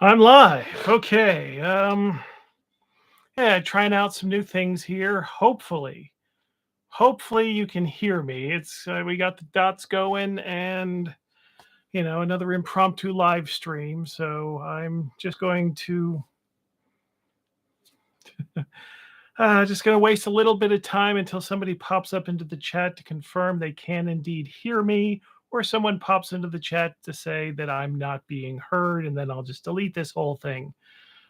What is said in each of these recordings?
I'm live. Okay. Yeah, trying out some new things here. Hopefully you can hear me. It's we got the dots going, and another impromptu live stream. So I'm just going to waste a little bit of time until somebody pops up into the chat to confirm they can indeed hear me, or someone pops into the chat to say that I'm not being heard, and then I'll just delete this whole thing.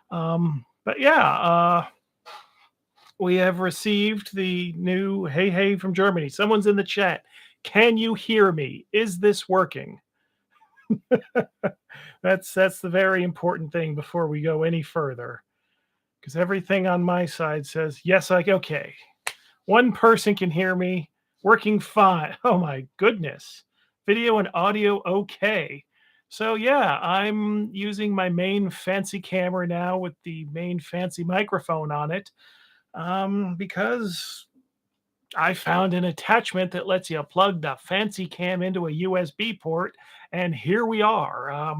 But yeah, we have received the new "Hey Hey" from Germany. Someone's in the chat. Can you hear me? Is this working? That's the very important thing before we go any further, because everything on my side says yes. Okay. One person can hear me, working fine. Oh my goodness. Video and audio okay. So yeah, I'm using my main fancy camera now with the main fancy microphone on it, because I found an attachment that lets you plug the fancy cam into a USB port, and here we are.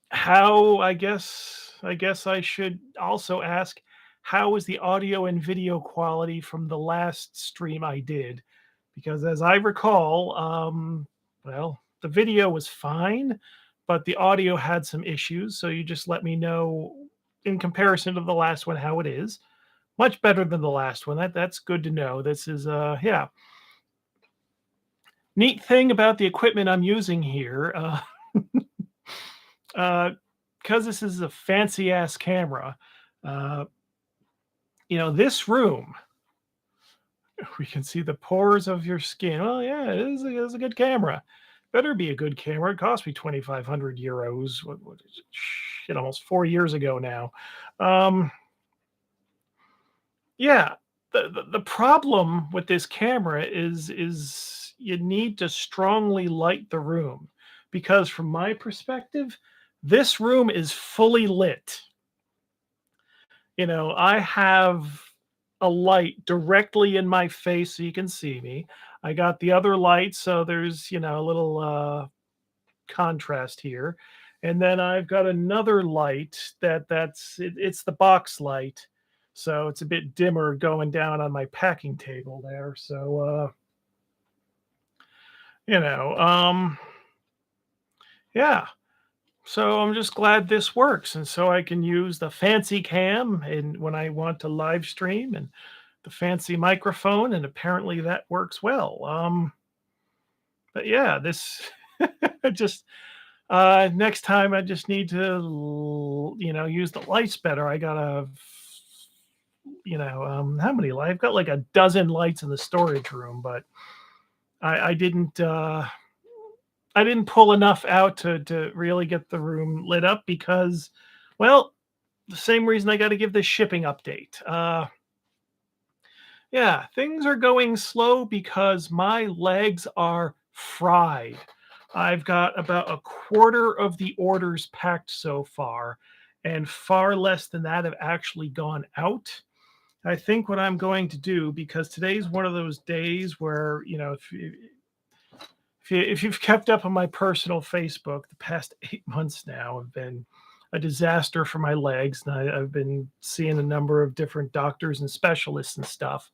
How I guess I should also ask, how is the audio and video quality from the last stream I did? Because as I recall, well, the video was fine, but the audio had some issues. So you just let me know in comparison to the last one how it is. Much better than the last one. That's good to know. This is yeah. Neat thing about the equipment I'm using here, uh, because this is a fancy ass camera. Uh, this room, we can see the pores of your skin. Well, yeah, it is a good camera. Better be a good camera. It cost me 2,500 euros. What is it? Shit, almost 4 years ago now. Um, yeah, the problem with this camera is you need to strongly light the room, because from my perspective, this room is fully lit. I have a light directly in my face so you can see me. I got the other light, so there's, a little contrast here. And then I've got another light it's the box light. So it's a bit dimmer going down on my packing table there. So you know, yeah. So I'm just glad this works, and so I can use the fancy cam and when I want to live stream, and the fancy microphone, and apparently that works well. But yeah, this just next time I just need to use the lights better. I gotta how many lights? I've got like a dozen lights in the storage room, but I didn't I didn't pull enough out to really get the room lit up because, well, the same reason I got to give this shipping update. Yeah, things are going slow because my legs are fried. I've got about a quarter of the orders packed so far, and far less than that have actually gone out. I think what I'm going to do, because today's one of those days where, if you've kept up on my personal Facebook, the past 8 months now have been a disaster for my legs, and I've been seeing a number of different doctors and specialists and stuff.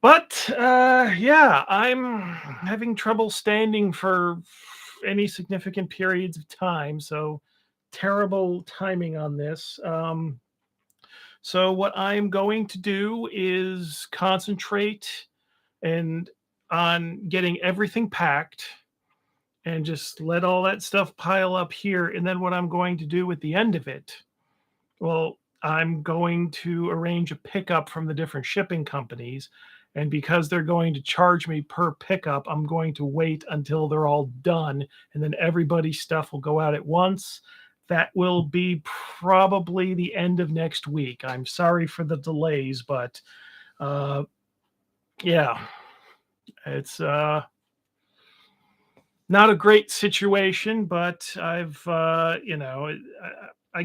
But yeah, I'm having trouble standing for any significant periods of time. So terrible timing on this. So what I'm going to do is concentrate and on getting everything packed and just let all that stuff pile up here. And then what I'm going to do at the end of it, well, I'm going to arrange a pickup from the different shipping companies. And because they're going to charge me per pickup, I'm going to wait until they're all done. And then everybody's stuff will go out at once. That will be probably the end of next week. I'm sorry for the delays, but uh, yeah, it's not a great situation, but I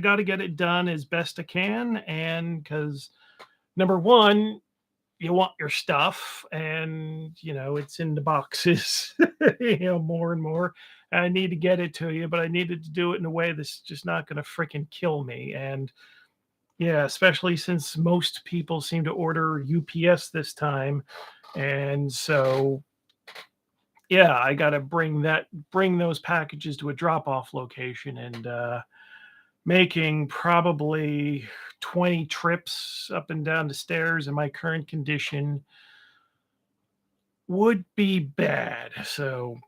got to get it done as best I can. And because number one, you want your stuff, and it's in the boxes, more and more. I need to get it to you, but I needed to do it in a way that's just not going to freaking kill me. And yeah, especially since most people seem to order UPS this time. And so, yeah, I got to bring those packages to a drop off location, and making probably 20 trips up and down the stairs in my current condition would be bad. So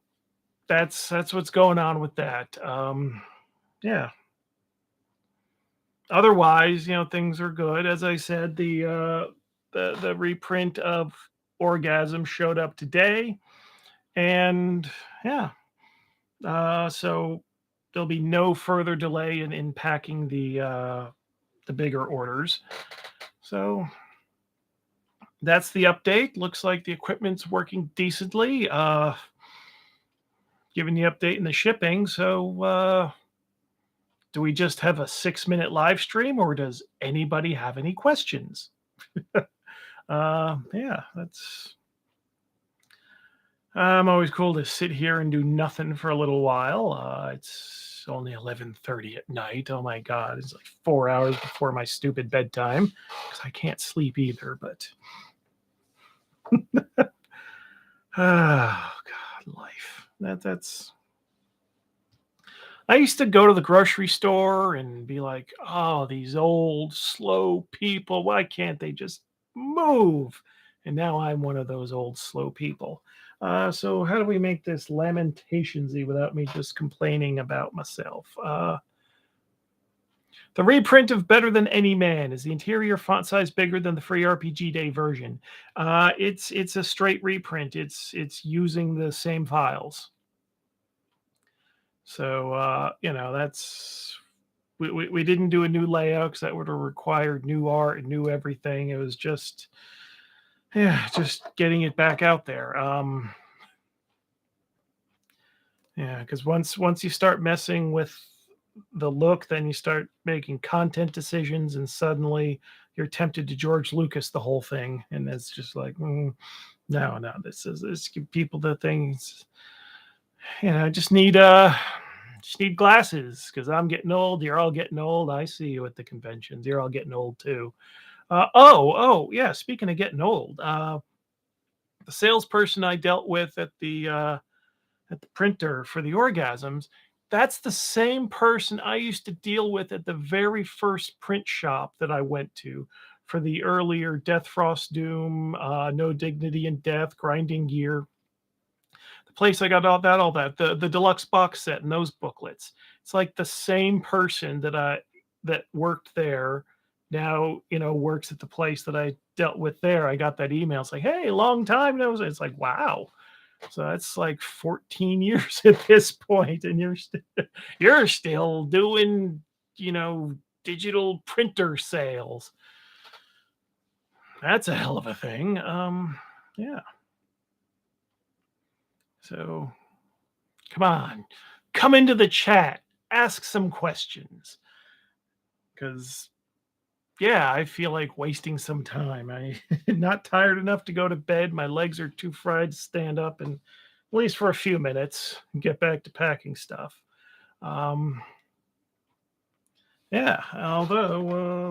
that's what's going on with that. Yeah. Otherwise, things are good. As I said, the reprint of Orgasm showed up today, and yeah, so there'll be no further delay in packing the bigger orders. So that's the update. Looks like the equipment's working decently. Giving the update in the shipping. So do we just have a 6-minute live stream, or does anybody have any questions? Yeah, that's. I'm always cool to sit here and do nothing for a little while. It's only 11:30 at night. Oh my god, it's like 4 hours before my stupid bedtime because I can't sleep either. But oh god, life. That's. I used to go to the grocery store and be like, "Oh, these old slow people. Why can't they just move?" And now I'm one of those old slow people. So how do we make this lamentationsy without me just complaining about myself? The reprint of Better Than Any Man, is the interior font size bigger than the free RPG Day version? It's a straight reprint. It's using the same files. So that's we didn't do a new layout because that would have required new art and new everything. It was just just getting it back out there. Yeah, because once you start messing with the look, then you start making content decisions, and suddenly you're tempted to George Lucas the whole thing, and it's just like, no, this give people the things. Just need glasses because I'm getting old. You're all getting old. I see you at the conventions. You're all getting old too. Oh, yeah. Speaking of getting old, the salesperson I dealt with at the printer for the orgasms, that's the same person I used to deal with at the very first print shop that I went to for the earlier Death Frost Doom, No Dignity in Death, Grinding Gear. The place I got all that, the deluxe box set and those booklets. It's like the same person that worked there now, works at the place that I dealt with there. I got that email. It's like, hey, long time no see. It's like, wow. So that's like 14 years at this point, and you're still doing, digital printer sales. That's a hell of a thing. Yeah. So come on, come into the chat, ask some questions, because yeah, I feel like wasting some time. I not tired enough to go to bed. My legs are too fried to stand up and at least for a few minutes and get back to packing stuff. Um, yeah, although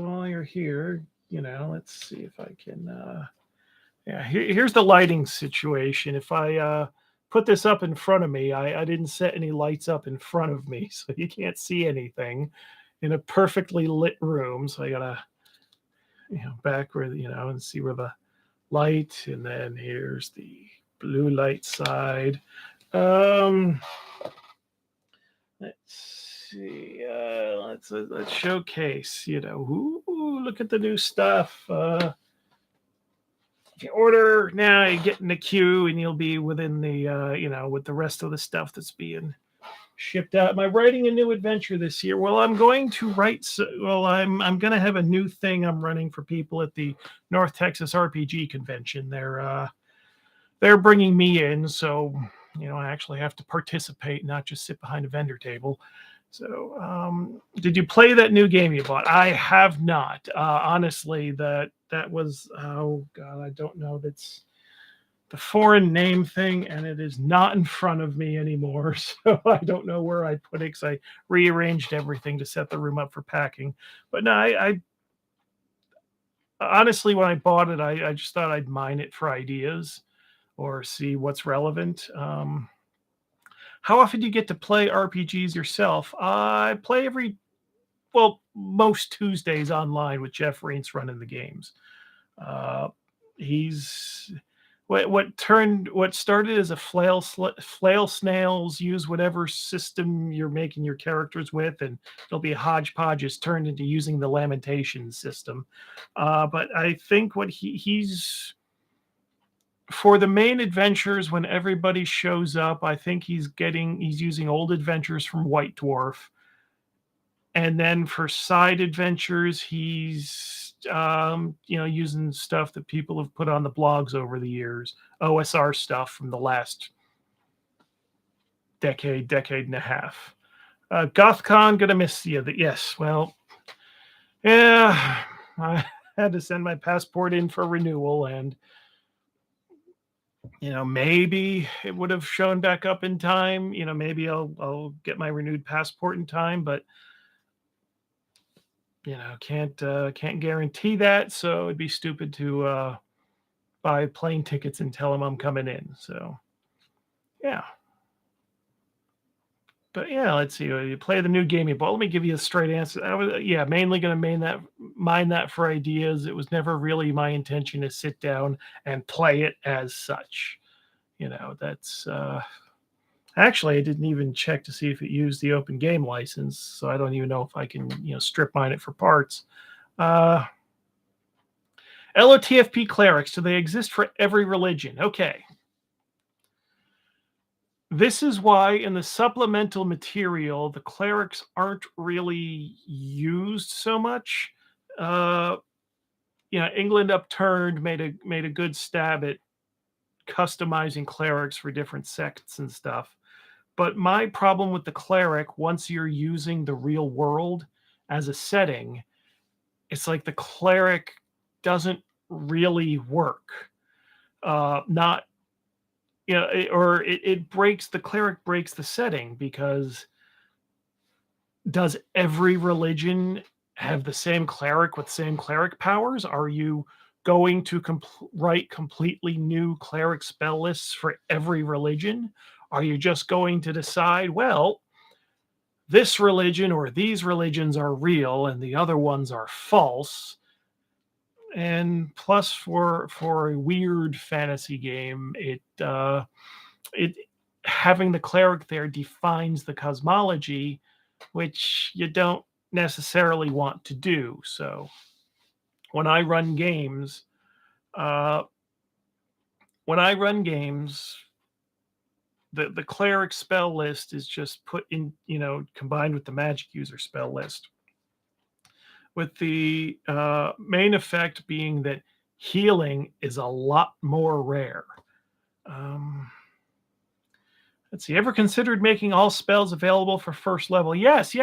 while you're here, let's see if I can. Yeah, here's the lighting situation. If I put this up in front of me, I didn't set any lights up in front of me, so you can't see anything in a perfectly lit room. So I gotta, back where, and see where the light, and then here's the blue light side. Um, let's see. Let's showcase. Ooh, look at the new stuff. If you order now, you get in the queue, and you'll be within the with the rest of the stuff that's being shipped out. Am I writing a new adventure this year? Well, I'm going to write. Well, I'm going to have a new thing I'm running for people at the North Texas RPG convention. They're bringing me in, so I actually have to participate, not just sit behind a vendor table. So, did you play that new game you bought? I have not. Honestly, that was, oh god, I don't know. the foreign name thing, and it is not in front of me anymore. So I don't know where I put it because I rearranged everything to set the room up for packing. But no, I honestly, when I bought it, I just thought I'd mine it for ideas or see what's relevant. How often do you get to play RPGs yourself? I play most Tuesdays online with Jeff Reintz running the games. Uh, he's what started as a flail snails, use whatever system you're making your characters with, and there'll be a hodgepodge is turned into using the lamentation system. But I think what he's for the main adventures when everybody shows up, I think he's using old adventures from White Dwarf, and then for side adventures, he's using stuff that people have put on the blogs over the years, OSR stuff from the last decade and a half. GothCon, gonna miss you. Yes, well, yeah, I had to send my passport in for renewal, and maybe it would have shown back up in time. Maybe I'll get my renewed passport in time, but can't guarantee that. So it'd be stupid to buy plane tickets and tell them I'm coming in. So yeah. But yeah, let's see. You play the new game you bought. Let me give you a straight answer. I was mainly going to mine that for ideas. It was never really my intention to sit down and play it as such. That's actually I didn't even check to see if it used the open game license, so I don't even know if I can strip mine it for parts. LOTFP clerics, do they exist for every religion? Okay. This is why in the supplemental material, the clerics aren't really used so much. England Upturned made a good stab at customizing clerics for different sects and stuff. But my problem with the cleric, once you're using the real world as a setting, it's like the cleric doesn't really work. Not or it breaks the cleric breaks the setting, because does every religion have the same cleric with same cleric powers? Are you going to write completely new cleric spell lists for every religion? Are you just going to decide, well, this religion or these religions are real and the other ones are false? And plus, for a weird fantasy game, it having the cleric there defines the cosmology, which you don't necessarily want to do. So when I run games, uh, the cleric spell list is just put in, combined with the magic user spell list, with the main effect being that healing is a lot more rare. Let's see. Ever considered making all spells available for first level? Yes.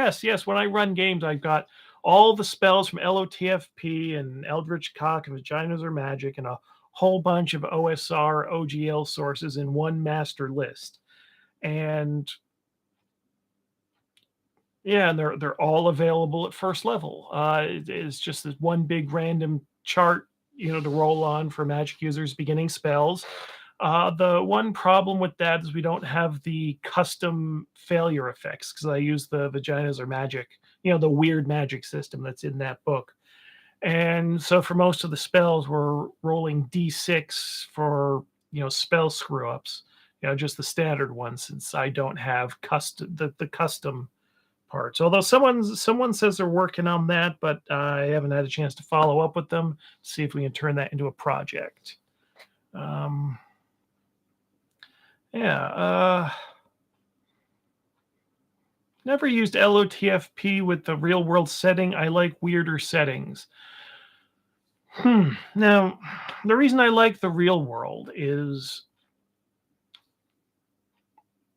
When I run games, I've got all the spells from LOTFP and Eldritch Cock and Vaginas or Magic and a whole bunch of OSR, OGL sources in one master list. And yeah, and they're all available at first level. It's just this one big random chart, to roll on for magic users beginning spells. The one problem with that is we don't have the custom failure effects, because I use the Vaginas or Magic, the weird magic system that's in that book. And so for most of the spells, we're rolling D6 for, spell screw ups, just the standard ones, since I don't have the custom parts. Although someone says they're working on that, but I haven't had a chance to follow up with them, see if we can turn that into a project. Never used LOTFP with the real world setting. I like weirder settings. Now, the reason I like the real world is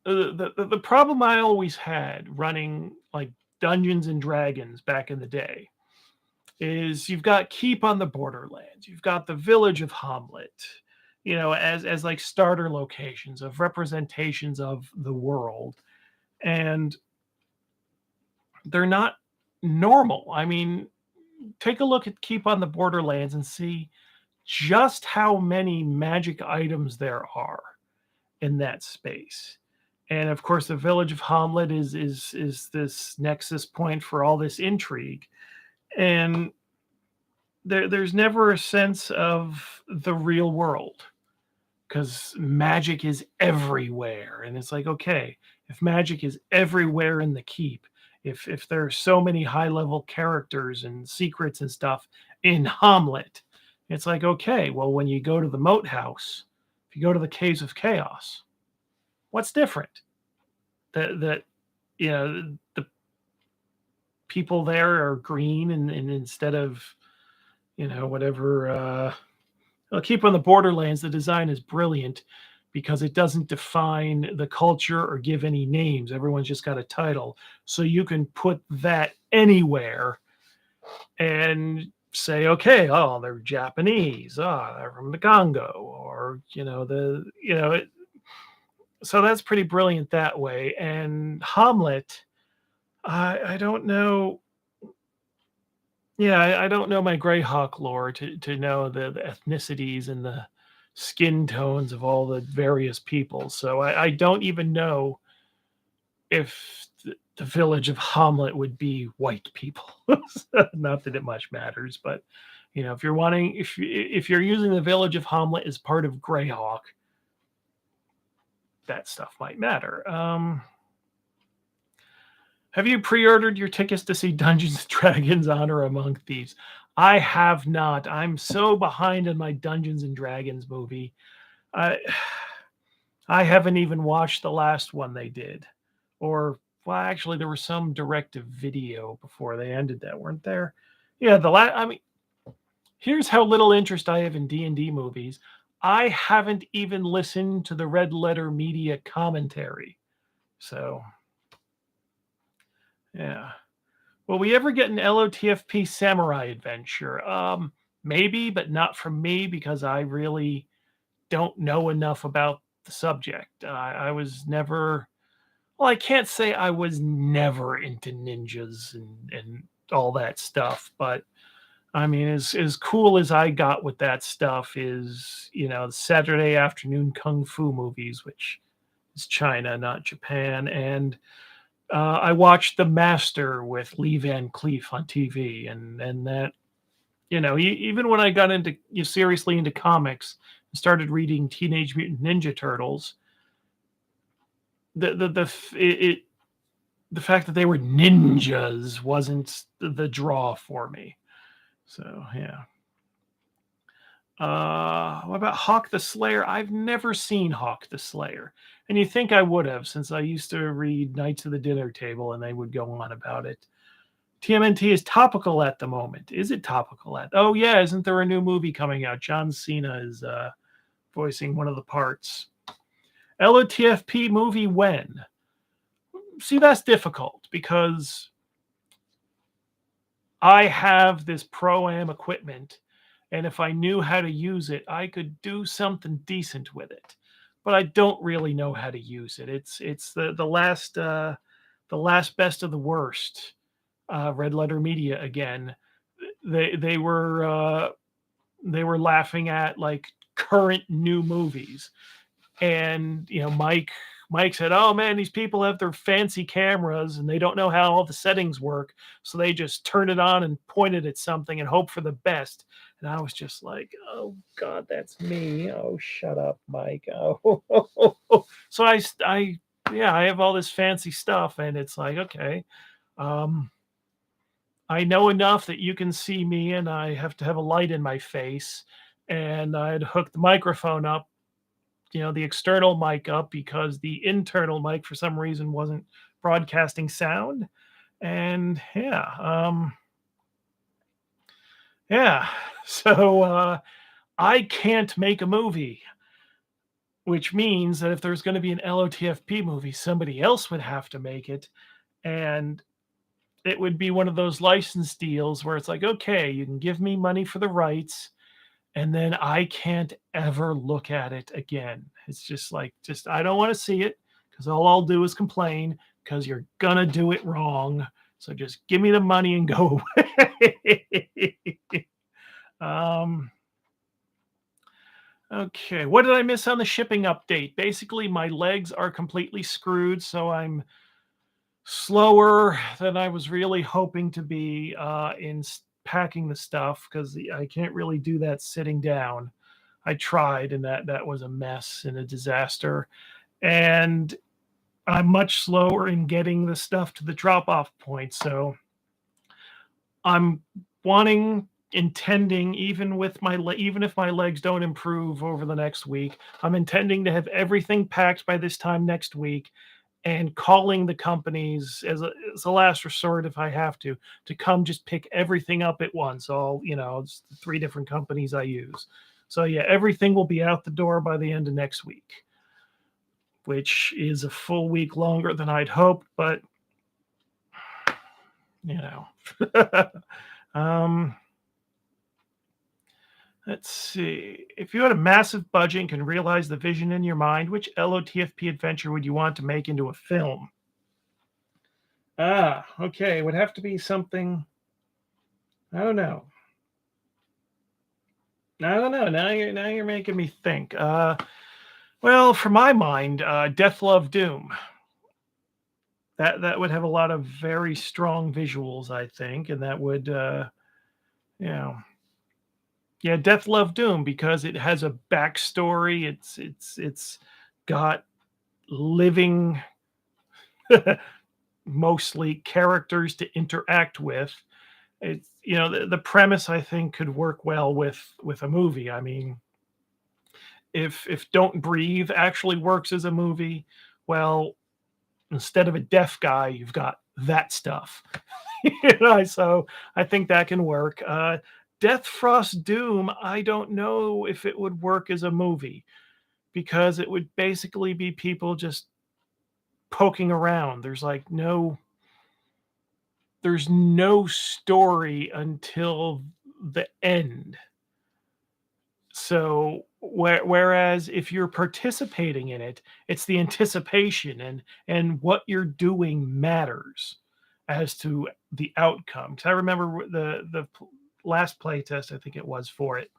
the problem I always had running like Dungeons and Dragons back in the day is you've got Keep on the Borderlands, you've got the Village of Hamlet, as like starter locations of representations of the world, and they're not normal. I mean, take a look at Keep on the Borderlands and see just how many magic items there are in that space. And of course, the village of Hamlet is this nexus point for all this intrigue. And there's never a sense of the real world because magic is everywhere. And it's like, okay, if magic is everywhere in the keep, if there are so many high level characters and secrets and stuff in Hamlet, it's like, okay, well, when you go to the moat house, if you go to the caves of chaos, what's different? That the people there are green, and instead of whatever. Well, Keep on the Borderlands, the design is brilliant because it doesn't define the culture or give any names. Everyone's just got a title, so you can put that anywhere and say, okay, oh, they're Japanese, oh, they're from the Congo, or so that's pretty brilliant that way. And Hamlet, I don't know. Yeah, I don't know my Greyhawk lore to know the ethnicities and the skin tones of all the various people. So I don't even know if the village of Hamlet would be white people. Not that it much matters, but if you're wanting, if you're using the village of Hamlet as part of Greyhawk, that stuff might matter. Have you pre-ordered your tickets to see Dungeons and Dragons: Honor Among Thieves? I have not. I'm so behind in my Dungeons and Dragons movie. I I haven't even watched the last one they did. Or well, actually there was some directive video before they ended that, weren't there? Yeah, I mean, here's how little interest I have in D&D movies. I haven't even listened to the Red Letter Media commentary. So, yeah. Will we ever get an LOTFP samurai adventure? Maybe, but not from me because I really don't know enough about the subject. I was never, well, I can't say I was never into ninjas and all that stuff, but I mean, as cool as I got with that stuff is, Saturday afternoon kung fu movies, which is China, not Japan, and I watched The Master with Lee Van Cleef on TV, and that even when I got into seriously into comics and started reading Teenage Mutant Ninja Turtles, the fact that they were ninjas wasn't the draw for me. So yeah. What about Hawk the Slayer? I've never seen Hawk the Slayer. And you think I would have, since I used to read Knights of the Dinner Table and they would go on about it. TMNT is topical at the moment. Is it topical at? Oh yeah, isn't there a new movie coming out? John Cena is voicing one of the parts. LOTFP movie when? See, that's difficult because I have this Pro-Am equipment, and if I knew how to use it, I could do something decent with it. But I don't really know how to use it. It's the last best of the worst. Red Letter Media again. They were laughing at like current new movies, and Mike said, "Oh man, these people have their fancy cameras and they don't know how all the settings work, so they just turn it on and point it at something and hope for the best." And I was just like, "Oh God, that's me! Oh, shut up, Mike!" Oh, so yeah, I have all this fancy stuff, and it's like, okay, I know enough that you can see me, and I have to have a light in my face, and I'd hook the microphone up, the external mic up because the internal mic for some reason wasn't broadcasting sound. And yeah. So I can't make a movie, which means that if there's going to be an LOTFP movie, somebody else would have to make it. And it would be one of those license deals where it's like, okay, you can give me money for the rights and then I can't ever look at it again. It's just like, just I don't want to see it because all I'll do is complain because you're gonna do it wrong. So just give me the money and go away. um, okay, what did I miss on the shipping update? Basically, my legs are completely screwed, so I'm slower than I was really hoping to be in packing the stuff because I can't really do that sitting down. I tried, and that was a mess and a disaster. And I'm much slower in getting the stuff to the drop off point. So I'm wanting, intending, even with even if my legs don't improve over the next week, I'm intending to have everything packed by this time next week, and calling the companies as a last resort if I have to come just pick everything up at once. All, it's the three different companies I use. So yeah, everything will be out the door by the end of next week, which is a full week longer than I'd hoped, but you know. um, let's see. If you had a massive budget and can realize the vision in your mind, which LOTFP adventure would you want to make into a film? Okay. It would have to be something. I don't know. I don't know. Now you're making me think. Well, for my mind, Death, Love, Doom. That would have a lot of very strong visuals, I think, and that would, you know, yeah, Death, Love, Doom, because it has a backstory. It's got living, mostly characters to interact with. It's, the premise, I think, could work well with a movie. I mean, if Don't Breathe actually works as a movie, well, instead of a deaf guy, you've got that stuff. So I think that can work. Death, Frost, Doom, I don't know if it would work as a movie because it would basically be people just poking around. There's no story until the end. So whereas if you're participating in it, it's the anticipation and what you're doing matters as to the outcome. 'Cause I remember last playtest, I think it was for it.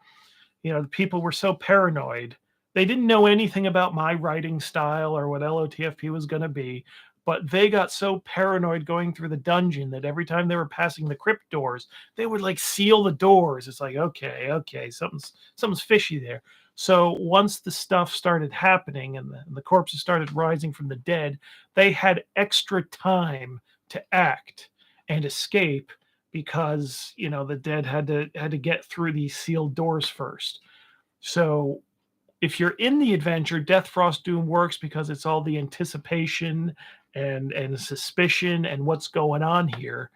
The people were so paranoid. They didn't know anything about my writing style or what LOTFP was going to be, but they got so paranoid going through the dungeon that every time they were passing the crypt doors, they would like seal the doors. It's like, okay, okay, something's fishy there. So once the stuff started happening and the corpses started rising from the dead, they had extra time to act and escape because the dead had to get through these sealed doors first. So if you're in the adventure, Death, Frost, Doom works because it's all the anticipation and suspicion and what's going on here,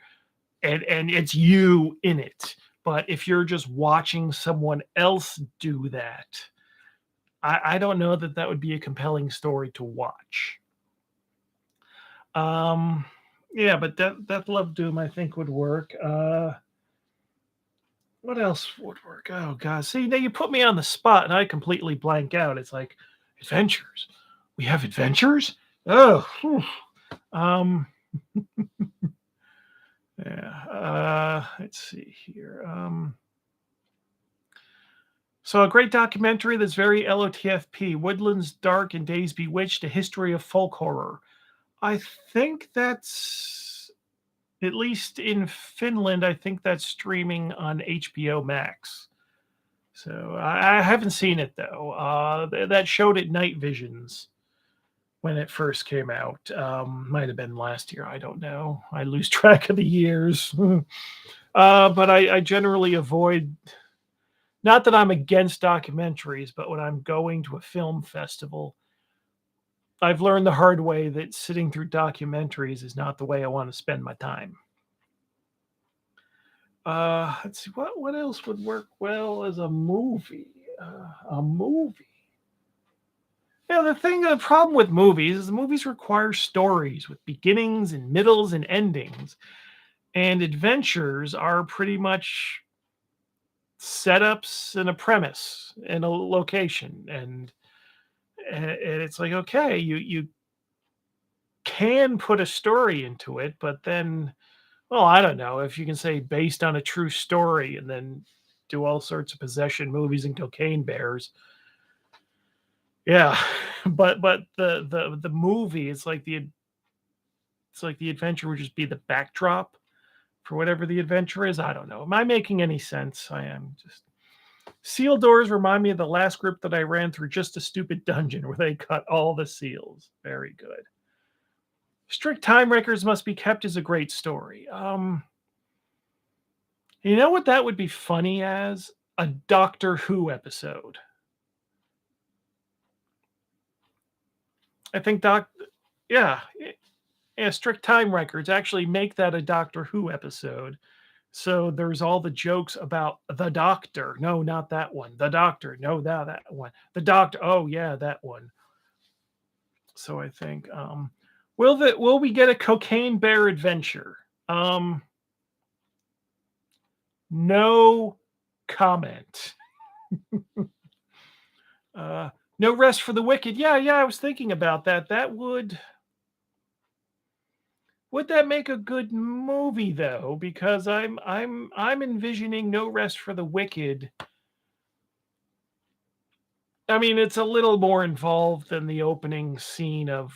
and it's you in it. But if you're just watching someone else do that, I don't know that would be a compelling story to watch. Um, yeah, but Death, Love, Doom, I think would work. What else would work? Oh god. See, now you put me on the spot and I completely blank out. It's like adventures. We have adventures? Oh. Whew. Um yeah. Let's see here. So a great documentary that's very LOTFP, Woodlands Dark and Days Bewitched, a history of folk horror. I think that's, at least in Finland, I think that's streaming on HBO Max. So I haven't seen it though. That showed at Night Visions when it first came out. Might have been last year. I don't know. I lose track of the years. But I generally avoid. Not that I'm against documentaries, but when I'm going to a film festival, I've learned the hard way that sitting through documentaries is not the way I want to spend my time. Let's see what else would work well as a movie. A movie. Yeah, the problem with movies is the movies require stories with beginnings and middles and endings, and adventures are pretty much setups and a premise and a location, and it's like, okay, you can put a story into it, but then, well, I don't know if you can say based on a true story and then do all sorts of possession movies and cocaine bears. Yeah, but the movie, it's like the adventure would just be the backdrop for whatever the adventure is. I don't know. Am I making any sense? I am just. Seal doors remind me of the last group that I ran through just a stupid dungeon where they cut all the seals. Very good. Strict time records must be kept is a great story. You know what that would be funny as? A Doctor Who episode. I think yeah, yeah, strict time records actually make that a Doctor Who episode. So there's all the jokes about the doctor. No, not that one. The doctor. No, that one. The doctor. Oh yeah, that one. So I think will we get a cocaine bear adventure? Um no comment. Uh no rest for the wicked. Yeah, yeah, I was thinking about that. That would that make a good movie though? Because I'm envisioning No Rest for the Wicked. I mean, it's a little more involved than the opening scene of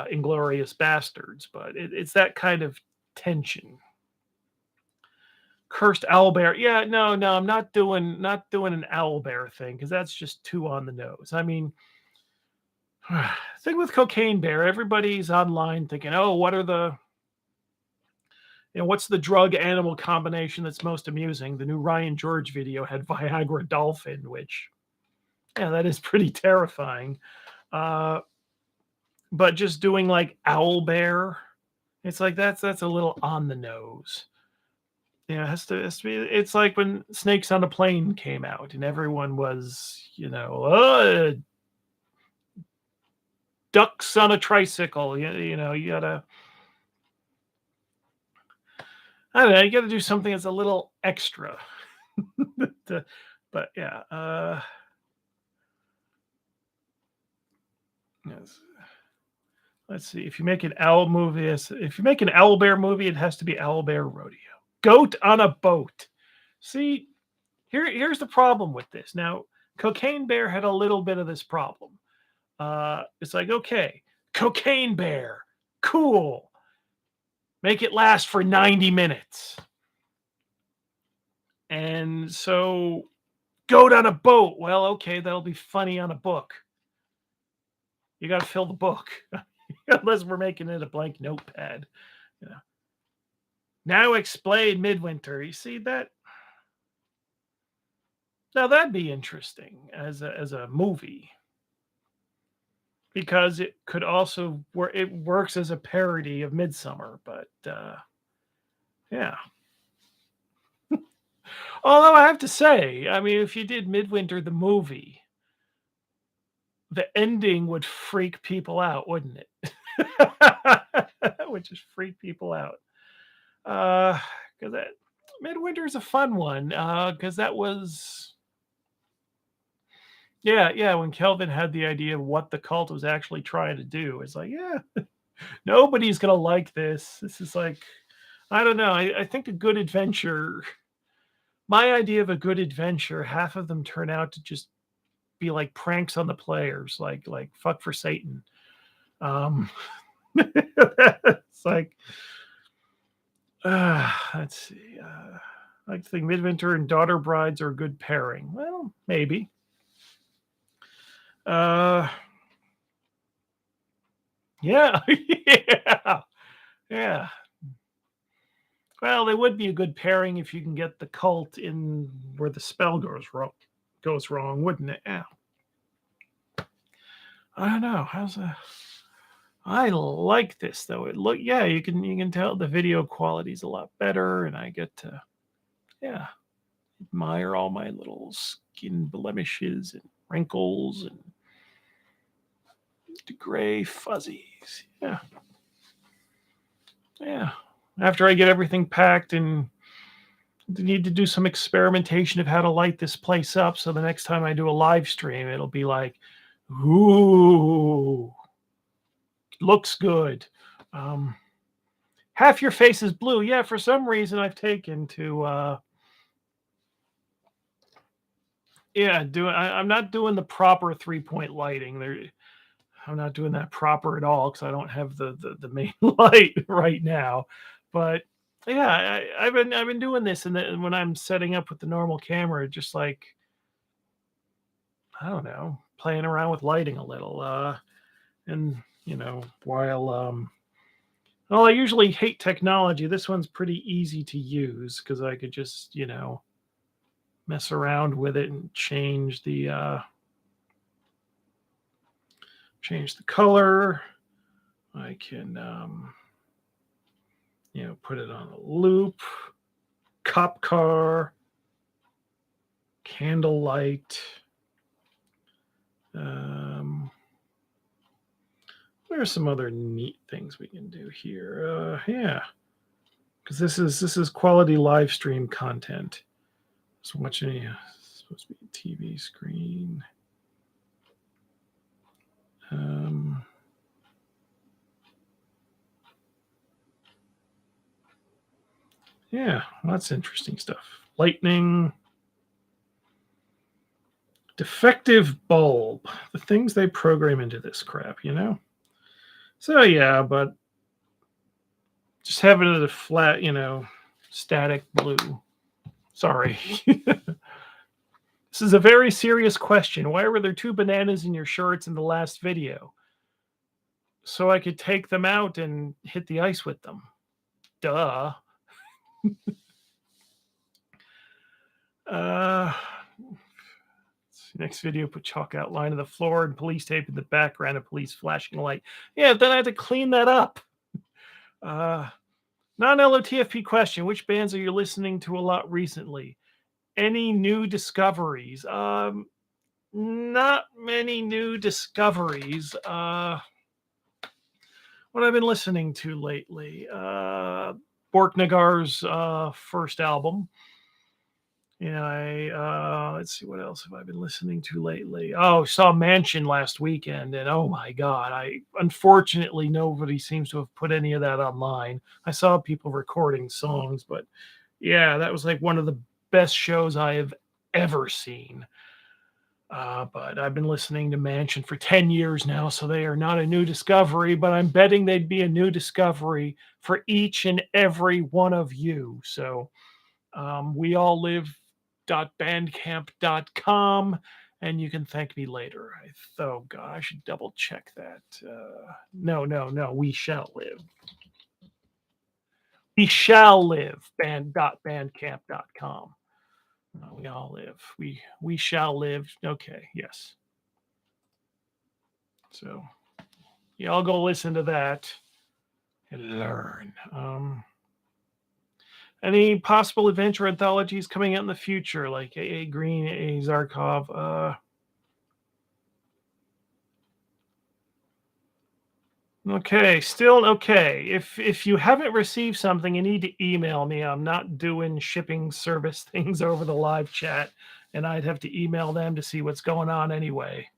Inglorious Bastards, but it's that kind of tension. Cursed owlbear. Yeah, no, no, I'm not doing an owlbear thing because that's just too on the nose. I mean, thing with cocaine bear, everybody's online thinking, oh, what's the drug animal combination that's most amusing? The new Ryan George video had Viagra dolphin, which, yeah, that is pretty terrifying. Uh, but just doing like owl bear, it's like that's a little on the nose. Yeah, it has to be. It's like when Snakes on a Plane came out, and everyone was, ducks on a tricycle. You gotta, I don't know, you gotta do something that's a little extra. But yeah, yes. Let's see. If you make an owl movie, if you make an owl bear movie, it has to be Owl Bear Rodeo. Goat on a boat. See, here's the problem with this. Now, Cocaine Bear had a little bit of this problem. It's like, okay, Cocaine Bear, cool. Make it last for 90 minutes. And so, goat on a boat. Well, okay, that'll be funny on a book. You got to fill the book, unless we're making it a blank notepad. You know. Now explain Midwinter. You see that? Now that'd be interesting as a movie because it could also work. It works as a parody of Midsummer, but yeah. Although I have to say, I mean, if you did Midwinter the movie, the ending would freak people out, wouldn't it? That would just freak people out. Because that Midwinter is a fun one. Because that was, yeah, yeah. When Kelvin had the idea of what the cult was actually trying to do, it's like, yeah, nobody's gonna like this. This is like, I don't know. I think a good adventure. My idea of a good adventure, half of them turn out to just be like pranks on the players, like fuck for Satan. Um, it's like, let's see. I like to think Midwinter and Daughter Brides are a good pairing. Well, maybe. Uh, yeah, yeah, yeah. Well, they would be a good pairing if you can get the cult in where the spell goes wrong, wouldn't it? Yeah. I don't know. I like this though. Yeah, you can tell the video quality's a lot better, and I get to, yeah, admire all my little skin blemishes and wrinkles and the gray fuzzies. Yeah. Yeah. After I get everything packed and need to do some experimentation of how to light this place up. So the next time I do a live stream, it'll be like, ooh, looks good. Um, Half your face is blue. Yeah, for some reason I've taken to yeah, I'm not doing the proper 3-point lighting. I'm not doing that proper at all because I don't have the main light right now. But yeah, I've been doing this, and then when I'm setting up with the normal camera, just like, I don't know, playing around with lighting a little. And while well, I usually hate technology. This one's pretty easy to use because I could just mess around with it and change the color. I can put it on a loop, cop car, candlelight. There are some other neat things we can do here. Yeah, because this is quality live stream content. So watching it's supposed to be a TV screen. Yeah, that's interesting stuff. Lightning, defective bulb. The things they program into this crap, So yeah, but just having it a flat, static blue. Sorry. This is a very serious question. Why were there 2 bananas in your shorts in the last video? So I could take them out and hit the ice with them. Duh. Next video, put chalk outline of the floor and police tape in the background of police flashing a light. Yeah, then I had to clean that up. Non-LOTFP question. Which bands are you listening to a lot recently? Any new discoveries? Not many new discoveries. What I've been listening to lately? Borknagar's first album. Let's see, what else have I been listening to lately? Oh, saw Mansion last weekend, and oh my god, unfortunately nobody seems to have put any of that online. I saw people recording songs, but yeah, that was like one of the best shows I have ever seen. But I've been listening to Mansion for 10 years now, so they are not a new discovery, but I'm betting they'd be a new discovery for each and every one of you. So we all live.bandcamp.com, and you can thank me later. Oh god, I should double check that. No, we shall live. We shall live. Bandcamp.com. We all live. We shall live. Okay, yes. So y'all go listen to that and learn. Any possible adventure anthologies coming out in the future, like A. Green, A. Zarkov? Okay, still okay. If you haven't received something, you need to email me. I'm not doing shipping service things over the live chat, and I'd have to email them to see what's going on anyway.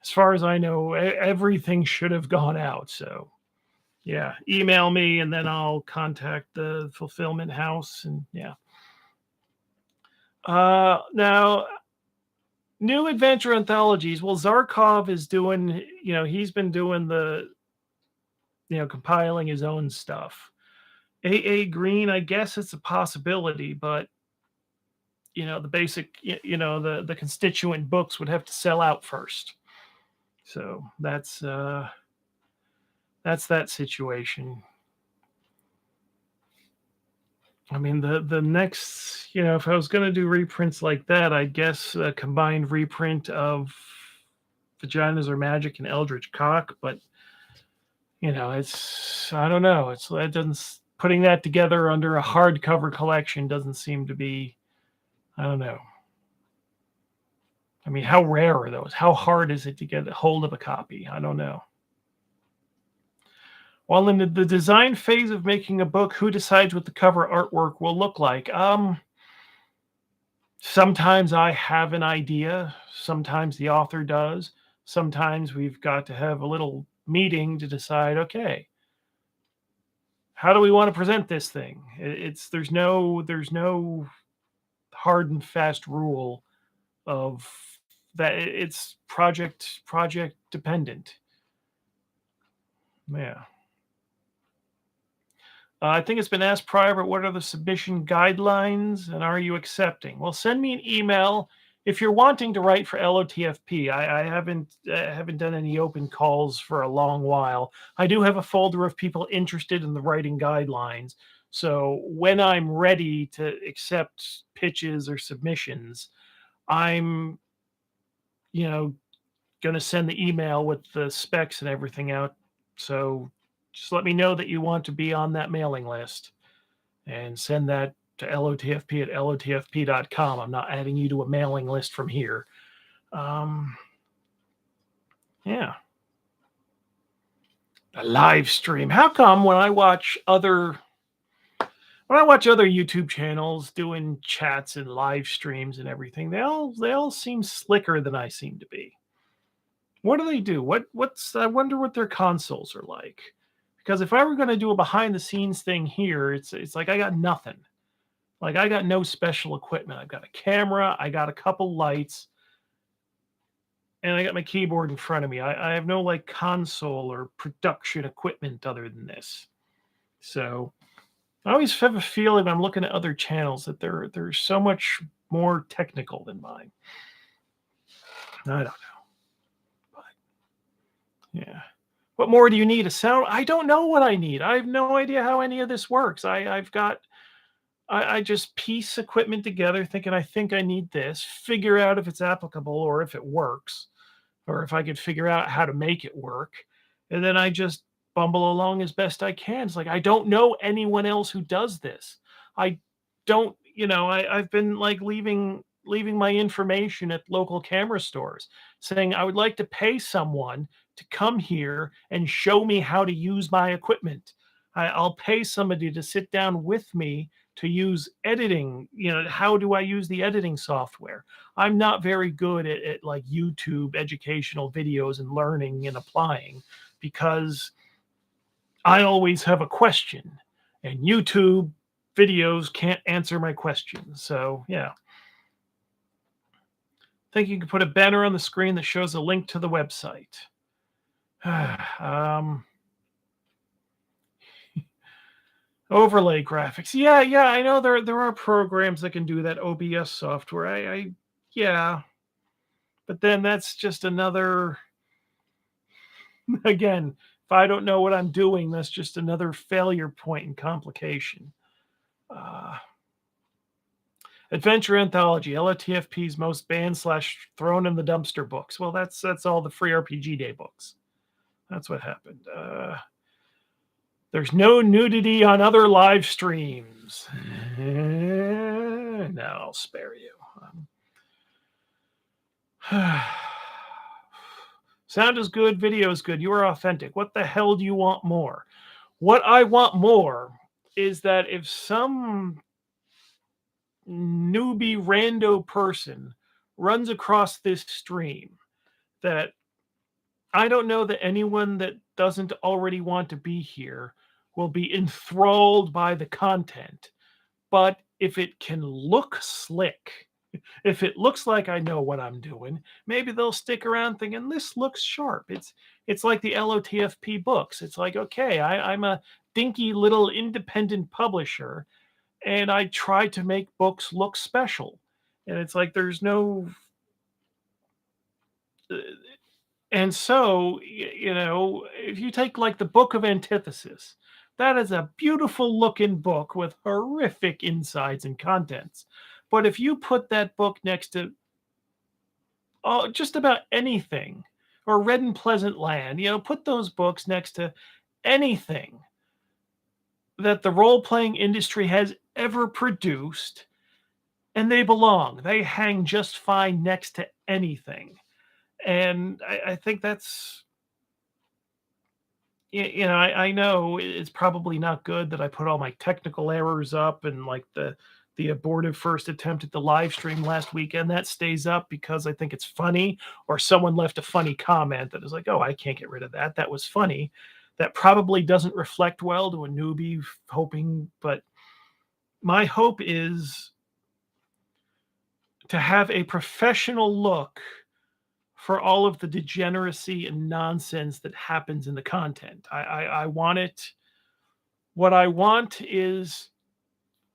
As far as I know, everything should have gone out. So yeah, email me and then I'll contact the fulfillment house, and yeah. Now, new adventure anthologies. Well, Zarkov is doing, he's been doing compiling his own stuff. A. Green, I guess it's a possibility, but the basic, the constituent books would have to sell out first. So that's that situation. I mean, the next, if I was going to do reprints like that, I guess a combined reprint of Vaginas Are Magic and Eldritch Cock, but it's, I don't know, it doesn't, putting that together under a hardcover collection doesn't seem to be, I don't know. I mean, how rare are those? How hard is it to get a hold of a copy? I don't know. While in the design phase of making a book, who decides what the cover artwork will look like? Sometimes I have an idea, sometimes the author does. Sometimes we've got to have a little meeting to decide, okay, how do we want to present this thing? It's there's no hard and fast rule of that. It's project dependent. Yeah. I think it's been asked prior, but what are the submission guidelines and are you accepting? Well, send me an email if you're wanting to write for LOTFP. I haven't done any open calls for a long while. I do have a folder of people interested in the writing guidelines. So when I'm ready to accept pitches or submissions, I'm, you know, going to send the email with the specs and everything out. So just let me know that you want to be on that mailing list and send that to lotfp at lotfp.com. I'm not adding you to a mailing list from here. Um, yeah. A live stream. How come when I watch other YouTube channels doing chats and live streams and everything, they all seem slicker than I seem to be. What do they do? What's I wonder what their consoles are like. Because if I were going to do a behind the scenes thing here, it's like I got nothing. Like I got no special equipment. I've got a camera, I got a couple lights, and I got my keyboard in front of me. I have no like console or production equipment other than this. So I always have a feeling when I'm looking at other channels that they're so much more technical than mine. I don't know, but yeah. What more do you need? A sound? I don't know what I need. I have no idea how any of this works. I just piece equipment together thinking I think I need this, figure out if it's applicable or if it works, or if I could figure out how to make it work. And then I just bumble along as best I can. It's like I don't know anyone else who does this. I don't, I've been like leaving my information at local camera stores saying I would like to pay someone to come here and show me how to use my equipment. I'll pay somebody to sit down with me to use editing. How do I use the editing software? I'm not very good at like YouTube educational videos and learning and applying because I always have a question and YouTube videos can't answer my questions. So, yeah. Think you can put a banner on the screen that shows a link to the website. um, Overlay graphics. Yeah, I know there are programs that can do that OBS software. Yeah, but then that's just another again, if I don't know what I'm doing, that's just another failure point and complication. Uh, Adventure Anthology, LOTFP's most banned slash thrown in the dumpster books. Well, that's all the free RPG Day books. That's what happened. There's no nudity on other live streams. No, I'll spare you. Sound is good, video is good. You are authentic. What the hell do you want more? What I want more is that if some newbie rando person runs across this stream, that I don't know that anyone that doesn't already want to be here will be enthralled by the content. But if it can look slick, if it looks like I know what I'm doing, maybe they'll stick around thinking this looks sharp. It's like the LOTFP books. It's like, okay, I'm a dinky little independent publisher and I try to make books look special. And it's like there's no and so, if you take like the Book of Antithesis, that is a beautiful looking book with horrific insides and contents. But if you put that book next to just about anything, or Red and Pleasant Land, put those books next to anything that the role playing industry has ever produced, and they belong. They hang just fine next to anything. And I think I know it's probably not good that I put all my technical errors up and like the abortive first attempt at the live stream last weekend that stays up because I think it's funny, or someone left a funny comment that is like, oh, I can't get rid of that. That was funny. That probably doesn't reflect well to a newbie hoping, but my hope is to have a professional look for all of the degeneracy and nonsense that happens in the content. I want it. What I want is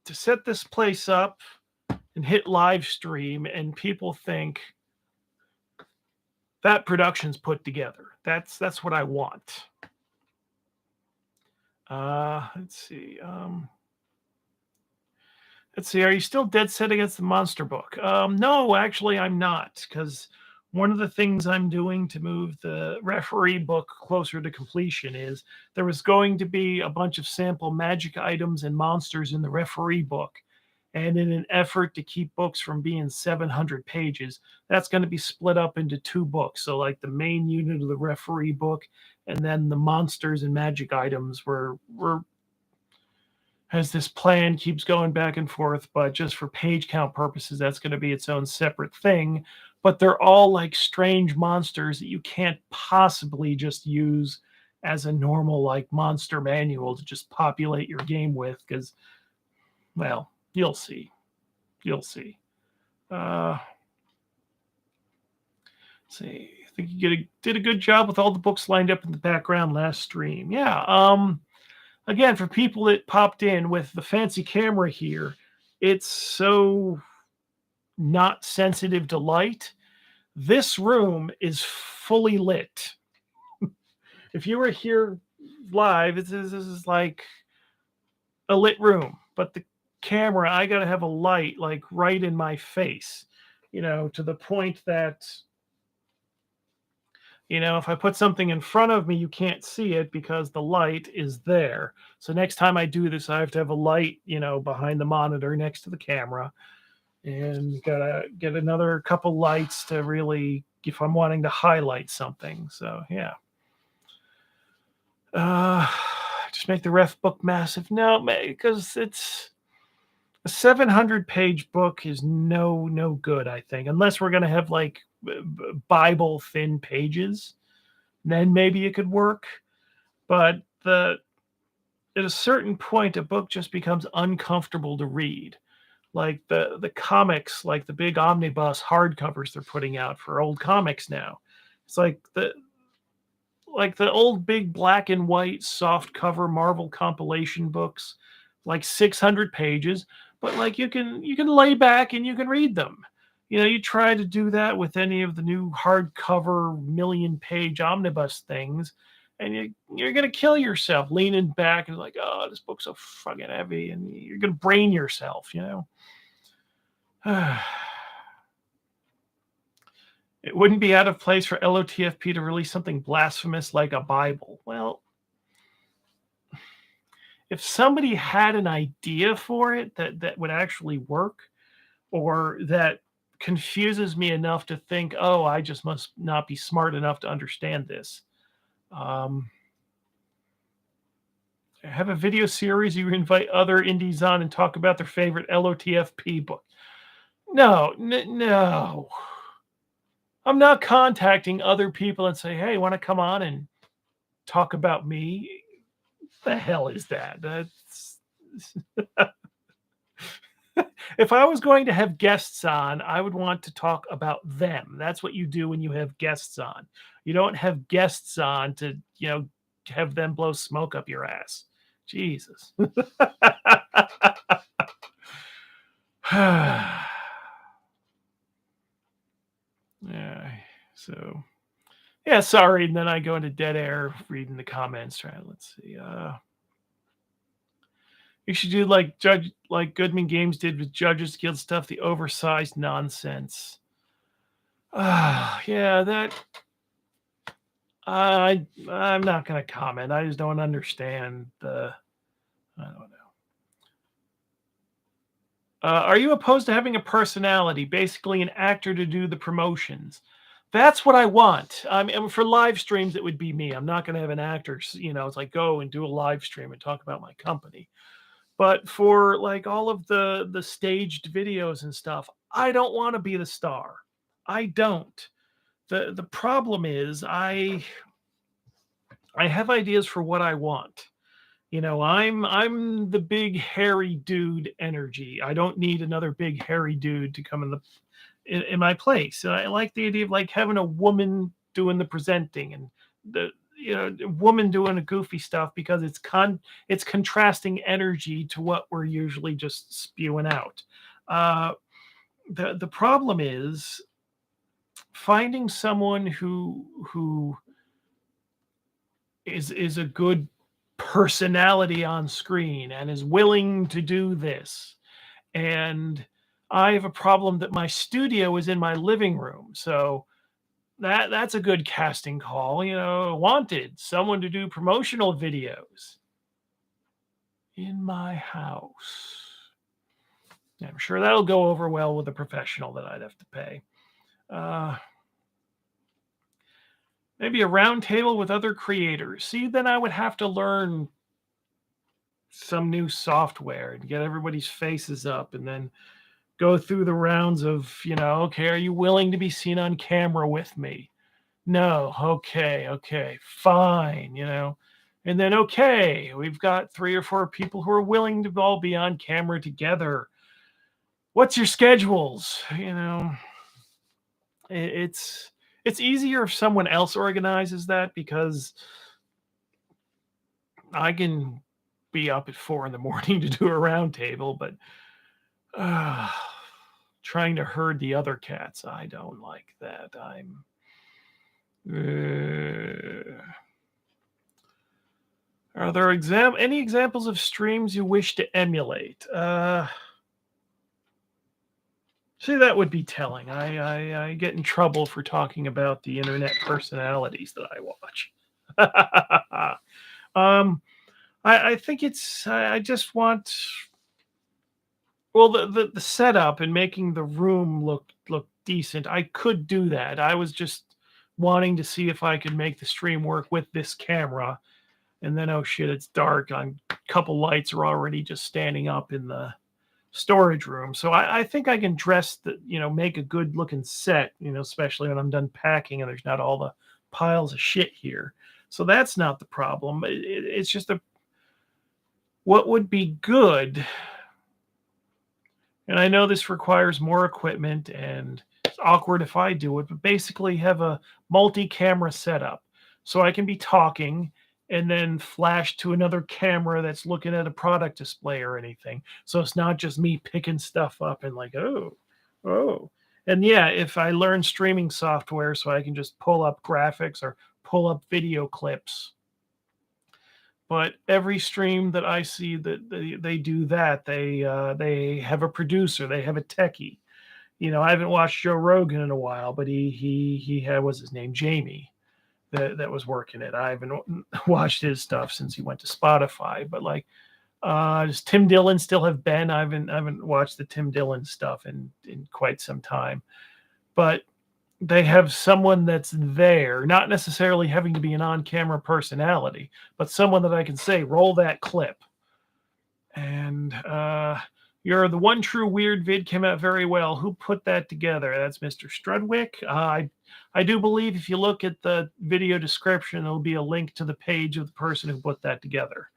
to set this place up and hit live stream, and people think that production's put together. That's what I want. Let's see. Let's see. Are you still dead set against the monster book? No, actually, I'm not, because one of the things I'm doing to move the referee book closer to completion is there was going to be a bunch of sample magic items and monsters in the referee book. And in an effort to keep books from being 700 pages, that's going to be split up into two books. So, like the main unit of the referee book, and then the monsters and magic items were as this plan keeps going back and forth, but just for page count purposes, that's going to be its own separate thing. But they're all like strange monsters that you can't possibly just use as a normal like monster manual to just populate your game with, because, well, you'll see. You'll see. Uh, let's see. I think you did a good job with all the books lined up in the background last stream. Yeah. Again, for people that popped in with the fancy camera here, it's so not sensitive to light. This room is fully lit. If you were here live, this is like a lit room, but the camera, I got to have a light like right in my face, to the point that, if I put something in front of me, you can't see it because the light is there. So next time I do this, I have to have a light, behind the monitor next to the camera, and gotta get another couple lights to really, if I'm wanting to highlight something. So yeah. Uh, just make the ref book massive. No, because it's a 700-page book is no good, I think, unless we're gonna have like Bible thin pages. Then maybe it could work. But at a certain point, a book just becomes uncomfortable to read. Like the comics, like the big omnibus hardcovers they're putting out for old comics now. It's like the old big black and white soft cover Marvel compilation books, like 600 pages, but like you can lay back and you can read them. You try to do that with any of the new hardcover million-page omnibus things, and you're gonna kill yourself leaning back and like, oh, this book's so fucking heavy, and you're gonna brain yourself. It wouldn't be out of place for LOTFP to release something blasphemous like a Bible. Well, if somebody had an idea for it that would actually work, or that confuses me enough to think, oh, I just must not be smart enough to understand this. Have a video series you invite other indies on and talk about their favorite LOTFP book. No. I'm not contacting other people and say, hey, want to come on and talk about me? The hell is that? That's if I was going to have guests on, I would want to talk about them. That's what you do when you have guests on. You don't have guests on to, have them blow smoke up your ass. Jesus. Yeah. So, yeah, sorry. And then I go into dead air reading the comments. Right. Let's see. You should do like Goodman Games did with Judges Guild stuff, the oversized nonsense. Yeah, that I'm not going to comment. I just don't understand I don't know. Are you opposed to having a personality, basically an actor to do the promotions? That's what I want. I mean, for live streams, it would be me. I'm not going to have an actor, it's like go and do a live stream and talk about my company. But for like all of the staged videos and stuff, I don't want to be the star. I don't. The problem is I have ideas for what I want. I'm the big hairy dude energy. I don't need another big hairy dude to come in my place. And I like the idea of like having a woman doing the presenting and the woman doing the goofy stuff because it's contrasting energy to what we're usually just spewing out. Uh, the problem is finding someone who is a good personality on screen and is willing to do this. And I have a problem that my studio is in my living room. So that's a good casting call, wanted someone to do promotional videos in my house. I'm sure that'll go over well with a professional that I'd have to pay. Maybe a round table with other creators. See, then I would have to learn some new software and get everybody's faces up and then go through the rounds of, okay, are you willing to be seen on camera with me? No. Okay, fine, And then, okay, we've got 3 or 4 people who are willing to all be on camera together. What's your schedules? It's easier if someone else organizes that because I can be up at 4 in the morning to do a round table, but trying to herd the other cats, I don't like that. Are there any examples of streams you wish to emulate? See, that would be telling. I get in trouble for talking about the internet personalities that I watch. I think I just want, well, the setup and making the room look decent. I could do that. I was just wanting to see if I could make the stream work with this camera. And then, oh shit, it's dark. A couple lights are already just standing up in the storage room. So I think I can make a good looking set, especially when I'm done packing and there's not all the piles of shit here. So that's not the problem. It's just what would be good. And I know this requires more equipment and it's awkward if I do it, but basically have a multi-camera setup. So I can be talking and then flash to another camera that's looking at a product display or anything. So it's not just me picking stuff up and like, oh. And yeah, if I learn streaming software so I can just pull up graphics or pull up video clips. But every stream that I see that they do that, they have a producer, they have a techie. I haven't watched Joe Rogan in a while, but he had, what's his name, Jamie, that was working it. I haven't watched his stuff since he went to Spotify, but like, does Tim Dillon still have Ben? I haven't watched the Tim Dillon stuff in quite some time, but they have someone that's there, not necessarily having to be an on-camera personality, but someone that I can say, roll that clip. And you're the one true weird vid came out very well. Who put that together? That's Mr. Strudwick. I do believe if you look at the video description, there'll be a link to the page of the person who put that together.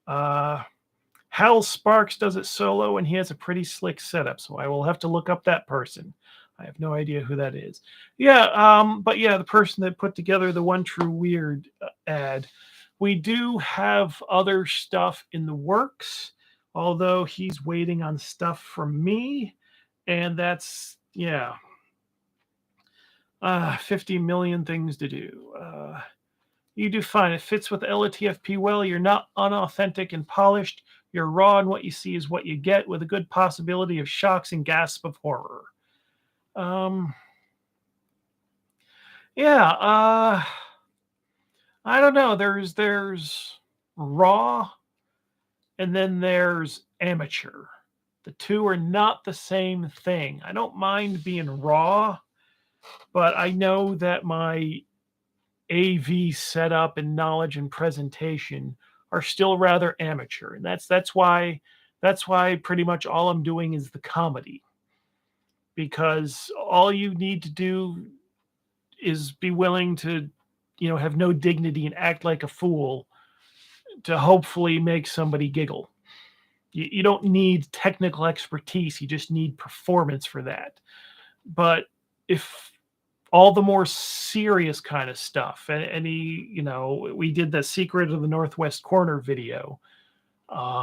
Hal Sparks does it solo, and he has a pretty slick setup, so I will have to look up that person. I have no idea who that is. Yeah, but yeah, the person that put together the One True Weird ad. We do have other stuff in the works, although he's waiting on stuff from me, and that's, 50 million things to do. You do fine. It fits with LATFP well. You're not unauthentic and polished. You're raw, and what you see is what you get, with a good possibility of shocks and gasps of horror. I don't know. There's raw, and then there's amateur. The two are not the same thing. I don't mind being raw, but I know that my AV setup and knowledge and presentation are still rather amateur, and that's why pretty much all I'm doing is the comedy, because all you need to do is be willing to, have no dignity and act like a fool to hopefully make somebody giggle. You don't need technical expertise, you just need performance for that. But if all the more serious kind of stuff, and any, we did the Secret of the Northwest Corner video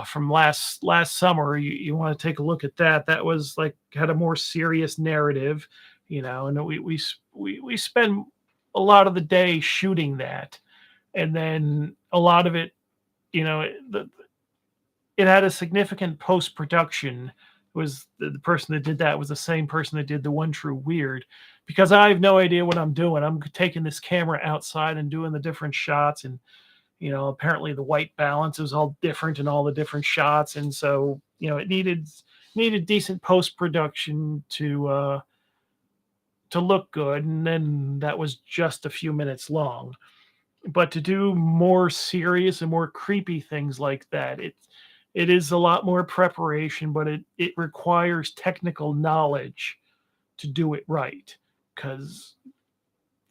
from last summer. You want to take a look at that. That was like had a more serious narrative, and we spend a lot of the day shooting that, and then a lot of it, it had a significant post production. Was the person that did that was the same person that did the One True Weird, because I have no idea what I'm doing. I'm taking this camera outside and doing the different shots, and apparently the white balance was all different in all the different shots, and so it needed decent post production to look good, and then that was just a few minutes long. But to do more serious and more creepy things like that, it is a lot more preparation, but it requires technical knowledge to do it right. Because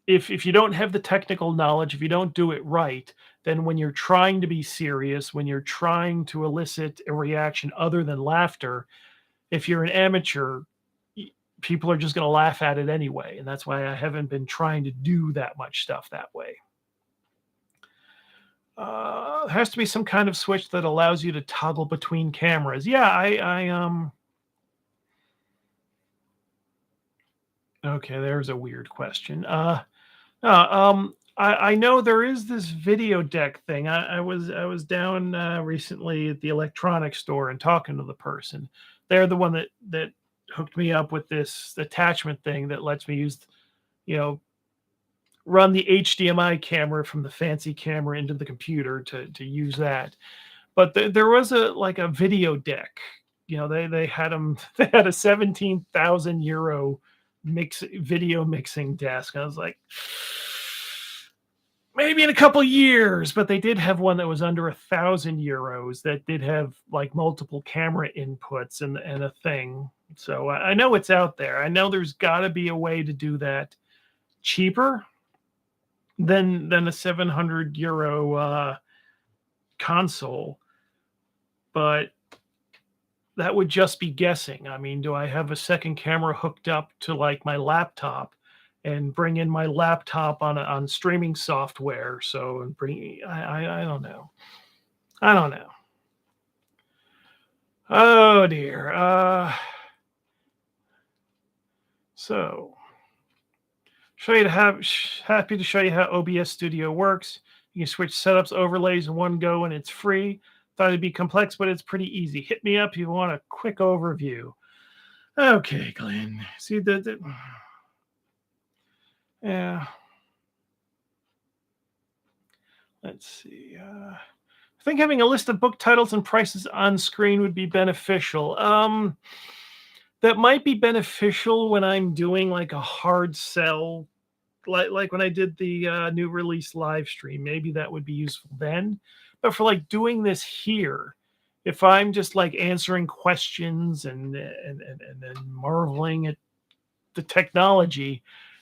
if you don't have the technical knowledge, if you don't do it right, then when you're trying to be serious, when you're trying to elicit a reaction other than laughter, if you're an amateur, people are just going to laugh at it anyway. And that's why I haven't been trying to do that much stuff that way. There has to be some kind of switch that allows you to toggle between cameras. Yeah, okay, there's a weird question. I know there is this video deck thing. I was down recently at the electronics store and talking to the person. They're the one that hooked me up with this attachment thing that lets me use, you know, run the HDMI camera from the fancy camera into the computer to use that. But there was a video deck. They had them. They had a 17,000 euro video mixing desk. I was like, maybe in a couple years, but they did have one that was under 1,000 euros that did have like multiple camera inputs and a thing. So I know it's out there. I know there's got to be a way to do that cheaper than a 700 euro console, but that would just be guessing. I mean, do I have a second camera hooked up to like my laptop and bring in my laptop on streaming software? So and bring I don't know. I don't know. Oh dear. So happy to show you how OBS Studio works. You can switch setups, overlays in one go, and it's free. Thought it'd be complex, but it's pretty easy. Hit me up if you want a quick overview. Okay, Glenn. See yeah. Let's see. I think having a list of book titles and prices on screen would be beneficial. That might be beneficial when I'm doing like a hard sell, like when I did the new release live stream. Maybe that would be useful then. But for like doing this here, if I'm just like answering questions and marveling at the technology,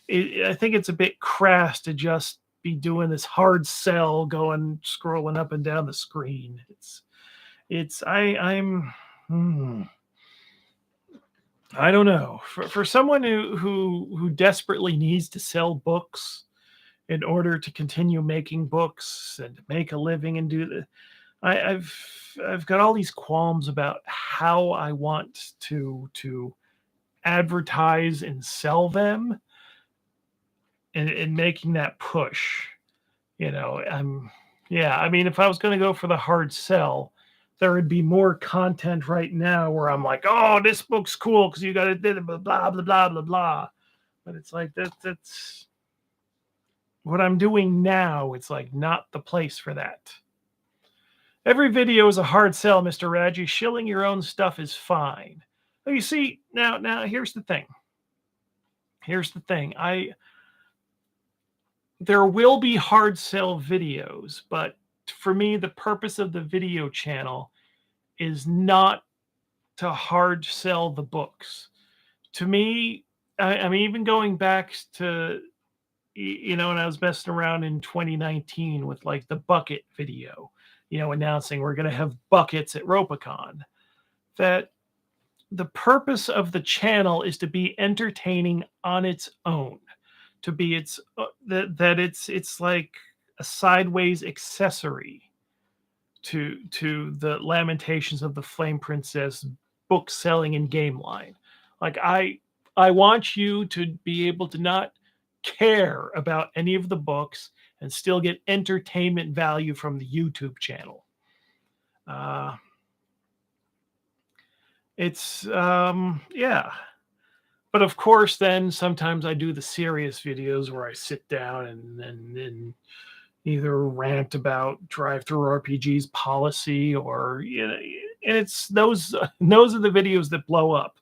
I think it's a bit crass to just be doing this hard sell, going scrolling up and down the screen. It's I'm I don't know, for someone who desperately needs to sell books in order to continue making books and to make a living and do the I've got all these qualms about how I want to advertise and sell them, and making that push. I'm yeah, I mean, if I was going to go for the hard sell, there would be more content right now where I'm like, oh, this book's cool because you got to did blah blah blah blah blah blah. But it's like that's what I'm doing now. It's like not the place for that. Every video is a hard sell, Mr. Raji. Shilling your own stuff is fine. Well, you see, now here's the thing. here's the thing. There will be hard sell videos, but for me, the purpose of the video channel is not to hard sell the books. To me, I mean, even going back to when I was messing around in 2019 with like the bucket video, announcing we're going to have buckets at Ropacon. That the purpose of the channel is to be entertaining on its own, to be that it's like a sideways accessory to the Lamentations of the Flame Princess book selling and game line. Like I want you to be able to not care about any of the books and still get entertainment value from the YouTube channel. Uh, it's yeah. But of course, then sometimes I do the serious videos where I sit down and either rant about drive-through RPG's policy, or and it's those are the videos that blow up.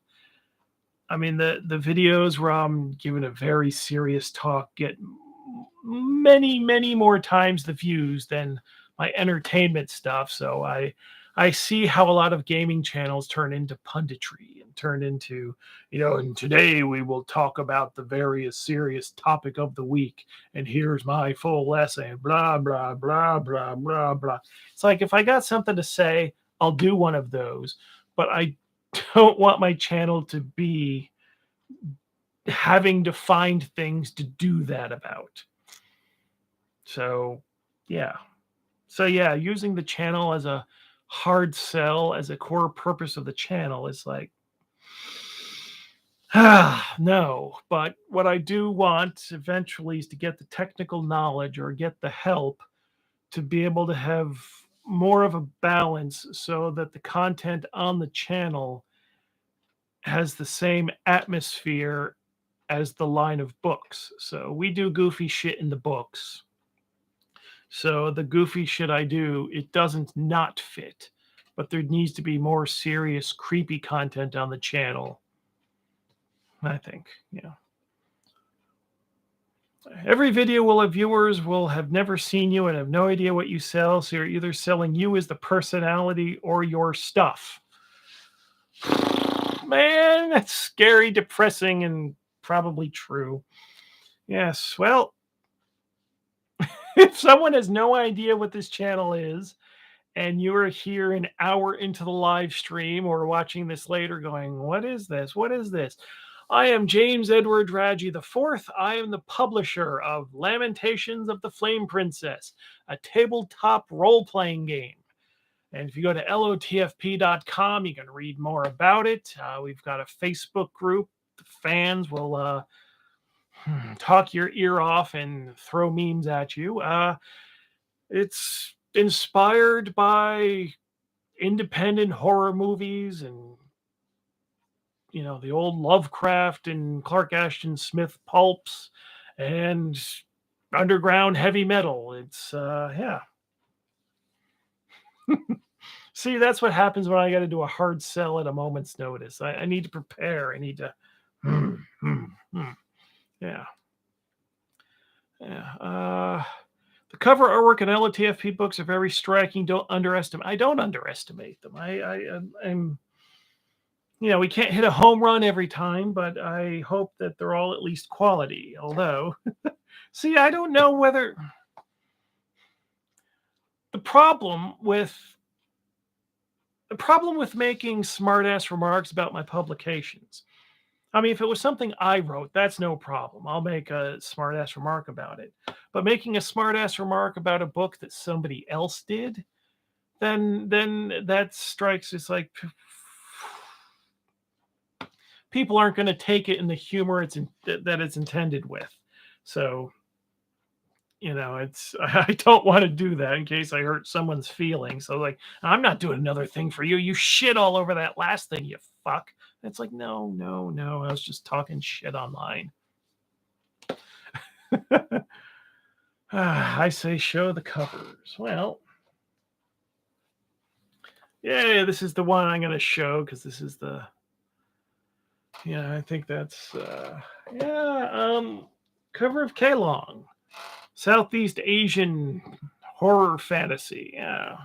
I mean, the videos where I'm giving a very serious talk get many more times the views than my entertainment stuff. So I see how a lot of gaming channels turn into punditry and turn into, and today we will talk about the various serious topic of the week. And here's my full essay, blah, blah, blah, blah, blah, blah. It's like, if I got something to say, I'll do one of those, but I don't want my channel to be having to find things to do that about. So, yeah. So, yeah, using the channel as a hard sell, as a core purpose of the channel is like, no. But what I do want eventually is to get the technical knowledge or get the help to be able to have more of a balance so that the content on the channel has the same atmosphere as the line of books. So we do goofy shit in the books. So the goofy shit I do, it doesn't not fit, but there needs to be more serious, creepy content on the channel. I think, every video will have viewers will have never seen you and have no idea what you sell. So you're either selling you as the personality or your stuff. Man, that's scary, depressing, and probably true. Yes, well, if someone has no idea what this channel is, and you're here an hour into the live stream or watching this later going, what is this? What is this? I am James Edward Radji IV. I am the publisher of Lamentations of the Flame Princess, a tabletop role-playing game. And if you go to lotfp.com, you can read more about it. We've got a Facebook group. The fans will talk your ear off and throw memes at you. It's inspired by independent horror movies and the old Lovecraft and Clark Ashton Smith pulps and underground heavy metal. It's yeah. See, that's what happens when I got to do a hard sell at a moment's notice. I need to prepare. I need to yeah. The cover artwork and LOTFP books are very striking. Don't underestimate. I don't underestimate them. I'm we can't hit a home run every time, but I hope that they're all at least quality. Although, see, I don't know whether the problem with making smartass remarks about my publications. I mean, if it was something I wrote, that's no problem. I'll make a smartass remark about it. But making a smartass remark about a book that somebody else did, then that strikes. It's like people aren't going to take it in the humor that it's intended with. So, I don't want to do that in case I hurt someone's feelings. So, like, I'm not doing another thing for you. You shit all over that last thing, you fuck. It's like, no. I was just talking shit online. I say show the covers. Well, yeah, this is the one I'm going to show because this is the. Yeah, I think that's. Yeah, cover of Kalong, Southeast Asian horror fantasy. Yeah.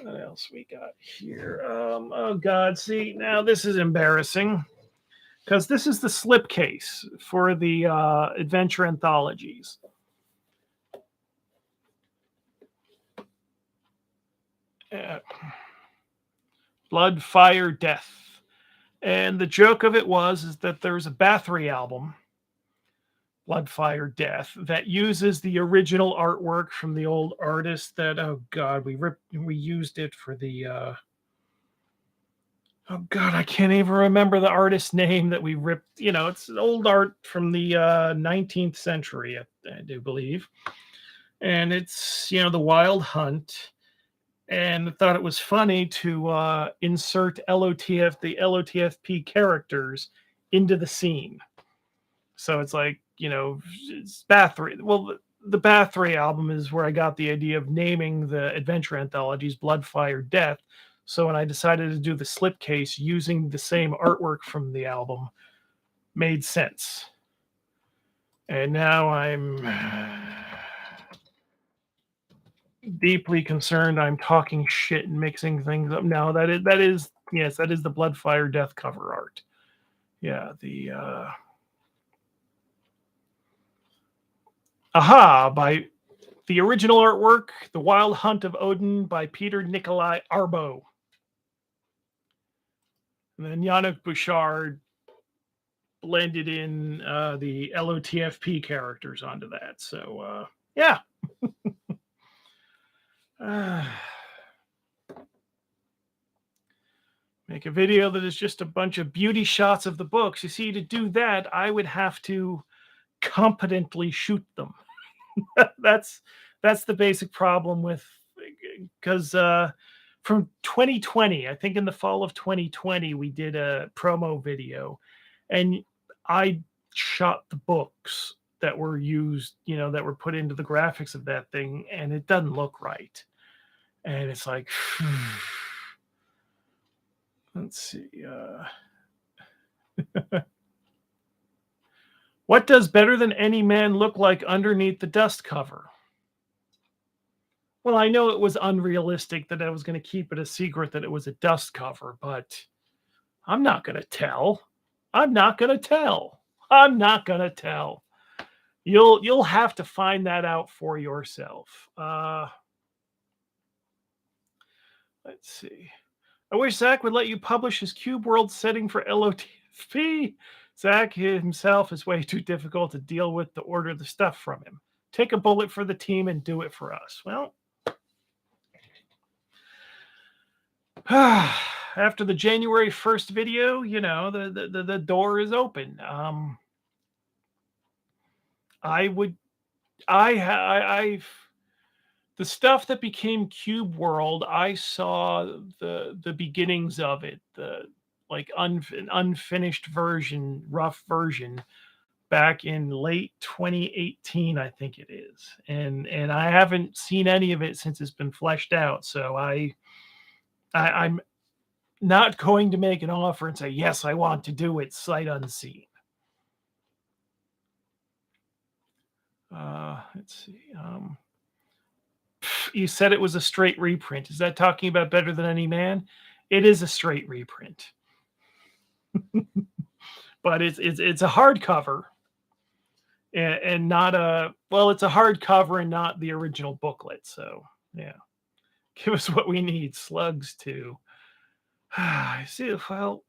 What else we got here? Oh God, see now this is embarrassing because this is the slipcase for the adventure anthologies. Uh, Blood, Fire, Death. And the joke of it was is that there's a Bathory album, Blood, Fire, Death, that uses the original artwork from the old artist that oh God, we used it for the oh God, I can't even remember the artist's name that we ripped. You know, it's old art from the 19th century, I do believe. And it's, the Wild Hunt. And I thought it was funny to insert the LOTFP characters into the scene. So it's like, it's Bathory. Well, the Bathory album is where I got the idea of naming the adventure anthologies Blood, Fire, Death. So when I decided to do the slipcase using the same artwork from the album, made sense. And now I'm deeply concerned I'm talking shit and mixing things up. No, that is yes, that is the Blood, Fire, Death cover art. Yeah, the Aha by the original artwork, The Wild Hunt of Odin by Peter Nikolai Arbo. And then Yannick Bouchard blended in the LOTFP characters onto that. So, yeah. Make a video that is just a bunch of beauty shots of the books. You see, to do that, I would have to competently shoot them. that's that's the basic problem with because from 2020, I think in the fall of 2020, we did a promo video, and I shot the books that were used, that were put into the graphics of that thing, and it doesn't look right. And it's like, let's see. What does Better Than Any Man look like underneath the dust cover? Well, I know it was unrealistic that I was going to keep it a secret that it was a dust cover, but I'm not going to tell. I'm not going to tell. I'm not going to tell. You'll have to find that out for yourself. Let's see. I wish Zach would let you publish his Cube World setting for LOTFP. Zach himself is way too difficult to deal with to order the stuff from him. Take a bullet for the team and do it for us. Well, after the January 1st video, the door is open. I've the stuff that became Cube World, I saw the beginnings of it, the like an unfinished version, rough version, back in late 2018, I think it is, and I haven't seen any of it since it's been fleshed out. So I'm not going to make an offer and say yes, I want to do it sight unseen. Let's see. You said it was a straight reprint. Is that talking about Better Than Any Man? It is a straight reprint, but it's a hardcover and not a it's a hardcover and not the original booklet. So yeah, give us what we need. Slugs too. I see. Well,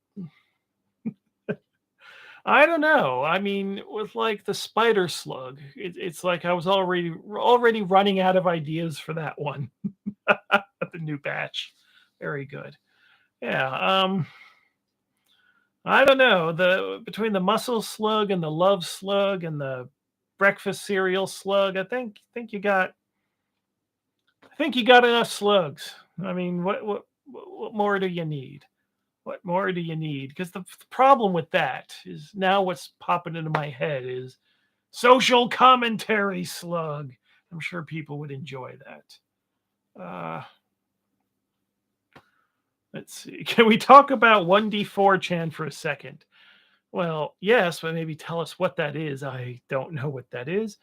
I don't know. I mean, with like the spider slug, it's like I was already running out of ideas for that one. The new batch, very good. Yeah. I don't know. The between the muscle slug and the love slug and the breakfast cereal slug, I think you got enough slugs. I mean, what more do you need? What more do you need? Because the problem with that is now what's popping into my head is social commentary slug. I'm sure people would enjoy that. Let's see. Can we talk about 1D4 Chan for a second? Well, yes, but maybe tell us what that is. I don't know what that is.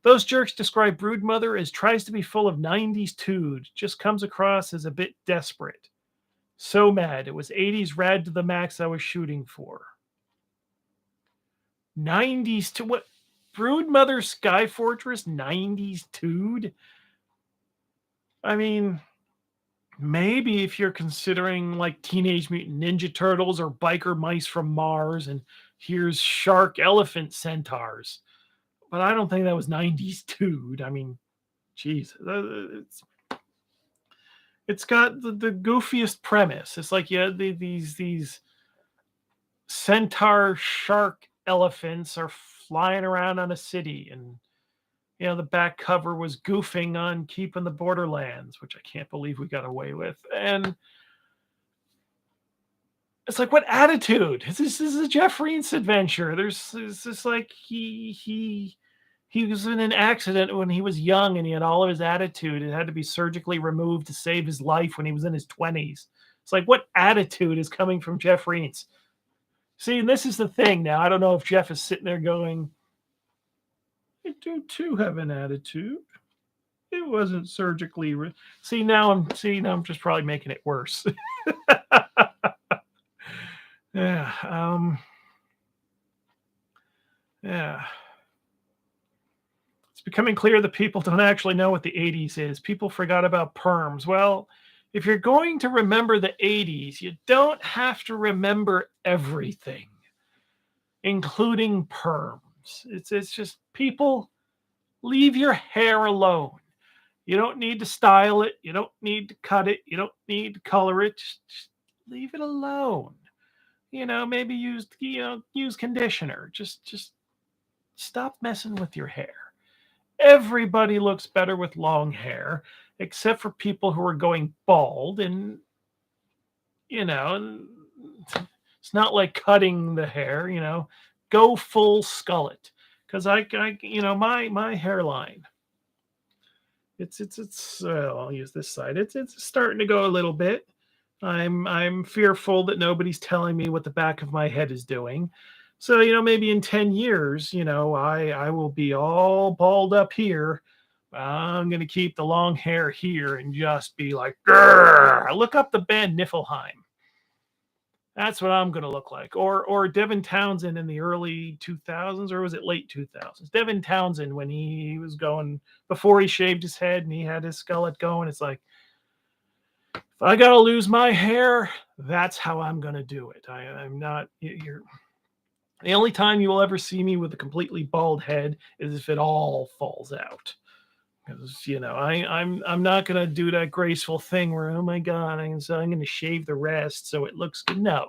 Those jerks describe Broodmother as tries to be full of 90s tood, just comes across as a bit desperate. So mad. It was 80s rad to the max I was shooting for. 90s to what? Broodmother Sky Fortress 90s tood? I mean, maybe if you're considering like Teenage Mutant Ninja Turtles or Biker Mice from Mars, and here's Shark Elephant Centaurs. But I don't think that was 90s dude. I mean, geez, it's got the goofiest premise. It's like, yeah, these centaur shark elephants are flying around on a city, and the back cover was goofing on keeping the borderlands, which I can't believe we got away with. And it's like, what attitude? This is a Jeff Reins adventure. There's this like he was in an accident when he was young, and he had all of his attitude. It had to be surgically removed to save his life when he was in his 20s. It's like, what attitude is coming from Jeff Reins? See, and this is the thing now. I don't know if Jeff is sitting there going, I do too have an attitude. It wasn't surgically. See now I'm just probably making it worse. Yeah. Yeah. It's becoming clear that people don't actually know what the 80s is. People forgot about perms. Well, if you're going to remember the 80s, you don't have to remember everything, including perms. It's just, people, leave your hair alone. You don't need to style it. You don't need to cut it. You don't need to color it. Just leave it alone. Maybe use conditioner. Just stop messing with your hair. Everybody looks better with long hair, except for people who are going bald. And it's not like cutting the hair. Go full skullet, because my hairline. I'll use this side. It's starting to go a little bit. I'm fearful that nobody's telling me what the back of my head is doing. So, maybe in 10 years, I will be all balled up here. I'm going to keep the long hair here and just be like, grrr. Look up the band Niflheim. That's what I'm going to look like. Or Devin Townsend in the early 2000s, or was it late 2000s? Devin Townsend, when he was going, before he shaved his head and he had his skullet going, it's like, if I got to lose my hair, that's how I'm going to do it. I'm not, you're, the only time you will ever see me with a completely bald head is if it all falls out. Because I'm not gonna do that graceful thing where, oh my god, I'm gonna shave the rest so it looks good. No,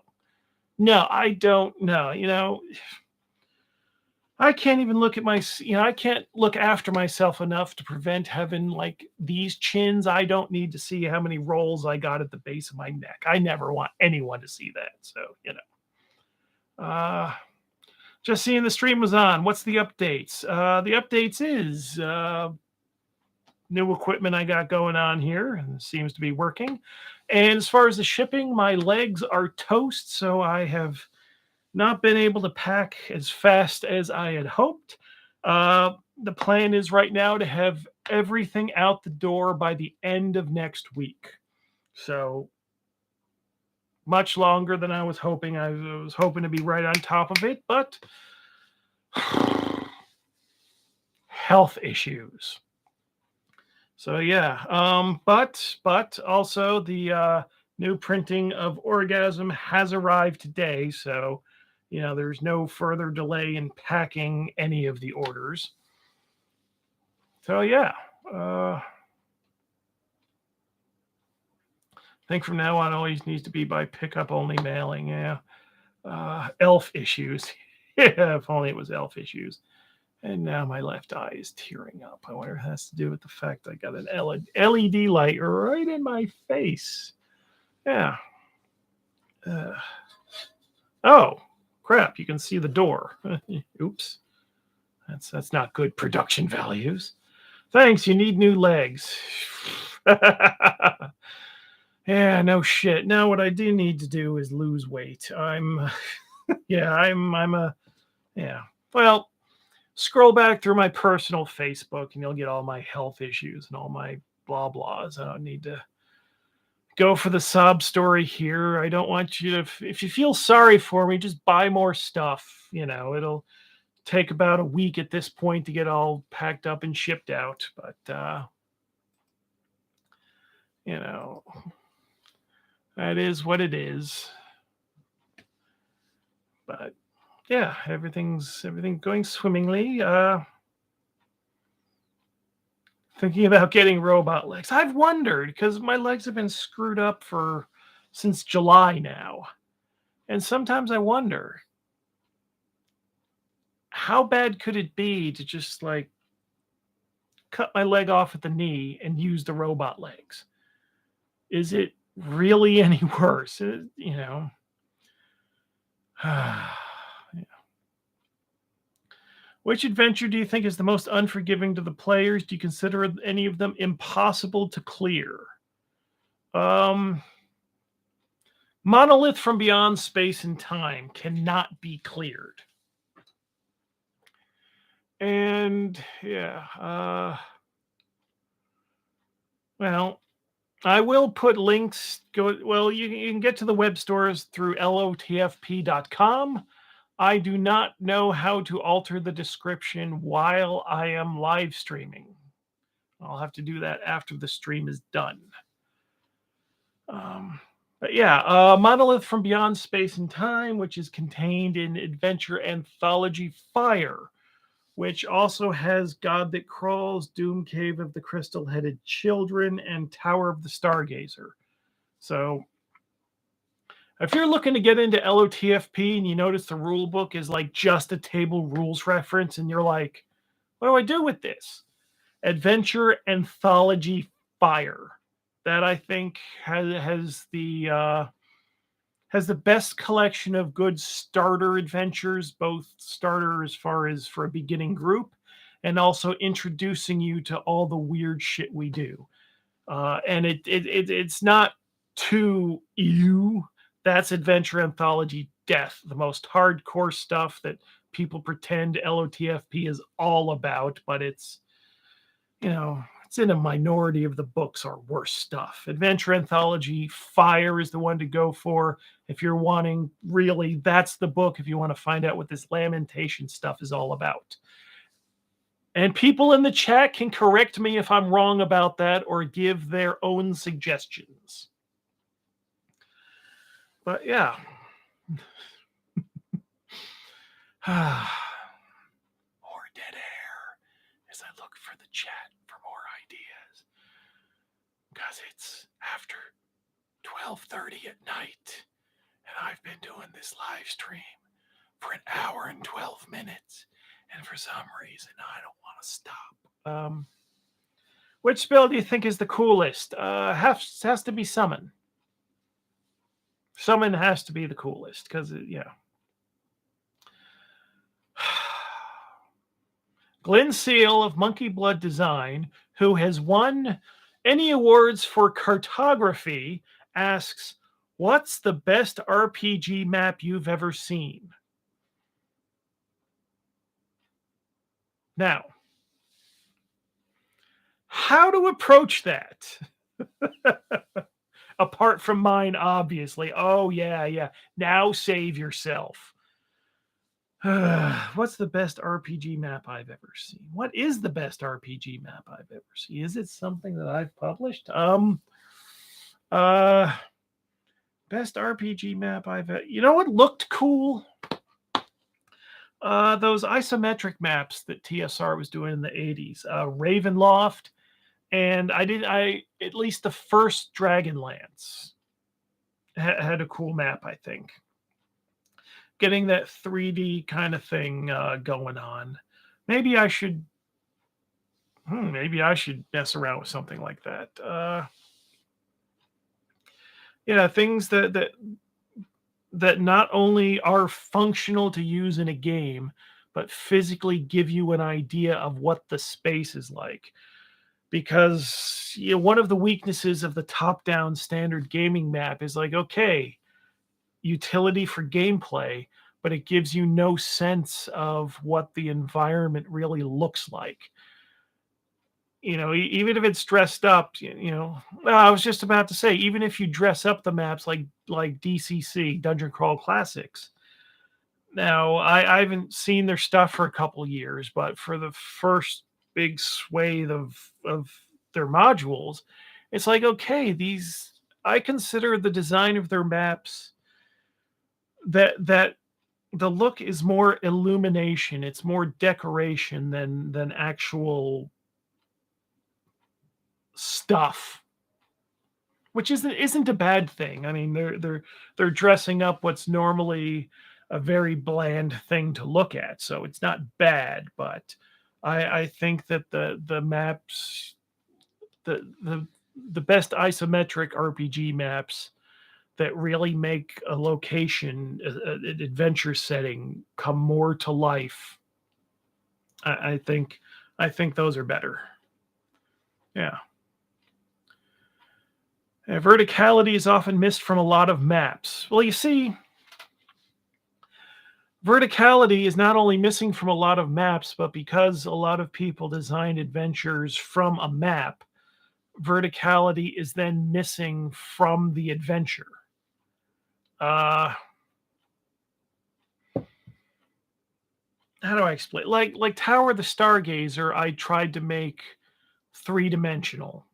I don't know. I can't even look at I can't look after myself enough to prevent having like these chins. I don't need to see how many rolls I got at the base of my neck. I never want anyone to see that. So just seeing the stream was on. What's the updates? The updates is new equipment I got going on here, and it seems to be working. And as far as the shipping, my legs are toast, so I have not been able to pack as fast as I had hoped. The plan is right now to have everything out the door by the end of next week. So much longer than I was hoping. I was hoping to be right on top of it, but health issues. So yeah, but also the new printing of Orgasm has arrived today, so there's no further delay in packing any of the orders. So yeah, I think from now on always needs to be by pickup only mailing. Yeah, elf issues. Yeah, if only it was elf issues. And now my left eye is tearing up. I wonder if it has to do with the fact I got an LED light right in my face. Yeah. Oh, crap. You can see the door. Oops. That's not good production values. Thanks. You need new legs. Yeah, no shit. Now what I do need to do is lose weight. Yeah, I'm a yeah. Well, scroll back through my personal Facebook and you'll get all my health issues and all my blah blahs. I don't need to go for the sob story here. I don't want you to, if you feel sorry for me, just buy more stuff. It'll take about a week at this point to get all packed up and shipped out. But, you know, that is what it is. But yeah, everything going swimmingly. Thinking about getting robot legs. I've wondered because my legs have been screwed up for since July now. And sometimes I wonder how bad could it be to just like cut my leg off at the knee and use the robot legs? Is it really any worse? Yeah. Which adventure do you think is the most unforgiving to the players? Do you consider any of them impossible to clear? Um, Monolith from Beyond Space and Time cannot be cleared. And yeah, well, I will put links. You can get to the web stores through lotfp.com. I do not know how to alter the description while I am live streaming. I'll have to do that after the stream is done. But yeah, Monolith from Beyond Space and Time, which is contained in Adventure Anthology Fire, which also has God That Crawls, Doom Cave of the Crystal Headed Children, and Tower of the Stargazer. So if you're looking to get into LOTFP and you notice the rule book is like just a table rules reference, and you're like, what do I do with this? Adventure Anthology Fire. That I think has the best collection of good starter adventures, both starter as far as for a beginning group, and also introducing you to all the weird shit we do. And it's not too ew. That's Adventure Anthology Death, the most hardcore stuff that people pretend LOTFP is all about, but it's it's in a minority of the books are worse stuff. Adventure Anthology Fire is the one to go for if you're wanting really. That's the book if you want to find out what this lamentation stuff is all about. And people in the chat can correct me if I'm wrong about that or give their own suggestions. But yeah. More dead air as I look for the chat for more ideas. Because it's after 12:30 at night and I've been doing this live stream for an hour and 12 minutes. And for some reason, I don't want to stop. Which spell do you think is the coolest? Has to be Summon. Summon has to be the coolest because, yeah. Glenn Seal of Monkey Blood Design, who has won any awards for cartography, asks, what's the best RPG map you've ever seen? Now, how to approach that? Apart from mine, obviously. Oh, yeah. Now save yourself. What's the best RPG map I've ever seen? What is the best RPG map I've ever seen? Is it something that I've published? Best RPG map I've ever... You know what looked cool? Those isometric maps that TSR was doing in the 80s. Ravenloft, and at least the first Dragonlance had a cool map, I think. Getting that 3D kind of thing going on. Maybe I should mess around with something like that. Things that not only are functional to use in a game, but physically give you an idea of what the space is like. Because one of the weaknesses of the top-down standard gaming map is like, okay, utility for gameplay, but it gives you no sense of what the environment really looks like. Even if it's dressed up, well, I was just about to say, even if you dress up the maps like DCC, Dungeon Crawl Classics. Now, I haven't seen their stuff for a couple years, but for the first big swathe of their modules, it's like, okay, these I consider the design of their maps that the look is more illumination, it's more decoration than actual stuff, which isn't a bad thing. I mean, they're dressing up what's normally a very bland thing to look at, so it's not bad. But I think that the maps, the the the best isometric RPG maps that really make a location, an adventure setting, come more to life. I think those are better. Yeah. Verticality is often missed from a lot of maps. Well, you see, verticality is not only missing from a lot of maps, but because a lot of people design adventures from a map, verticality is then missing from the adventure. Uh, how do I explain? Like Tower of the Stargazer, I tried to make three-dimensional.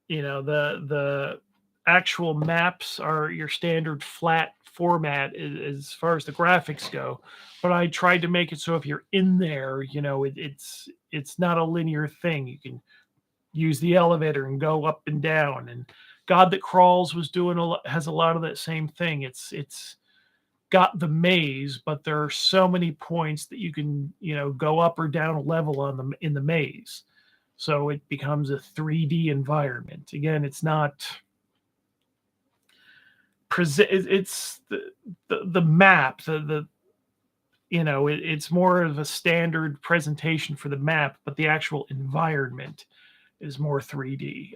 The actual maps are your standard flat format as far as the graphics go, but I tried to make it so if you're in there, it's not a linear thing. You can use the elevator and go up and down. And God That Crawls was doing has a lot of that same thing. It's got the maze, but there are so many points that you can go up or down a level on them in the maze, so it becomes a 3D environment. Again, it's not it's the map, it's more of a standard presentation for the map, but the actual environment is more 3D.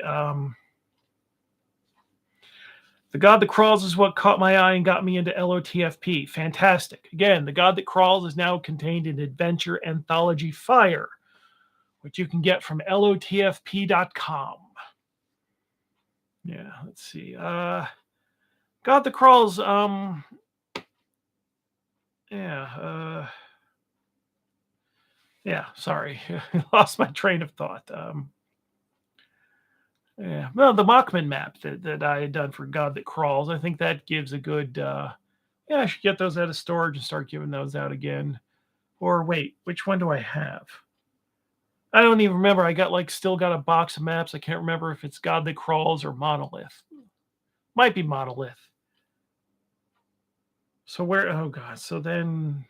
The God That Crawls is what caught my eye and got me into LOTFP. Fantastic. Again, the God That Crawls is now contained in Adventure Anthology Fire, which you can get from lotfp.com. Yeah, let's see. God That Crawls, yeah, yeah, sorry. Lost my train of thought. Yeah, well, the Mockman map that I had done for God That Crawls, I think that gives a good, yeah, I should get those out of storage and start giving those out again. Or wait, which one do I have? I don't even remember. I still got a box of maps. I can't remember if it's God That Crawls or Monolith. Might be Monolith. So where? Oh god. So then,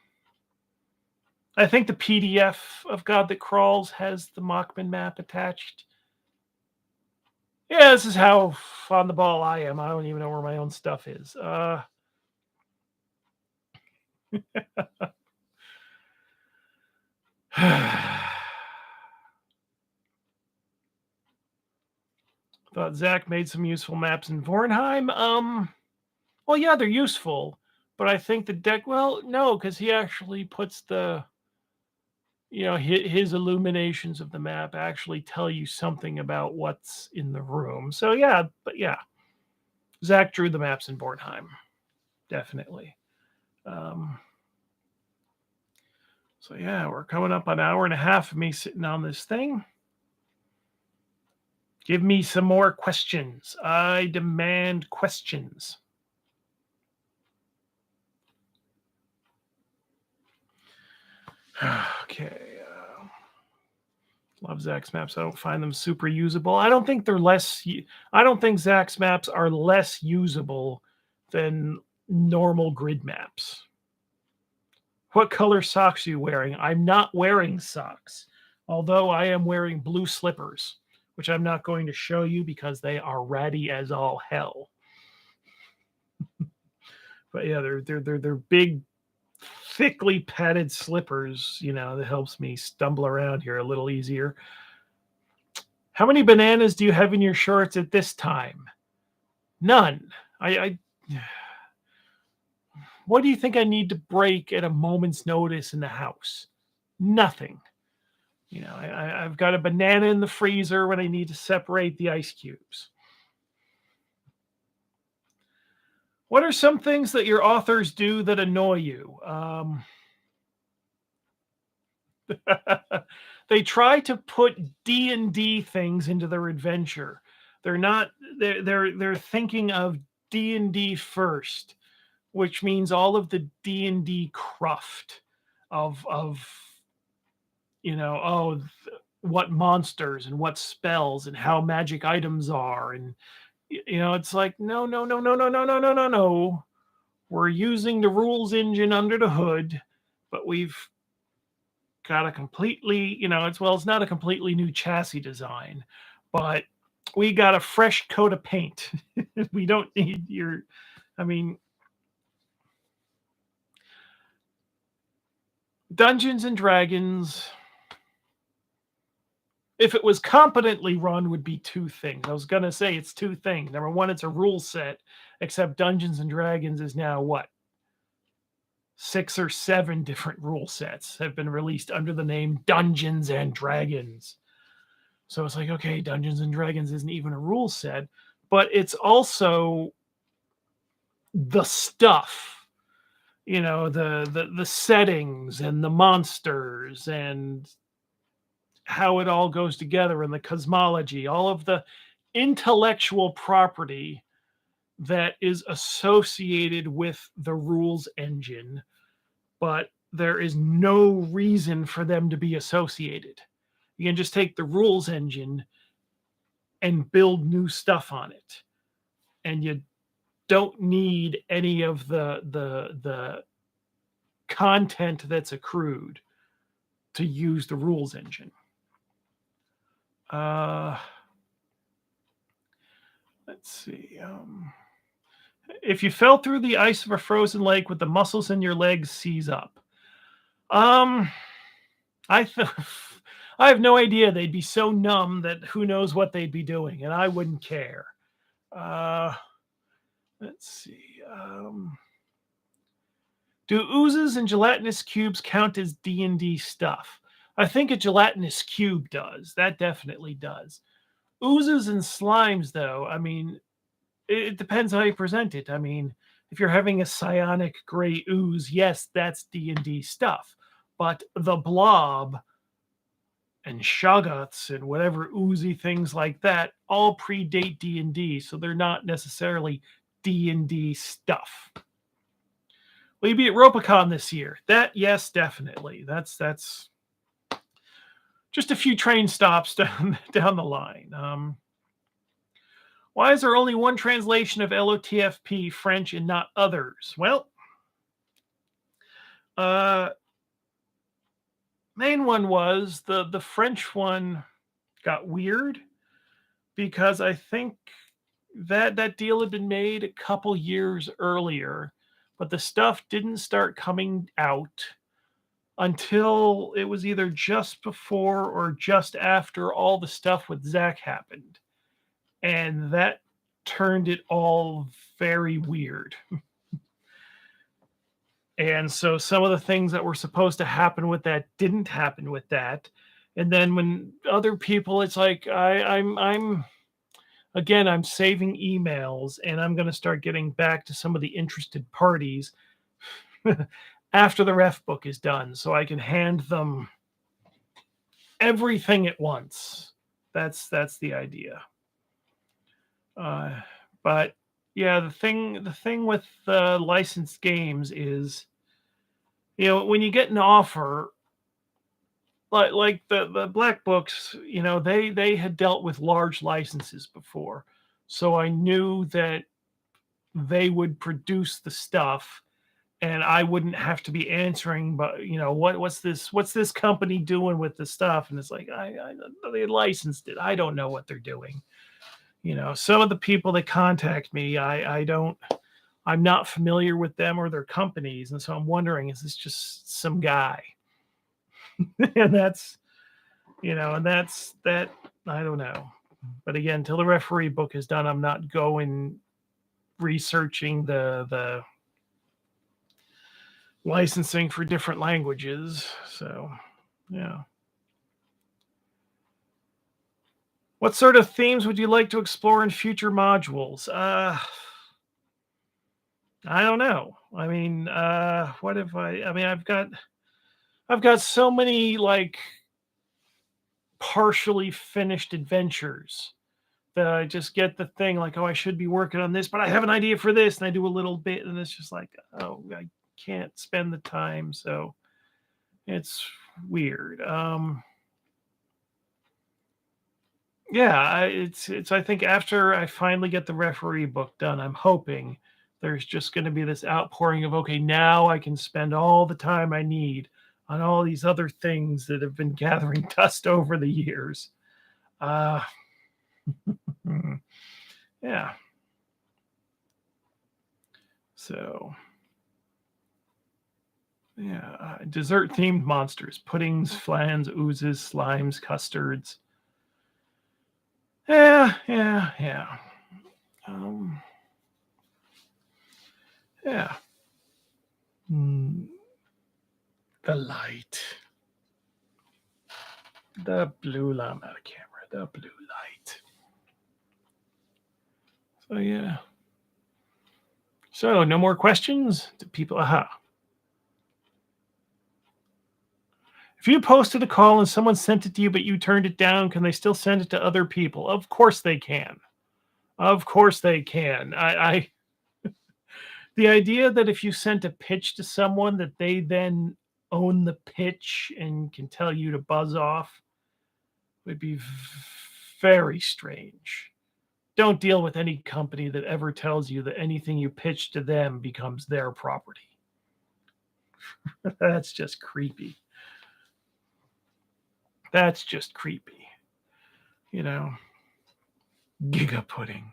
I think the PDF of God That Crawls has the Mockman map attached. Yeah, this is how on the ball I am. I don't even know where my own stuff is. Thought Zach made some useful maps in Vornheim. Well, yeah, they're useful, but I think the deck. Well, no, because he actually puts his illuminations of the map actually tell you something about what's in the room. So yeah, but yeah, Zach drew the maps in Bornheim, definitely. So yeah, we're coming up an hour and a half of me sitting on this thing. Give me some more questions. I demand questions. Okay. Love Zach's maps. I don't find them super usable. I don't think they're less. I don't think Zach's maps are less usable than normal grid maps. What color socks are you wearing? I'm not wearing socks, although I am wearing blue slippers, which I'm not going to show you because they are ratty as all hell. But yeah, they're big, thickly padded slippers. That helps me stumble around here a little easier. How many bananas do you have in your shorts at this time? None. I what do you think I need to break at a moment's notice in the house? Nothing. I've got a banana in the freezer when I need to separate the ice cubes. What are some things that your authors do that annoy you? They try to put D&D things into their adventure. They're not they're thinking of D&D first, which means all of the D&D cruft of what monsters and what spells and how magic items are, and it's like, no, no, no, no, no, no, no, no, no, no. We're using the rules engine under the hood, but we've got a completely, it's not a completely new chassis design, but we got a fresh coat of paint. We don't need I mean, Dungeons and Dragons, if it was competently run, would be two things. I was going to say it's two things. Number one, it's a rule set, except Dungeons and Dragons is now what? 6 or 7 different rule sets have been released under the name Dungeons and Dragons. So it's like, okay, Dungeons and Dragons isn't even a rule set, but it's also the stuff, the settings and the monsters and how it all goes together, and the cosmology, all of the intellectual property that is associated with the rules engine, but there is no reason for them to be associated. You can just take the rules engine and build new stuff on it, and you don't need any of the content that's accrued to use the rules engine. Let's see. If you fell through the ice of a frozen lake, would the muscles in your legs seize up? I th- I have no idea. They'd be so numb that who knows what they'd be doing, and I wouldn't care. Let's see. Do oozes and gelatinous cubes count as D&D stuff? I think a gelatinous cube does. That definitely does. Oozes and slimes, though, I mean, it depends how you present it. I mean, if you're having a psionic gray ooze, yes, that's D&D stuff. But the blob and shoggoths and whatever oozy things like that all predate D&D, so they're not necessarily D&D stuff. Will you be at Ropicon this year? That, yes, definitely. That's just a few train stops down the line. Why is there only one translation of LOTFP French and not others? Well, main one was the French one got weird because I think that deal had been made a couple years earlier, but the stuff didn't start coming out until it was either just before or just after all the stuff with Zach happened. And that turned it all very weird. And so some of the things that were supposed to happen with that didn't happen with that. And then when other people, it's like I'm saving emails, and I'm going to start getting back to some of the interested parties after the ref book is done, so I can hand them everything at once. That's the idea. But yeah, the thing with licensed games is, when you get an offer, like the Black Books, they had dealt with large licenses before, so I knew that they would produce the stuff, and I wouldn't have to be answering. But what's this company doing with the stuff? And it's like, they licensed it. I don't know what they're doing. Some of the people that contact me, I'm not familiar with them or their companies, and so I'm wondering, is this just some guy? And that's that. I don't know. But again, until the referee book is done, I'm not going researching the licensing for different languages. So, yeah. What sort of themes would you like to explore in future modules? I don't know. I mean, what if I mean, I've got so many like partially finished adventures that I just get the thing like, oh, I should be working on this, but I have an idea for this, and I do a little bit, and it's just like, oh, I can't spend the time, so it's weird. Yeah, it's I think after I finally get the referee book done, I'm hoping there's just going to be this outpouring of okay, now I can spend all the time I need on all these other things that have been gathering dust over the years. Uh, yeah. So yeah, dessert themed monsters, puddings, flans, oozes, slimes, custards. Yeah, yeah, yeah. Um, yeah. Mm, the light. The blue light. I'm out of camera. The blue light. So yeah. So no more questions? Do people aha. If you posted a call and someone sent it to you but you turned it down, can they still send it to other people? Of course they can. Of course they can. I the idea that if you sent a pitch to someone that they then own the pitch and can tell you to buzz off would be very strange. Don't deal with any company that ever tells you that anything you pitch to them becomes their property. That's just creepy. That's just creepy. You know, giga pudding.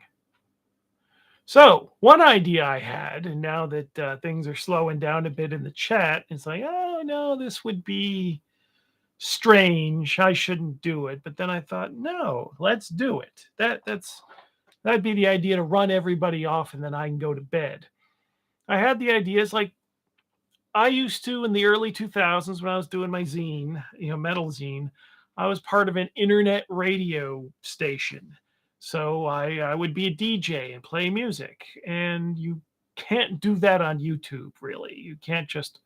So, one idea I had, and now that things are slowing down a bit in the chat, it's like, oh no, this would be strange. I shouldn't do it. But then I thought, no, let's do it. That'd be the idea to run everybody off, and then I can go to bed. I had the ideas like I used to in the early 2000s when I was doing my zine, metal zine. I was part of an internet radio station. So I would be a DJ and play music. And you can't do that on YouTube, really. You can't just,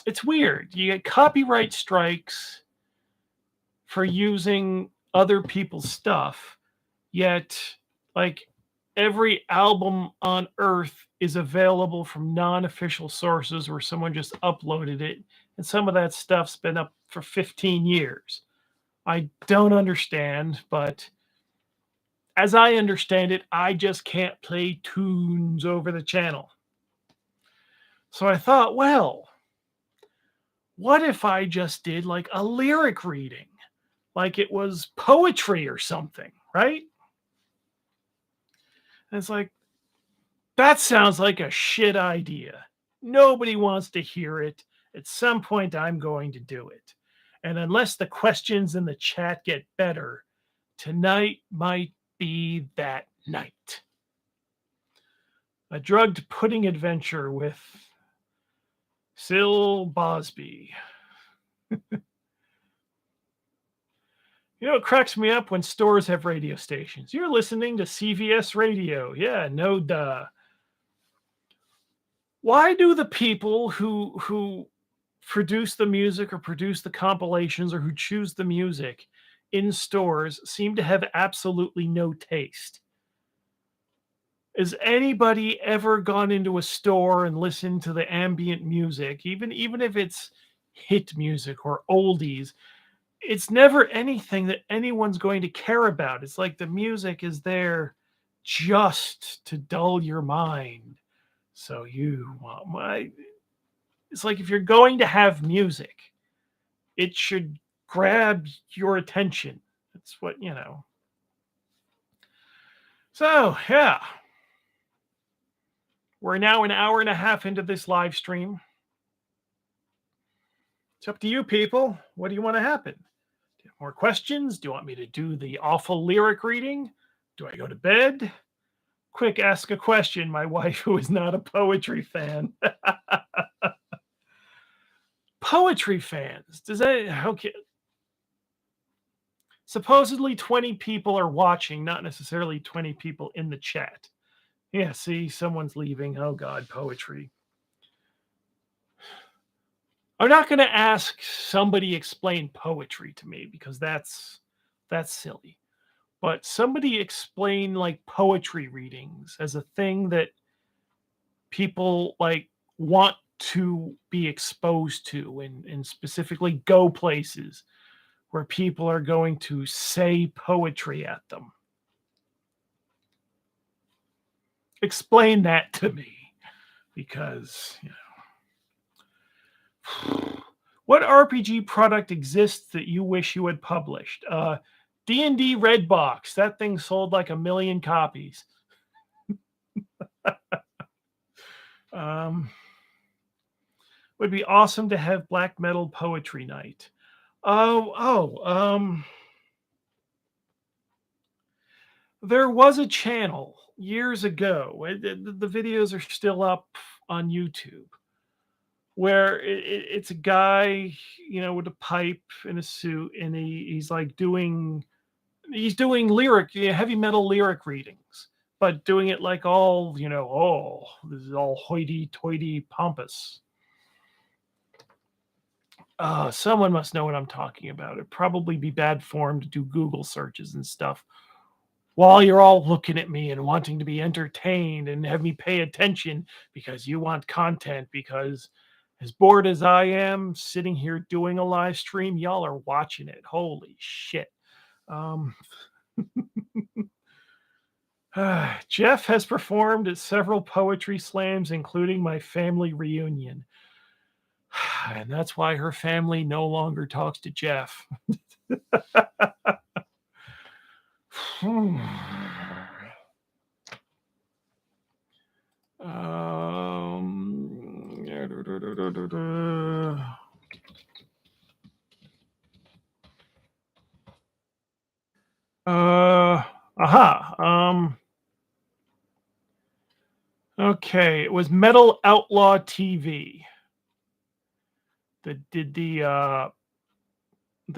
it's weird. You get copyright strikes for using other people's stuff, yet, like, every album on earth is available from non-official sources where someone just uploaded it, and some of that stuff's been up for 15 years. I don't understand, but as I understand it, I just can't play tunes over the channel. So I thought, well, what if I just did like a lyric reading, like it was poetry or something, right? And it's like, that sounds like a shit idea. Nobody wants to hear it. At some point, I'm going to do it. And unless the questions in the chat get better, tonight might be that night. A drugged pudding adventure with Syl Bosby. It cracks me up when stores have radio stations. You're listening to CVS Radio. Yeah, no duh. Why do the people who produce the music or produce the compilations or who choose the music in stores seem to have absolutely no taste? Has anybody ever gone into a store and listened to the ambient music, even if it's hit music or oldies? It's never anything that anyone's going to care about. It's like the music is there just to dull your mind. So you want my it's like if you're going to have music, it should grab your attention. That's what. So, yeah. We're now an hour and a half into this live stream. It's up to you, people. What do you want to happen? Do you have more questions? Do you want me to do the awful lyric reading? Do I go to bed? Quick, ask a question, my wife, who is not a poetry fan. Poetry fans. Does that okay? Supposedly 20 people are watching, not necessarily 20 people in the chat. Yeah, see, someone's leaving. Oh God, poetry. I'm not going to ask somebody explain poetry to me because that's silly. But somebody explain like poetry readings as a thing that people like want to be exposed to and specifically go places where people are going to say poetry at them. Explain that to me because what RPG product exists that you wish you had published? D&D Red Box. That thing sold like 1,000,000 copies. Um, would be awesome to have black metal poetry night. There was a channel years ago. The videos are still up on YouTube where it's a guy, with a pipe and a suit, and he's like doing lyric, heavy metal lyric readings, but doing it like all, oh, this is all hoity-toity pompous. Someone must know what I'm talking about. It'd probably be bad form to do Google searches and stuff while you're all looking at me and wanting to be entertained and have me pay attention because you want content. Because as bored as I am sitting here doing a live stream, y'all are watching it. Holy shit. Um, Jeff has performed at several poetry slams, including my family reunion. And that's why her family no longer talks to Jeff. Okay, it was Metal Outlaw TV that did that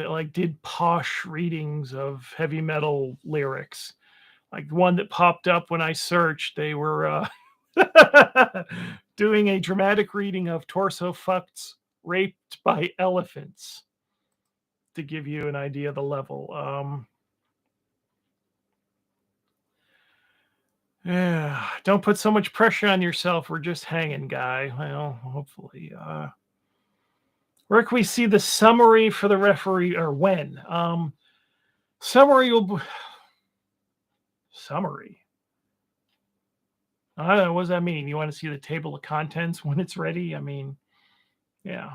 like did posh readings of heavy metal lyrics. Like the one that popped up when I searched, they were doing a dramatic reading of Torso Fucked Raped by Elephants to give you an idea of the level. Yeah, don't put so much pressure on yourself. We're just hanging, guy. Well, hopefully. Where can we see the summary for the referee, or when? Summary will be... Summary? I don't know. What does that mean? You want to see the table of contents when it's ready? I mean, yeah.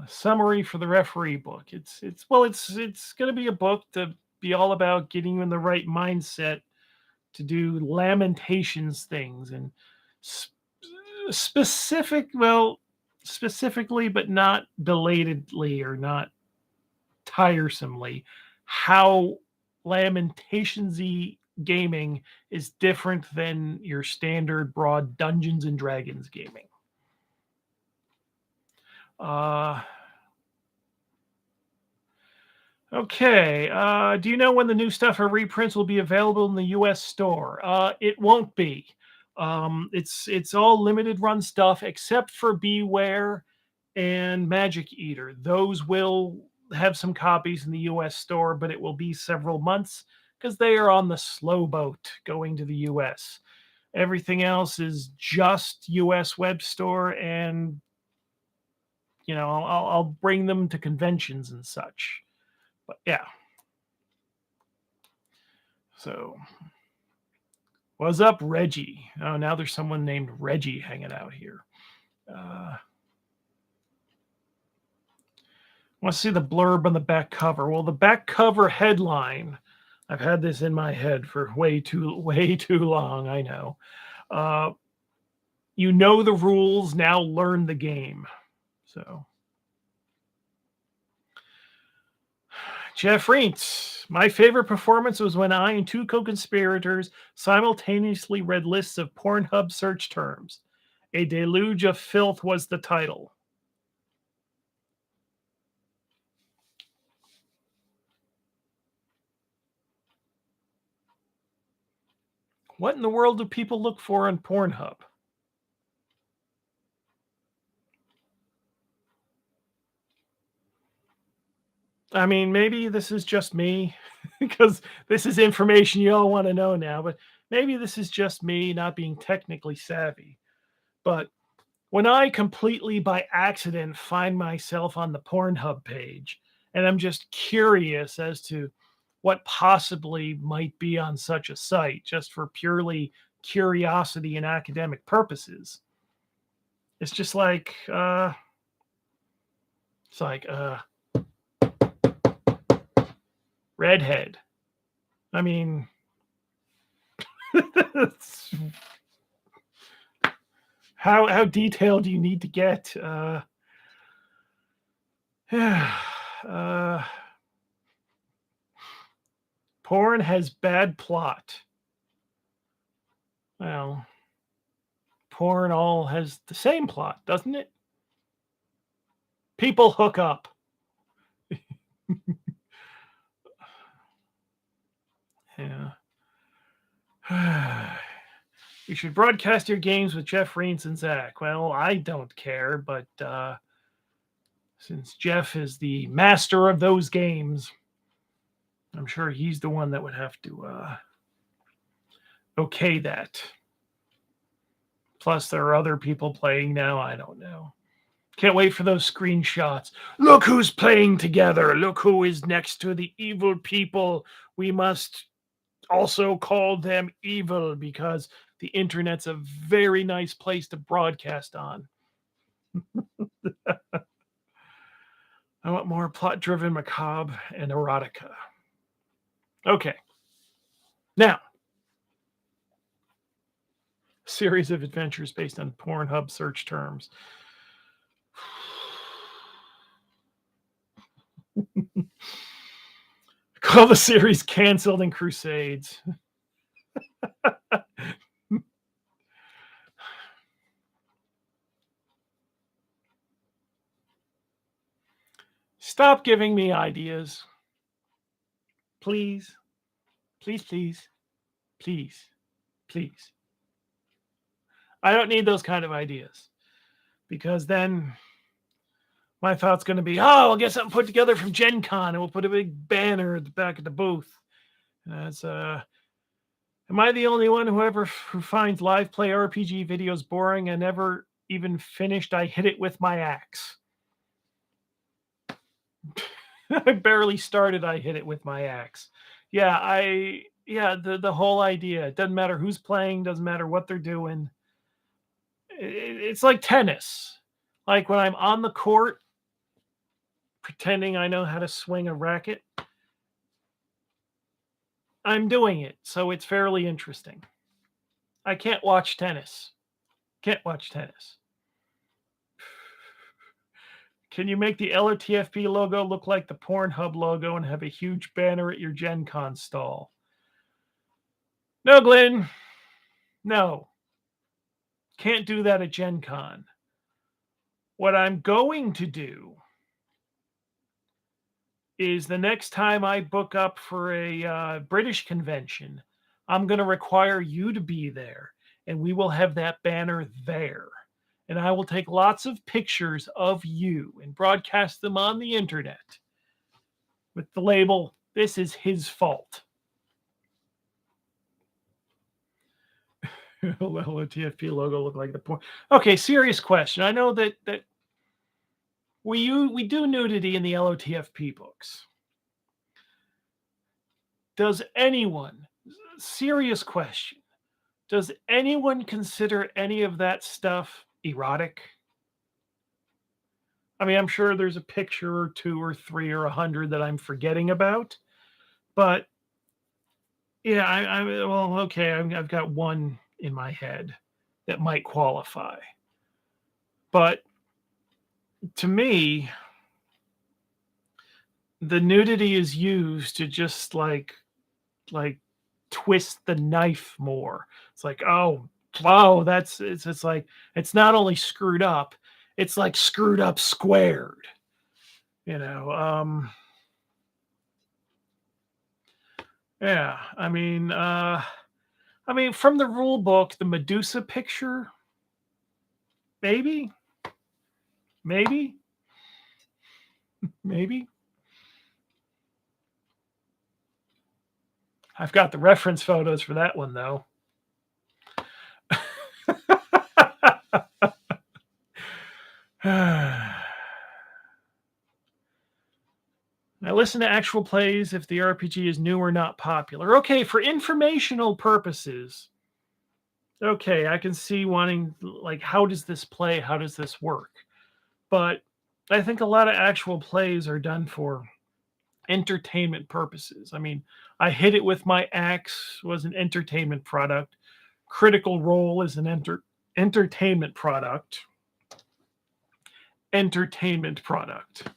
Summary for the referee book. It's going to be a book to be all about getting you in the right mindset to do lamentations things and specifically, but not belatedly or not tiresomely, how lamentations-y gaming is different than your standard broad Dungeons and Dragons gaming. Okay. Do you know when the new stuff or reprints will be available in the U.S. store? It won't be. It's all limited run stuff except for Beware and Magic Eater. Those will have some copies in the U.S. store, but it will be several months because they are on the slow boat going to the U.S. Everything else is just U.S. web store, and I'll bring them to conventions and such. But yeah. So, what's up, Reggie? Oh, now there's someone named Reggie hanging out here. Want to see the blurb on the back cover? Well, the back cover headline, I've had this in my head for way too long. I know. You know the rules, now learn the game. So, Jeff Reintz, my favorite performance was when I and two co-conspirators simultaneously read lists of Pornhub search terms. A Deluge of Filth was the title. What in the world do people look for on Pornhub? I mean, maybe this is just me because this is information you all want to know now, but maybe this is just me not being technically savvy. But when I completely by accident find myself on the Pornhub page and I'm just curious as to what possibly might be on such a site just for purely curiosity and academic purposes, it's just like, it's like, redhead. I mean, how detailed do you need to get? Uh, porn has bad plot. Well, porn all has the same plot, doesn't it? People hook up. Yeah. You should broadcast your games with Jeff Reins and Zach. Well, I don't care, but since Jeff is the master of those games, I'm sure he's the one that would have to okay that. Plus, there are other people playing now. I don't know. Can't wait for those screenshots. Look who's playing together. Look who is next to the evil people. We must also call them evil because the internet's a very nice place to broadcast on. I want more plot driven, macabre, and erotica. Okay. Now, series of adventures based on Pornhub search terms. Call the series Canceled and Crusades. Stop giving me ideas. Please. Please, please. Please. Please. I don't need those kind of ideas because then my thought's going to be, oh, I'll get something put together from Gen Con and we'll put a big banner at the back of the booth. And that's, am I the only one who finds live play RPG videos boring and never even finished? I hit it with my axe. I barely started. I hit it with my axe. The whole idea. It doesn't matter who's playing, doesn't matter what they're doing. It's like tennis. Like when I'm on the court pretending I know how to swing a racket, I'm doing it. So it's fairly interesting. I can't watch tennis. Can't watch tennis. Can you make the LOTFP logo look like the Pornhub logo and have a huge banner at your Gen Con stall? No, Glenn. No. Can't do that at Gen Con. What I'm going to do is the next time I book up for a British convention, I'm going to require you to be there, and we will have that banner there. And I will take lots of pictures of you and broadcast them on the internet with the label, "This is his fault." Will the TFP logo look like the porn? Okay, serious question. I know that we do nudity in the LOTFP books. Does anyone, serious question, does anyone consider any of that stuff erotic? I mean, I'm sure there's a picture or two or three or 100 that I'm forgetting about, but yeah, well, okay, I've got one in my head that might qualify. But to me, the nudity is used to just like twist the knife more. It's like, oh, wow, it's like it's not only screwed up, it's like screwed up squared. You know, yeah. I mean, from the rule book, the Medusa picture, maybe, maybe, maybe. I've got the reference photos for that one though. I listen to actual plays if the RPG is new or not popular. Okay, for informational purposes. Okay, I can see wanting like how does this play? How does this work? But I think a lot of actual plays are done for entertainment purposes. I mean, I Hit It With My Axe was an entertainment product. Critical Role is an entertainment product. Entertainment product.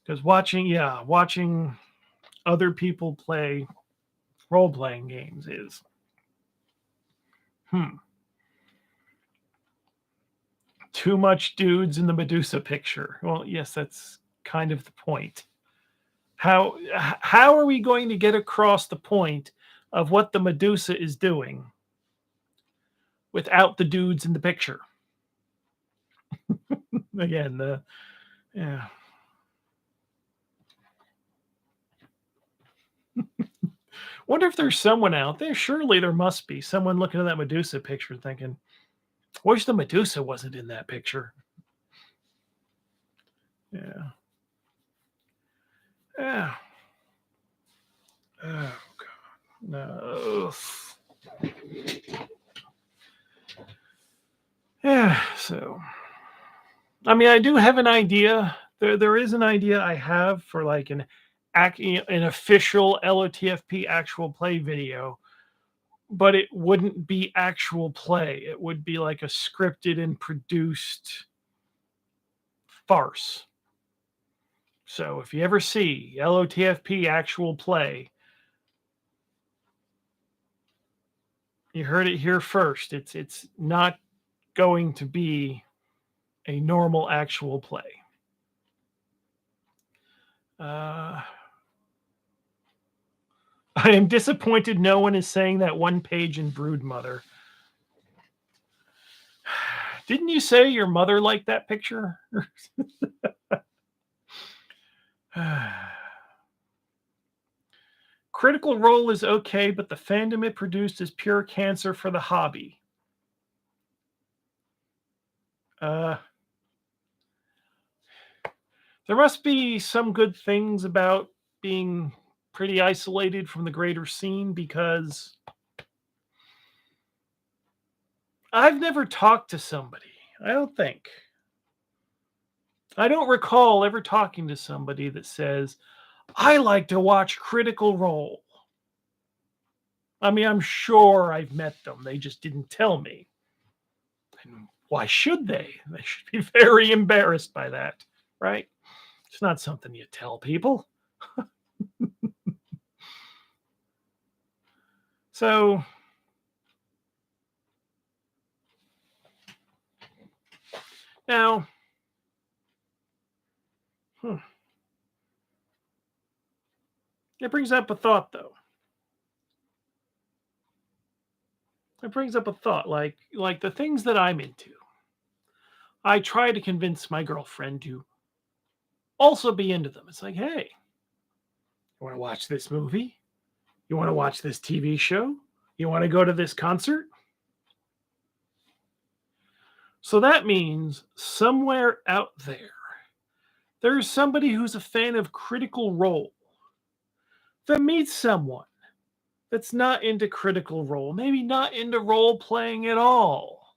Because watching other people play role playing games is hmm, too much dudes in the Medusa picture. Well, yes, that's kind of the point. How are we going to get across the point of what the Medusa is doing without the dudes in the picture? Again, the yeah. Wonder if there's someone out there. Surely there must be someone looking at that Medusa picture thinking, "Wish the Medusa wasn't in that picture." Yeah, yeah. Oh God, no. Yeah. So, I mean, I do have an idea. There is an idea I have for like an official LOTFP actual play video, but it wouldn't be actual play. It would be like a scripted and produced farce. So if you ever see LOTFP actual play, you heard it here first. It's not going to be a normal actual play. Uh, I am disappointed no one is saying that one page in Broodmother. Didn't you say your mother liked that picture? Critical Role is okay, but the fandom it produced is pure cancer for the hobby. Uh, there must be some good things about being pretty isolated from the greater scene because I've never talked to somebody. I don't think. I don't recall ever talking to somebody that says, I like to watch Critical Role. I mean, I'm sure I've met them. They just didn't tell me. And why should they? They should be very embarrassed by that, right? It's not something you tell people. So, now, hmm, it brings up a thought, though. It brings up a thought, like the things that I'm into. I try to convince my girlfriend to also be into them. It's like, hey, you want to watch this movie? You want to watch this TV show? You want to go to this concert? So that means somewhere out there, there's somebody who's a fan of Critical Role that meets someone that's not into Critical Role, maybe not into role playing at all.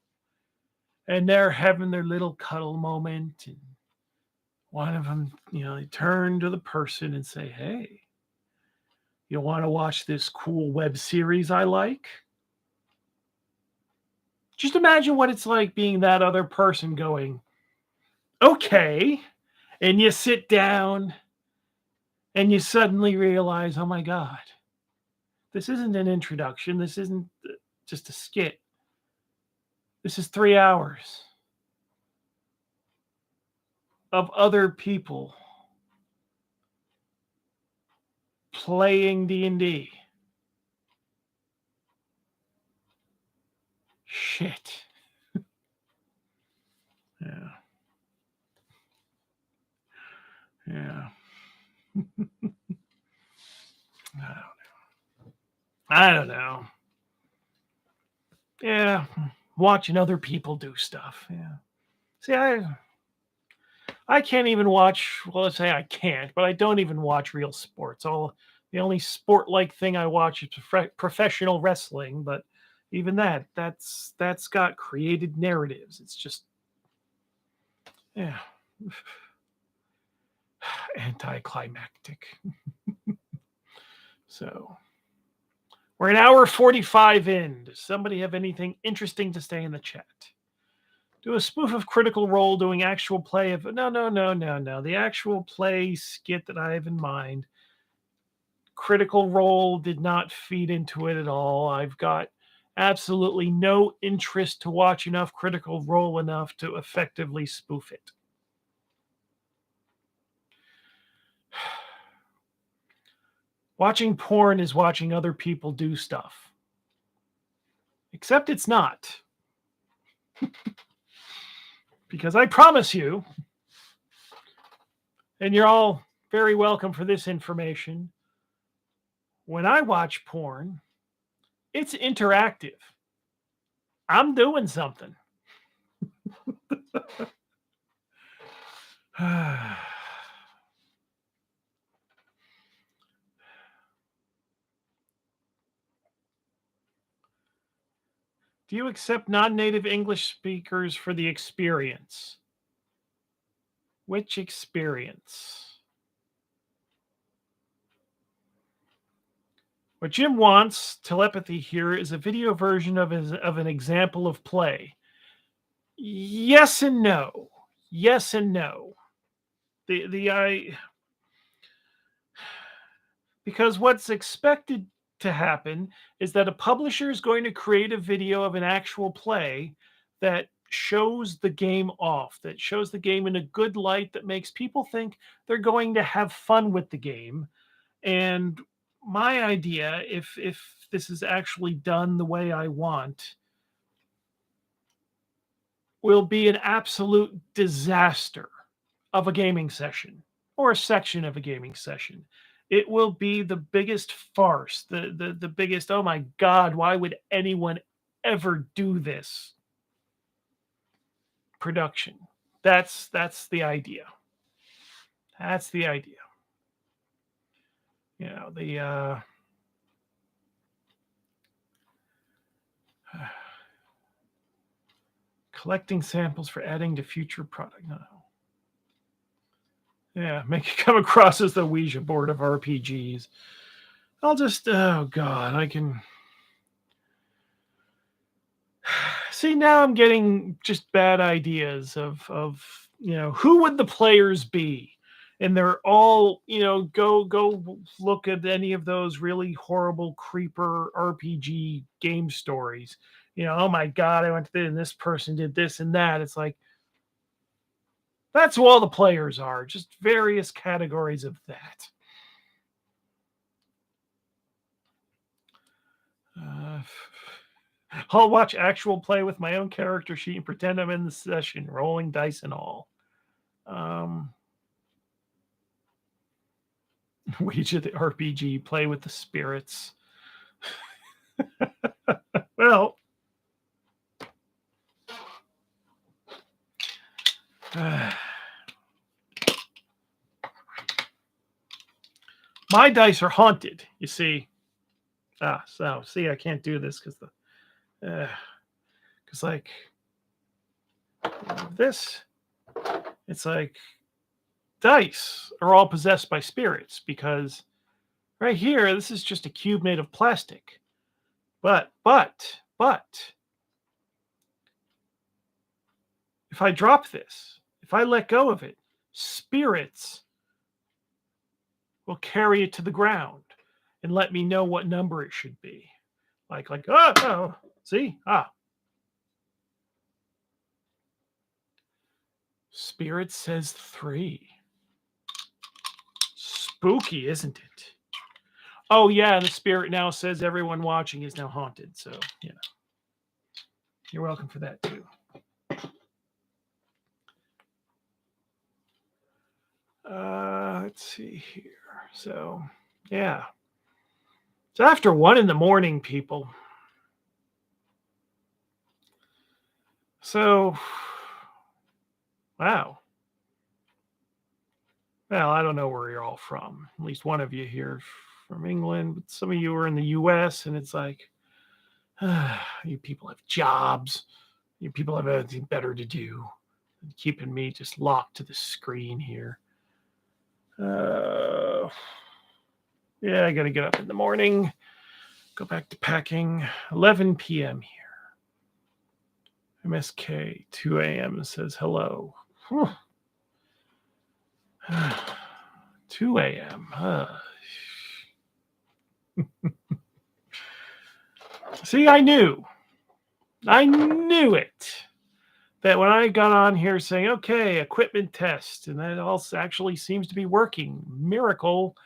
And they're having their little cuddle moment. And one of them, they turn to the person and say, hey, you want to watch this cool web series I like? Just imagine what it's like being that other person going, okay. And you sit down and you suddenly realize, oh my God, this isn't an introduction. This isn't just a skit. This is 3 hours of other people playing D&D. Shit. Yeah. Yeah. I don't know. Yeah. Watching other people do stuff. Yeah. See, I can't even watch, well, let's say I can't, but I don't even watch real sports. The only sport-like thing I watch is professional wrestling, but even that's got created narratives. It's just, yeah, anticlimactic. So we're an hour 45 in. Does somebody have anything interesting to say in the chat? Do a spoof of Critical Role doing actual play of no. The actual play skit that I have in mind, Critical Role did not feed into it at all. I've got absolutely no interest to watch enough Critical Role enough to effectively spoof it. Watching porn is watching other people do stuff. Except it's not. Because I promise you, and you're all very welcome for this information, when I watch porn, it's interactive. I'm doing something. Do you accept non-native English speakers for the experience? Which experience? What Jim wants, telepathy here, is a video version of an example of play. Yes and no. Yes and no. Because what's expected to happen is that a publisher is going to create a video of an actual play that shows the game off, that shows the game in a good light, that makes people think they're going to have fun with the game. And my idea, if this is actually done the way I want, will be an absolute disaster of a gaming session or a section of a gaming session. It will be the biggest farce, the biggest, oh my God, why would anyone ever do this production? That's the idea. That's the idea. You know, the collecting samples for adding to future product. No. Yeah, make it come across as the Ouija board of RPGs. I'll just, oh God, I can. See, now I'm getting just bad ideas of who would the players be? And they're all, go look at any of those really horrible creeper RPG game stories. Oh my God, I went to this and this person did this and that. It's like, that's who all the players are, just various categories of that. I'll watch actual play with my own character sheet and pretend I'm in the session, rolling dice and all. Ouija the RPG, play with the spirits. Well, my dice are haunted, you see. So see, I can't do this because like this, it's like dice are all possessed by spirits, because right here, this is just a cube made of plastic. But if I drop this, if I let go of it, spirits will carry it to the ground and let me know what number it should be. Like, oh, see? Spirit says 3. Spooky, isn't it? Oh, yeah, the spirit now says everyone watching is now haunted. So, yeah. You're welcome for that, too. Let's see here. So, yeah. It's after 1 in the morning, people. So, wow. Well, I don't know where you're all from. At least one of you here from England, but some of you are in the US, and it's like, you people have jobs. You people have anything better to do than keeping me just locked to the screen here. Yeah, I got to get up in the morning, go back to packing. 11 p.m. here. MSK, 2 a.m. says hello. 2 a.m. See, I knew it. That when I got on here saying, okay, equipment test, and that also actually seems to be working. Miracle.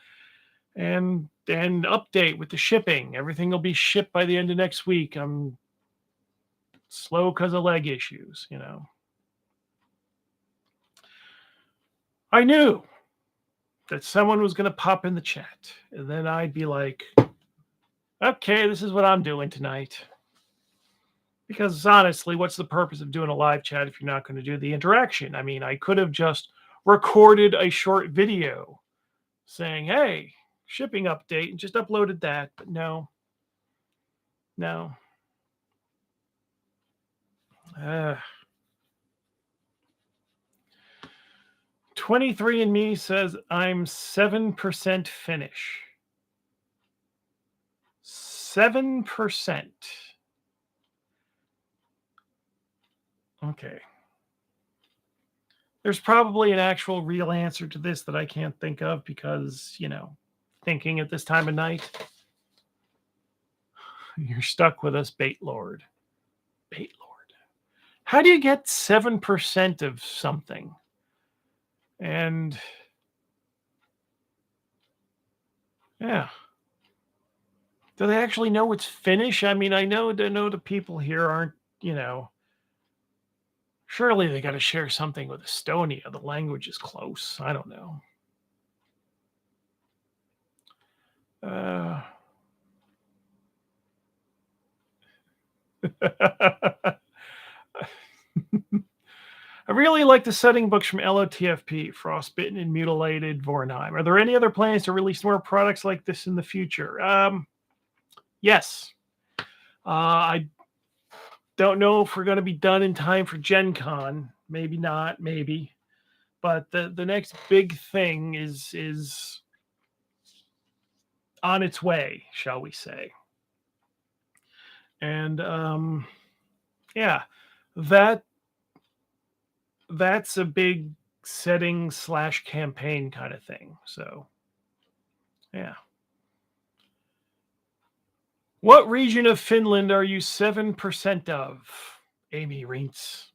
And update with the shipping. Everything will be shipped by the end of next week. I'm slow because of leg issues, I knew that someone was going to pop in the chat. And then I'd be like, okay, this is what I'm doing tonight. Because honestly, what's the purpose of doing a live chat if you're not going to do the interaction? I mean, I could have just recorded a short video saying, hey, shipping update, and just uploaded that. But no. 23andMe says I'm 7% Finnish. 7%. Okay. There's probably an actual real answer to this that I can't think of because, thinking at this time of night. You're stuck with us, Bait Lord. Bait Lord. How do you get 7% of something? And yeah. Do they actually know it's Finnish? I mean, I know the people here aren't, surely they got to share something with Estonia. The language is close. I don't know. I really like the setting books from LOTFP, Frostbitten and Mutilated, Vornheim. Are there any other plans to release more products like this in the future? Yes. I don't know if we're going to be done in time for Gen Con. Maybe not, maybe. But the next big thing is on its way, shall we say. And yeah, that's a big setting / campaign kind of thing. So yeah. What region of Finland are you 7% of? Amy Rintz.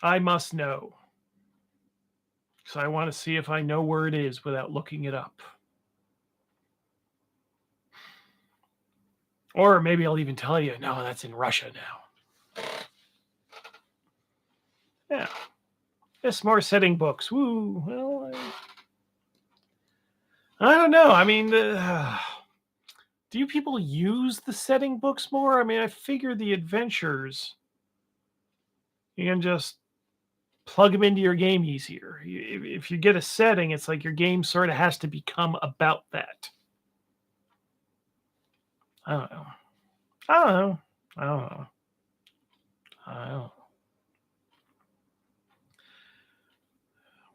I must know. So I want to see if I know where it is without looking it up. Or maybe I'll even tell you, no, that's in Russia now. Yeah. Yes, more setting books. Woo. Well, I don't know. I mean, do people use the setting books more? I mean, I figure the adventures, you can just plug them into your game easier. If you get a setting, it's like your game sort of has to become about that. I don't know.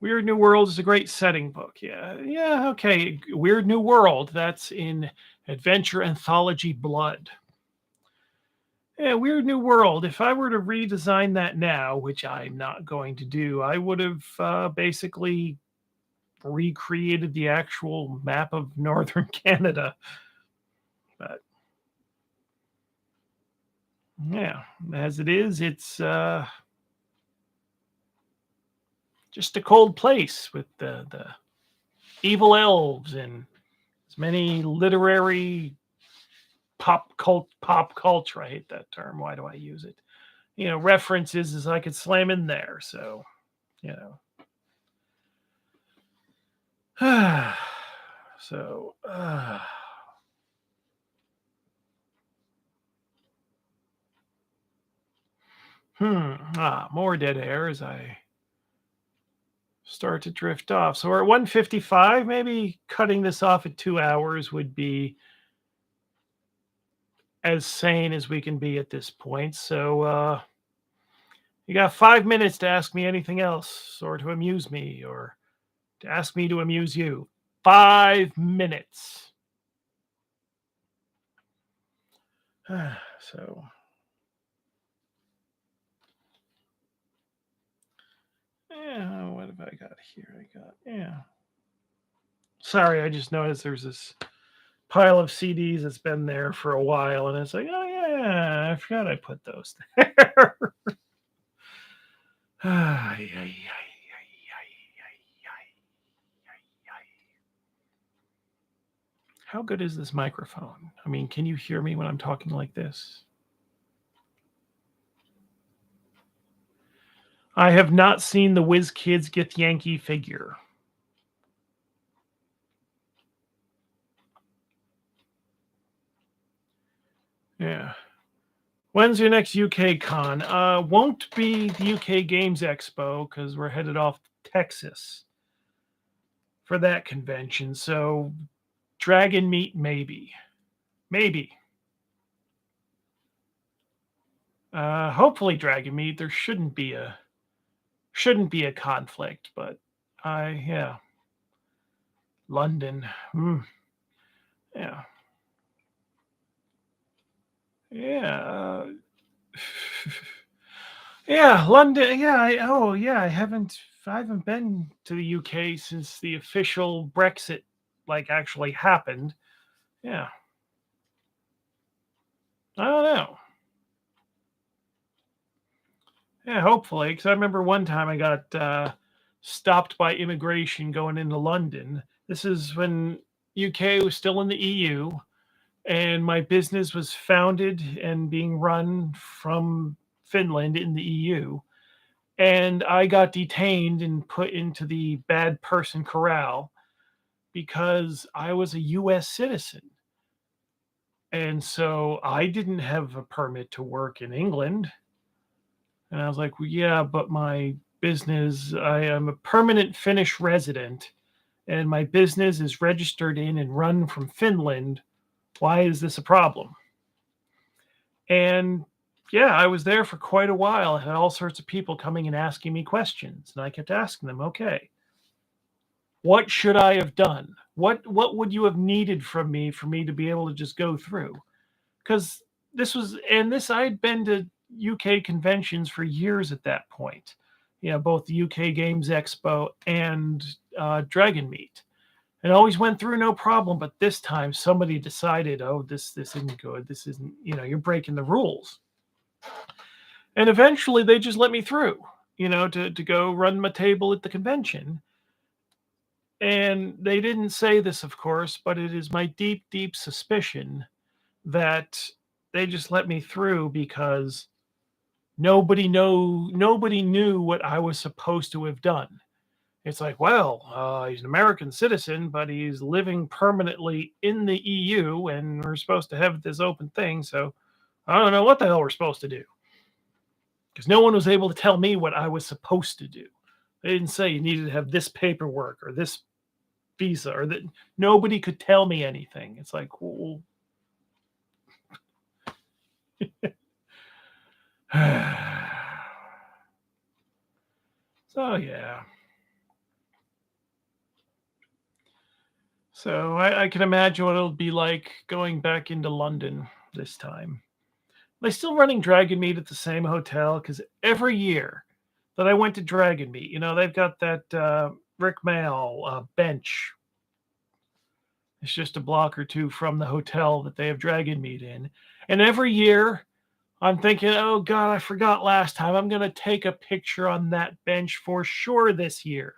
Weird New World is a great setting book. Yeah, okay. Weird New World, that's in Adventure Anthology Blood. Yeah, Weird New World. If I were to redesign that now, which I'm not going to do, I would have basically recreated the actual map of northern Canada. But yeah, as it is, it's just a cold place with the evil elves and as many literary pop culture. I hate that term. Why do I use it? References as I could slam in there. So, you know. So, more dead air as I start to drift off. So we're at 155. Maybe cutting this off at 2 hours would be as sane as we can be at this point. So you got 5 minutes to ask me anything else, or to amuse me, or to ask me to amuse you. 5 minutes. So. Yeah, what have I got here? Yeah. Sorry, I just noticed there's this pile of CDs that's been there for a while, and it's like, oh yeah, I forgot I put those there. How good is this microphone? I mean, can you hear me when I'm talking like this? I have not seen the Whiz Kids Get Yankee figure. Yeah. When's your next UK con? Won't be the UK Games Expo because we're headed off to Texas for that convention. So Dragon Meat, maybe. Maybe. Hopefully Dragon Meat. There shouldn't be a conflict, but yeah. London. Yeah. Yeah. Yeah, London. Yeah, I haven't been to the UK since the official Brexit actually happened. Yeah. I don't know. Yeah, hopefully, because I remember one time I got stopped by immigration going into London. This is when UK was still in the EU, and my business was founded and being run from Finland in the EU. And I got detained and put into the bad person corral because I was a US citizen. And so I didn't have a permit to work in England. And I was like, well, yeah, but my business, I am a permanent Finnish resident and my business is registered in and run from Finland. Why is this a problem? And yeah, I was there for quite a while. I had all sorts of people coming and asking me questions. And I kept asking them, okay, what should I have done? What would you have needed from me for me to be able to just go through? Because I'd been to UK conventions for years at that point. Both the UK Games Expo and Dragon Meet, and always went through no problem. But this time, somebody decided, oh, this isn't good. This isn't, you're breaking the rules. And eventually, they just let me through. To go run my table at the convention. And they didn't say this, of course, but it is my deep, deep suspicion that they just let me through because nobody knew what I was supposed to have done. It's like, well, he's an American citizen, but he's living permanently in the EU, and we're supposed to have this open thing. So I don't know what the hell we're supposed to do because no one was able to tell me what I was supposed to do. They didn't say you needed to have this paperwork or this visa, or that nobody could tell me anything. It's like, well, so yeah. So I can imagine what it'll be like going back into London this time. They're still running Dragon Meet at the same hotel because every year that I went to Dragon Meet, they've got that Rick Mail bench. It's just a block or two from the hotel that they have Dragon Meet in. And every year I'm thinking, oh God, I forgot last time. I'm going to take a picture on that bench for sure this year.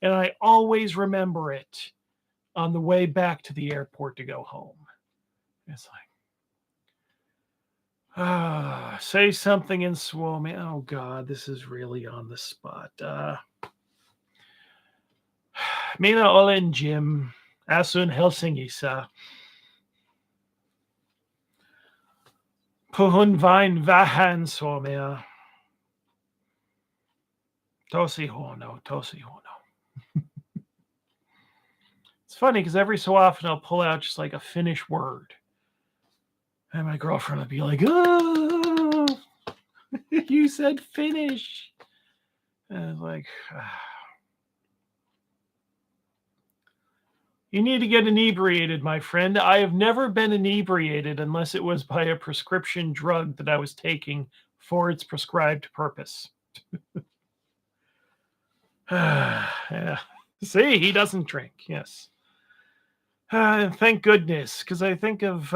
And I always remember it on the way back to the airport to go home. It's like, say something in Suomi. Oh God, this is really on the spot. Minä olen Jim. Asun Helsingissä. Puhun vain vähän suomea. Tosi huono, tosi huono. It's funny because every so often I'll pull out just like a Finnish word. And my girlfriend will be like, oh, you said Finnish. And I was like, you need to get inebriated, my friend. I have never been inebriated unless it was by a prescription drug that I was taking for its prescribed purpose. Yeah. See, he doesn't drink. Yes. Thank goodness, because I think of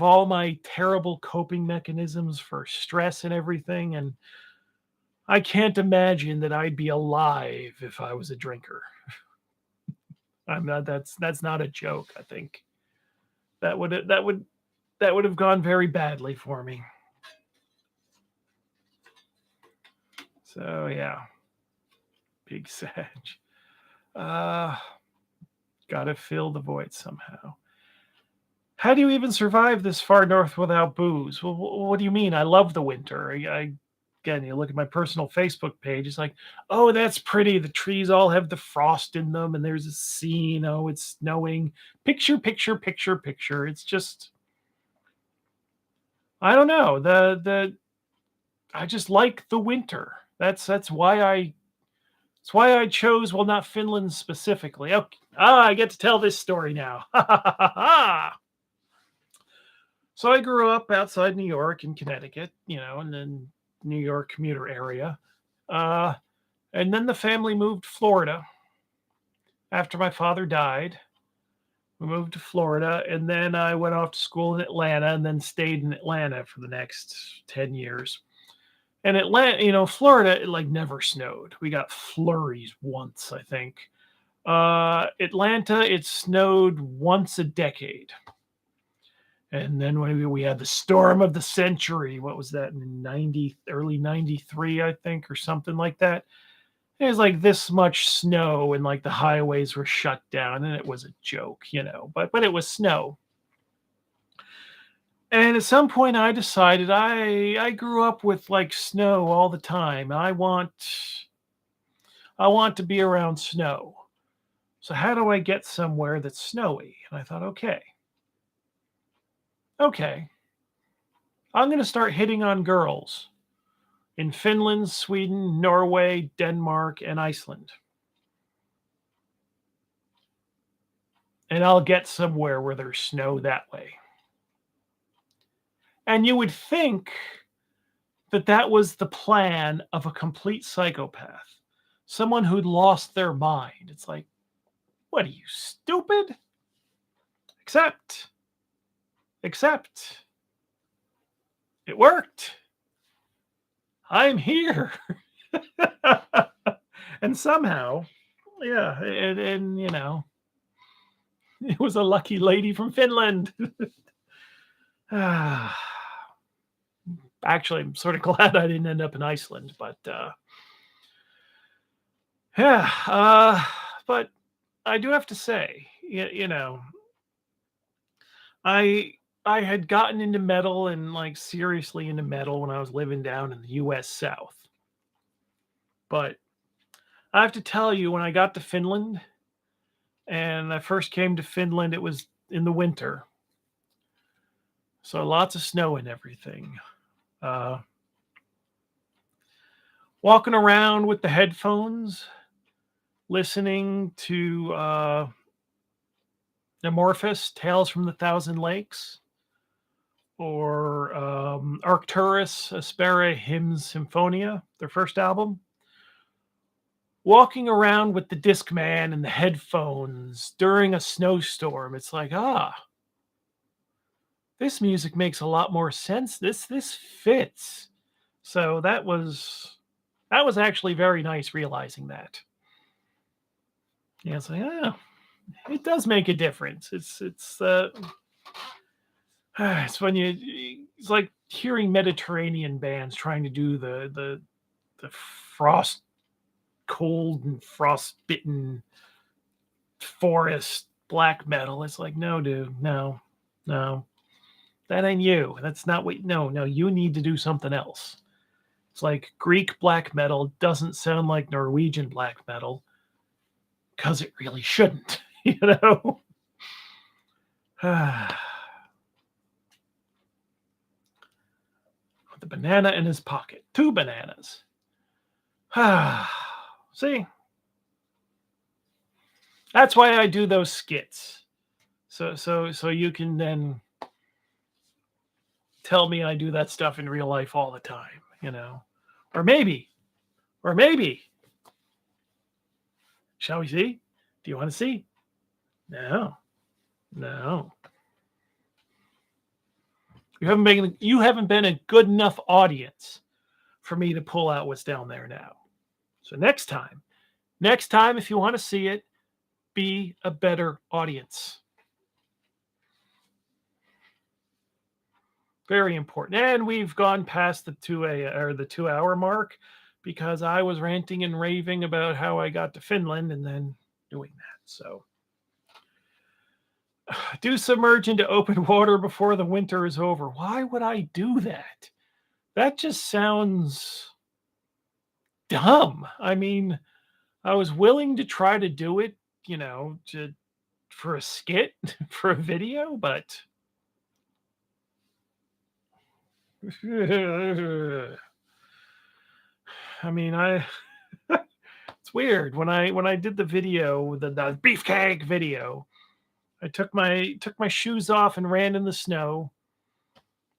all my terrible coping mechanisms for stress and everything, and I can't imagine that I'd be alive if I was a drinker. I'm not. That's not a joke. I think that would have gone very badly for me. So yeah, big Sag. Uh, Gotta fill the void somehow. How do you even survive this far north without booze? Well, what do you mean? I love the winter. Again, you look at my personal Facebook page. It's like, oh, that's pretty. The trees all have the frost in them, and there's a scene. Oh, it's snowing. Picture, picture, picture, picture. It's just, I don't know. The I just like the winter. That's why I chose. Well, not Finland specifically. Okay. I get to tell this story now. So I grew up outside New York in Connecticut, and then New York commuter area. Uh, and then the family moved to Florida after my father died. We moved to Florida, and then I went off to school in Atlanta, and then stayed in Atlanta for the next 10 years. And Atlanta, Florida, it like never snowed. We got flurries once, I think. Atlanta, it snowed once a decade. And then when we had the storm of the century, what was that in early 93, I think, or something like that. It was like this much snow and like the highways were shut down and it was a joke. But it was snow. And at some point I decided I grew up with like snow all the time. I want to be around snow. So how do I get somewhere that's snowy? And I thought, okay, I'm going to start hitting on girls in Finland, Sweden, Norway, Denmark, and Iceland. And I'll get somewhere where there's snow that way. And you would think that that was the plan of a complete psychopath, someone who'd lost their mind. It's like, what are you, stupid? Except, it worked. I'm here. And somehow, yeah, and it was a lucky lady from Finland. Actually, I'm sort of glad I didn't end up in Iceland, but yeah. But I do have to say, I I had gotten into metal and like seriously into metal when I was living down in the U.S. South. But I have to tell you, when I got to Finland and I first came to Finland, it was in the winter, so lots of snow and everything. Uh, Walking around with the headphones, listening to Amorphous Tales from the Thousand Lakes, or Arcturus Aspera Hymns Symphonia, their first album. Walking around with the Discman and the headphones during a snowstorm, it's like, this music makes a lot more sense. This fits. So that was actually very nice realizing that. Yeah, it's like, oh, it does make a difference. It's when it's like hearing Mediterranean bands trying to do the frost cold and frostbitten forest black metal. It's like, no, dude, no, no, that ain't you. That's not what. No, no, you need to do something else. It's like Greek black metal doesn't sound like Norwegian black metal because it really shouldn't, you know. With the banana in his pocket, 2 bananas. See, that's why I do those skits. So you can then tell me I do that stuff in real life all the time, you know. Or maybe, or maybe. Shall we see? Do you want to see? No. No. You haven't been a good enough audience for me to pull out what's down there now. So next time if you want to see it, be a better audience. Very important. And we've gone past the 2 hour mark because I was ranting and raving about how I got to Finland and then doing that. So do submerge into open water before the winter is over. Why would I do that? That just sounds dumb. I mean, I was willing to try to do it, for a skit, for a video, but I mean, it's weird when I did the video, the beefcake video. I took my shoes off and ran in the snow.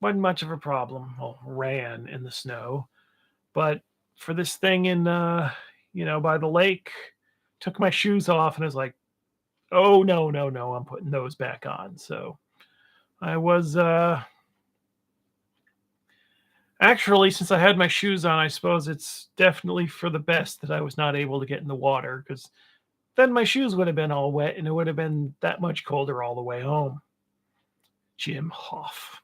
Wasn't much of a problem. Well, ran in the snow, but for this thing in by the lake, took my shoes off and I was like, oh no, no, no, I'm putting those back on. So I was actually, since I had my shoes on, I suppose it's definitely for the best that I was not able to get in the water because then my shoes would have been all wet and it would have been that much colder all the way home. Jim Hoff.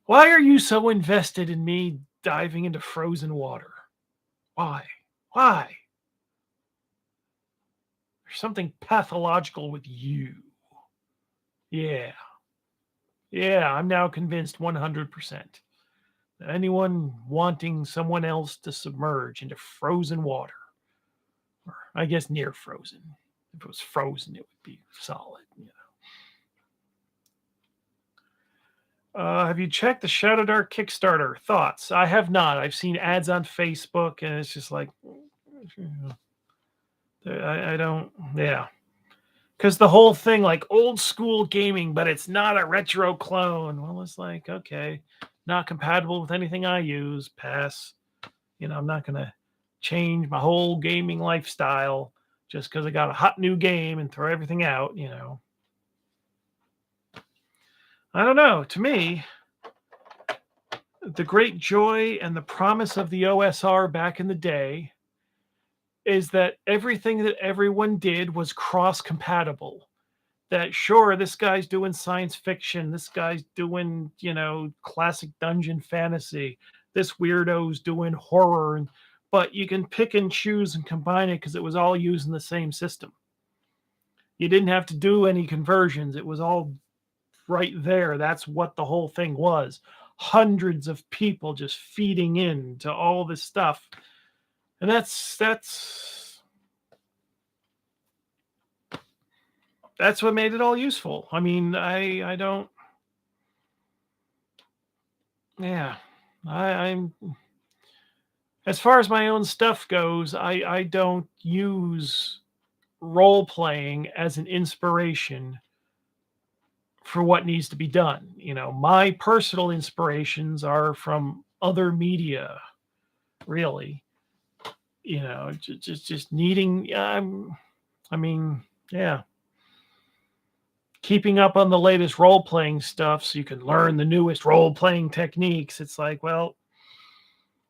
Why are you so invested in me diving into frozen water? Why? Why? There's something pathological with you. Yeah. Yeah, I'm now convinced 100% that anyone wanting someone else to submerge into frozen water, or I guess near frozen, if it was frozen, it would be solid. Have you checked the Shadow Dark Kickstarter? Thoughts? I have not. I've seen ads on Facebook, and it's just like, I don't, yeah. Because the whole thing, like old school gaming, but it's not a retro clone. Well, it's like, okay, not compatible with anything I use. Pass. I'm not going to change my whole gaming lifestyle just because I got a hot new game and throw everything out. I don't know. To me, the great joy and the promise of the OSR back in the day is that everything that everyone did was cross compatible. That sure, this guy's doing science fiction, this guy's doing, classic dungeon fantasy, this weirdo's doing horror, but you can pick and choose and combine it because it was all using the same system. You didn't have to do any conversions. It was all right there. That's what the whole thing was. Hundreds of people just feeding into all this stuff. And that's what made it all useful. I mean, I don't. Yeah, I'm. As far as my own stuff goes, I don't use role playing as an inspiration for what needs to be done. My personal inspirations are from other media, really. Just needing. I mean, yeah. keeping up on the latest role-playing stuff so you can learn the newest role-playing techniques. It's like, well,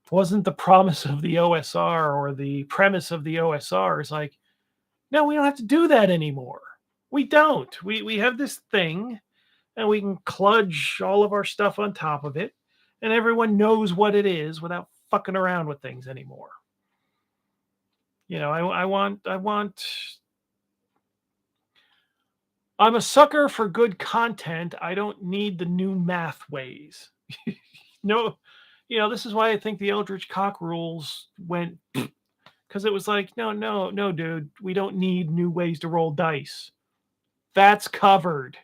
wasn't the promise of the OSR or the premise of the OSR is like, no, we don't have to do that anymore. We don't. We have this thing and we can kludge all of our stuff on top of it, and everyone knows what it is without fucking around with things anymore. I'm a sucker for good content. I don't need the new math ways. No, this is why I think the Eldritch Cock rules went, because it was like, no, no, no, dude, we don't need new ways to roll dice. That's covered.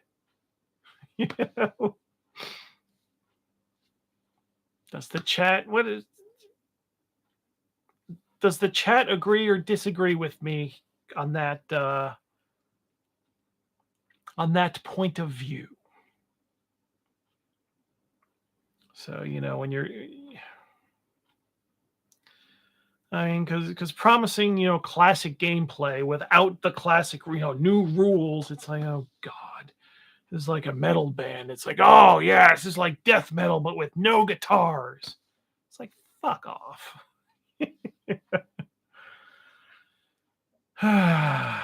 Does the chat does the chat agree or disagree with me on that point of view? So, when you're, I mean, because promising, classic gameplay without the classic, new rules, it's like, oh God, this is like a metal band. It's like, oh yeah, this is like death metal, but with no guitars. It's like, fuck off. Yeah.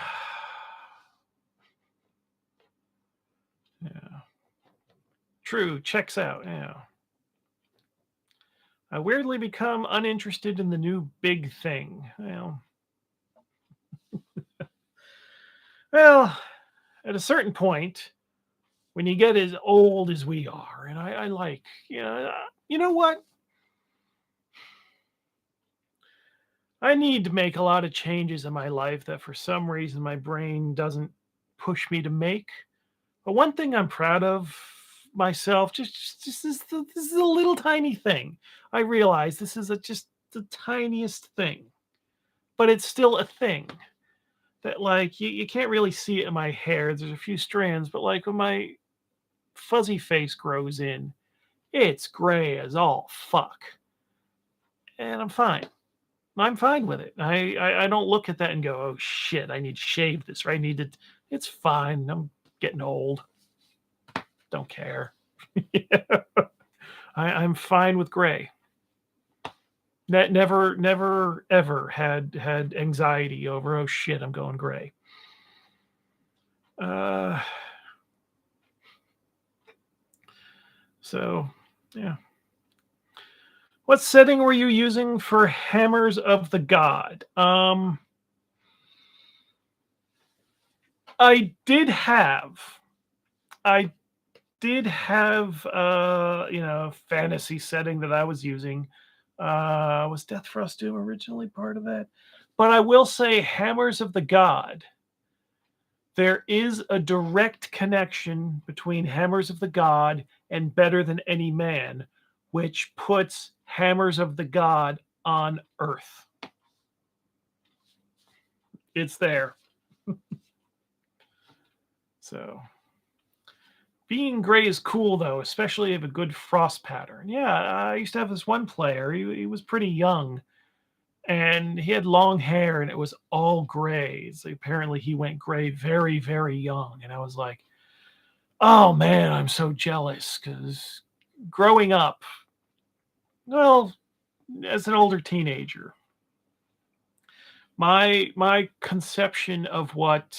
True, checks out, yeah. I weirdly become uninterested in the new big thing. Well, at a certain point, when you get as old as we are, and I like, you know what? I need to make a lot of changes in my life that for some reason my brain doesn't push me to make. But one thing I'm proud of myself, just this is a little tiny thing. I realize this is just the tiniest thing, but it's still a thing that, like, you can't really see it in my hair. There's a few strands, but like when my fuzzy face grows in, it's gray as all fuck, and I'm fine. I'm fine with it. I don't look at that and go, oh shit, I need to shave this, or I need to. It's fine. I'm getting old. Don't care. I'm fine with gray. That never ever had anxiety over, oh shit, I'm going gray. So yeah. What setting were you using for Hammers of the God? I did have fantasy setting that I was using. Was Death Frost Doom originally part of that? But I will say Hammers of the God. There is a direct connection between Hammers of the God and Better Than Any Man, which puts Hammers of the God on Earth. It's there. So being gray is cool, though, especially if a good frost pattern. Yeah, I used to have this one player. He was pretty young, and he had long hair, and it was all gray. So apparently he went gray very, very young. And I was like, oh, man, I'm so jealous, because growing up, well, as an older teenager, my conception of what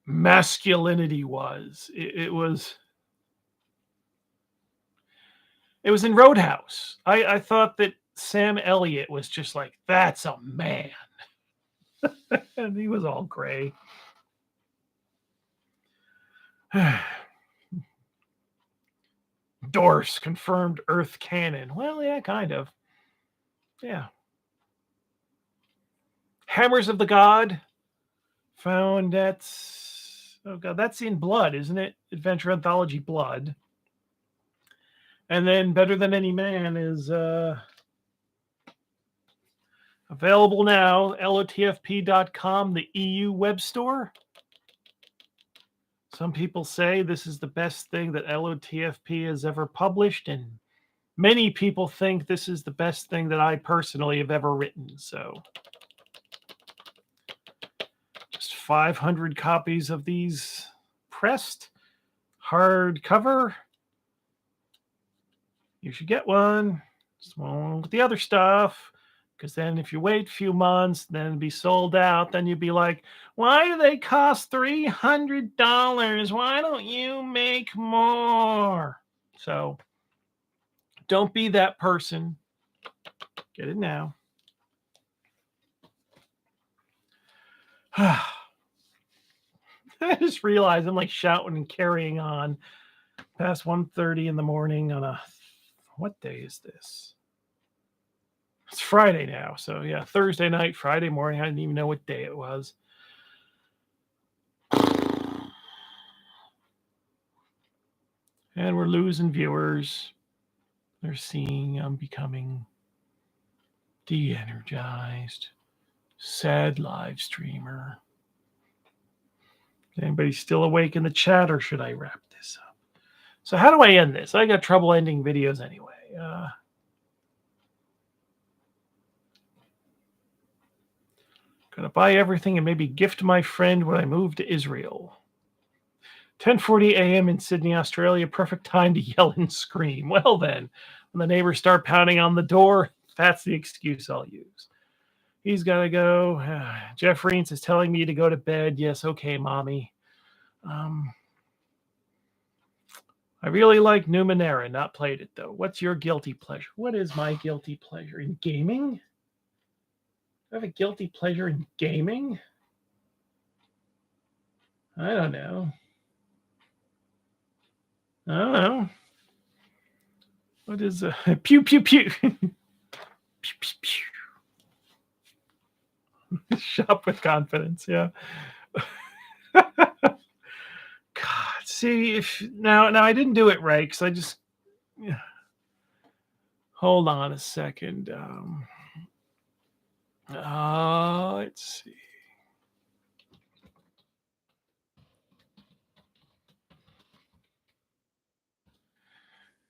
masculinity was, it was in Roadhouse. I thought that Sam Elliott was just like, that's a man. And he was all gray. Dorse confirmed Earth canon. Well, yeah, kind of. Yeah. Hammers of the God found that's, oh god, that's in Blood, isn't it? Adventure Anthology Blood. And then Better Than Any Man is available now, lotfp.com, the EU web store. Some people say this is the best thing that LOTFP has ever published, and many people think this is the best thing that I personally have ever written. So just 500 copies of these pressed hardcover. You should get one. Just won't with the other stuff. Because then if you wait a few months, then it'd be sold out. Then you'd be like, why do they cost $300? Why don't you make more? So don't be that person. Get it now. I just realized I'm like shouting and carrying on past 1:30 in the morning on a, what day is this? It's Friday now. So yeah, Thursday night, Friday morning. I didn't even know what day it was. And we're losing viewers. They're seeing I'm becoming de-energized, sad live streamer. Anybody still awake in the chat, or should I wrap this up? So how do I end this? I got trouble ending videos anyway. Gonna buy everything and maybe gift my friend when I move to Israel. 10:40 a.m. in Sydney, Australia. Perfect time to yell and scream. Well then, when the neighbors start pounding on the door, that's the excuse I'll use. He's got to go. Jeff Reens is telling me to go to bed. Yes, okay, mommy. I really like Numenera. Not played it, though. What's your guilty pleasure? What is my guilty pleasure? In gaming? I have a guilty pleasure in gaming? I don't know. What is pew pew pew? Pew, pew, pew. Shop with confidence, yeah. God, see if now I didn't do it right because I just hold on a second. Let's see.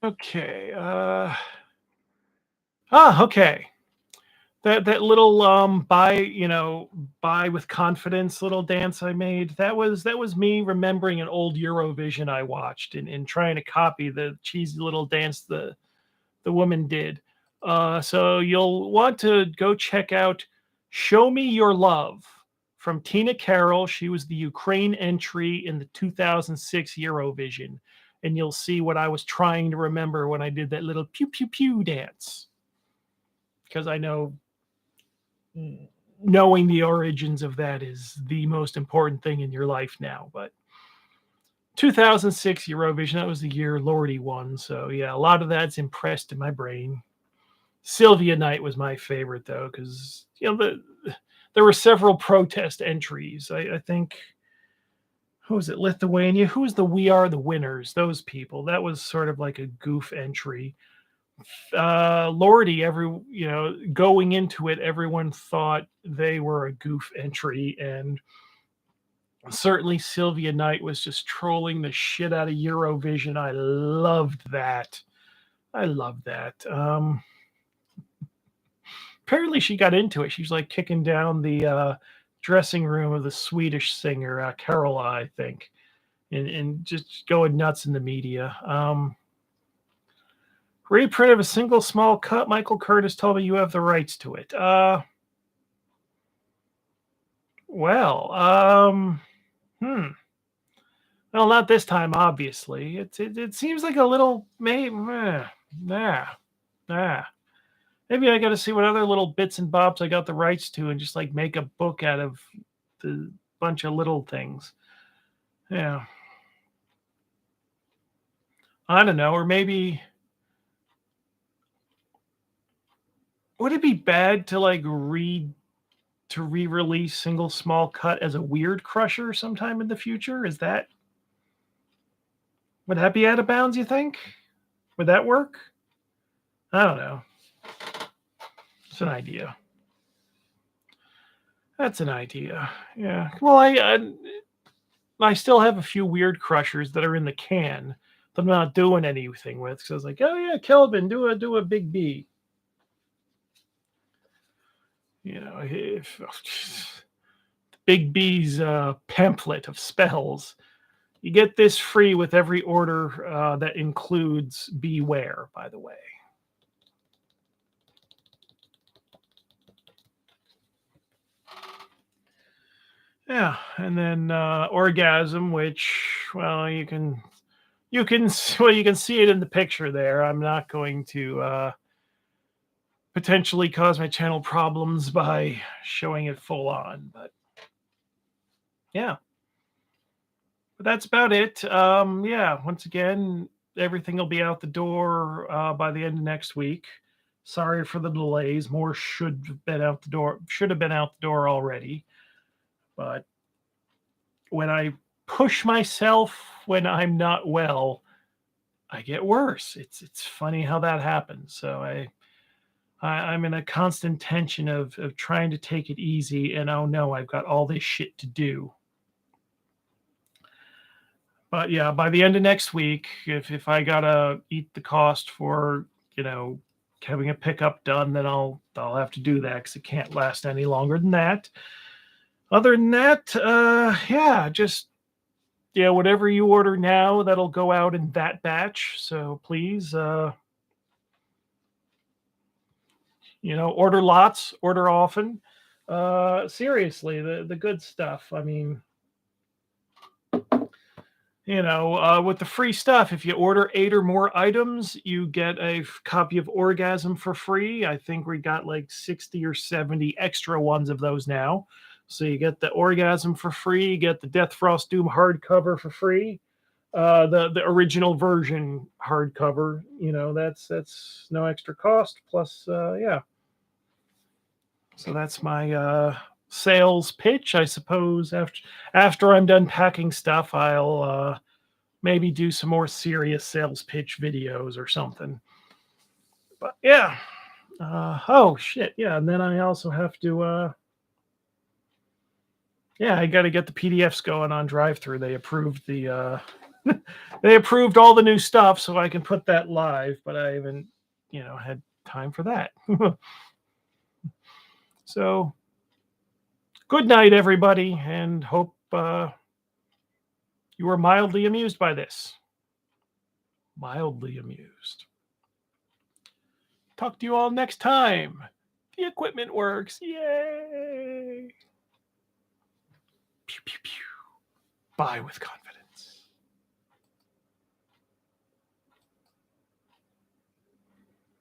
Okay. Okay. That little buy with confidence little dance I made. That was me remembering an old Eurovision I watched and trying to copy the cheesy little dance the woman did. So you'll want to go check out "Show Me Your Love" from Tina Karol. She was the Ukraine entry in the 2006 Eurovision, and you'll see what I was trying to remember when I did that little pew pew pew dance. Because I know knowing the origins of that is the most important thing in your life now. But 2006 Eurovision, that was the year Lordi won. So yeah, a lot of that's impressed in my brain. Sylvia Knight was my favorite though, because there were several protest entries. I think, who was it? Lithuania. Who was the "We Are the Winners"? Those people. That was sort of like a goof entry. Lordi, going into it, everyone thought they were a goof entry, and certainly Sylvia Knight was just trolling the shit out of Eurovision. I loved that. Apparently she got into it. She was like kicking down the dressing room of the Swedish singer Carola, I think, and just going nuts in the media. Reprint of a single small cut. Michael Curtis told me you have the rights to it. Well, not this time, obviously. It seems like a little maybe maybe I got to see what other little bits and bobs I got the rights to, and just like make a book out of the bunch of little things. Yeah, I don't know, or maybe would it be bad to like re-release single small cut as a Weird Crusher sometime in the future? Would that be out of bounds, you think? Would that work? I don't know. It's an idea. That's an idea. Yeah. Well, I still have a few Weird Crushers that are in the can that I'm not doing anything with. So I was like, oh yeah, Kelvin, do a big B. If Big B's pamphlet of spells. You get this free with every order that includes Beware, by the way. Yeah, and then Orgasm, which, well, you can see it in the picture there. I'm not going to potentially cause my channel problems by showing it full on, but yeah. But that's about it. Yeah, once again, everything will be out the door by the end of next week. Sorry for the delays. More should have been out the door. Should have been out the door already. But when I push myself when I'm not well, I get worse. It's funny how that happens. So I'm in a constant tension of trying to take it easy, and oh no, I've got all this shit to do. But yeah, by the end of next week, if I gotta eat the cost for, you know, having a pickup done, then I'll have to do that because it can't last any longer than that. Other than that, yeah, just yeah, whatever you order now, that'll go out in that batch. So please, order lots, order often. Seriously, the good stuff. I mean, with the free stuff, if you order 8 or more items, you get a copy of Orgasm for free. I think we got like 60 or 70 extra ones of those now. So you get the Orgasm for free, you get the Death Frost Doom hardcover for free. The original version hardcover, that's no extra cost. Plus, yeah. So that's my sales pitch, I suppose. After I'm done packing stuff, I'll maybe do some more serious sales pitch videos or something. But yeah. Oh shit, yeah. And then I also have to yeah, I got to get the PDFs going on drive-through. They approved the they approved all the new stuff so I can put that live, but I haven't, had time for that. So, good night everybody, and hope you were mildly amused by this. Mildly amused. Talk to you all next time. The equipment works. Yay. Pew, pew, pew. Bye with confidence.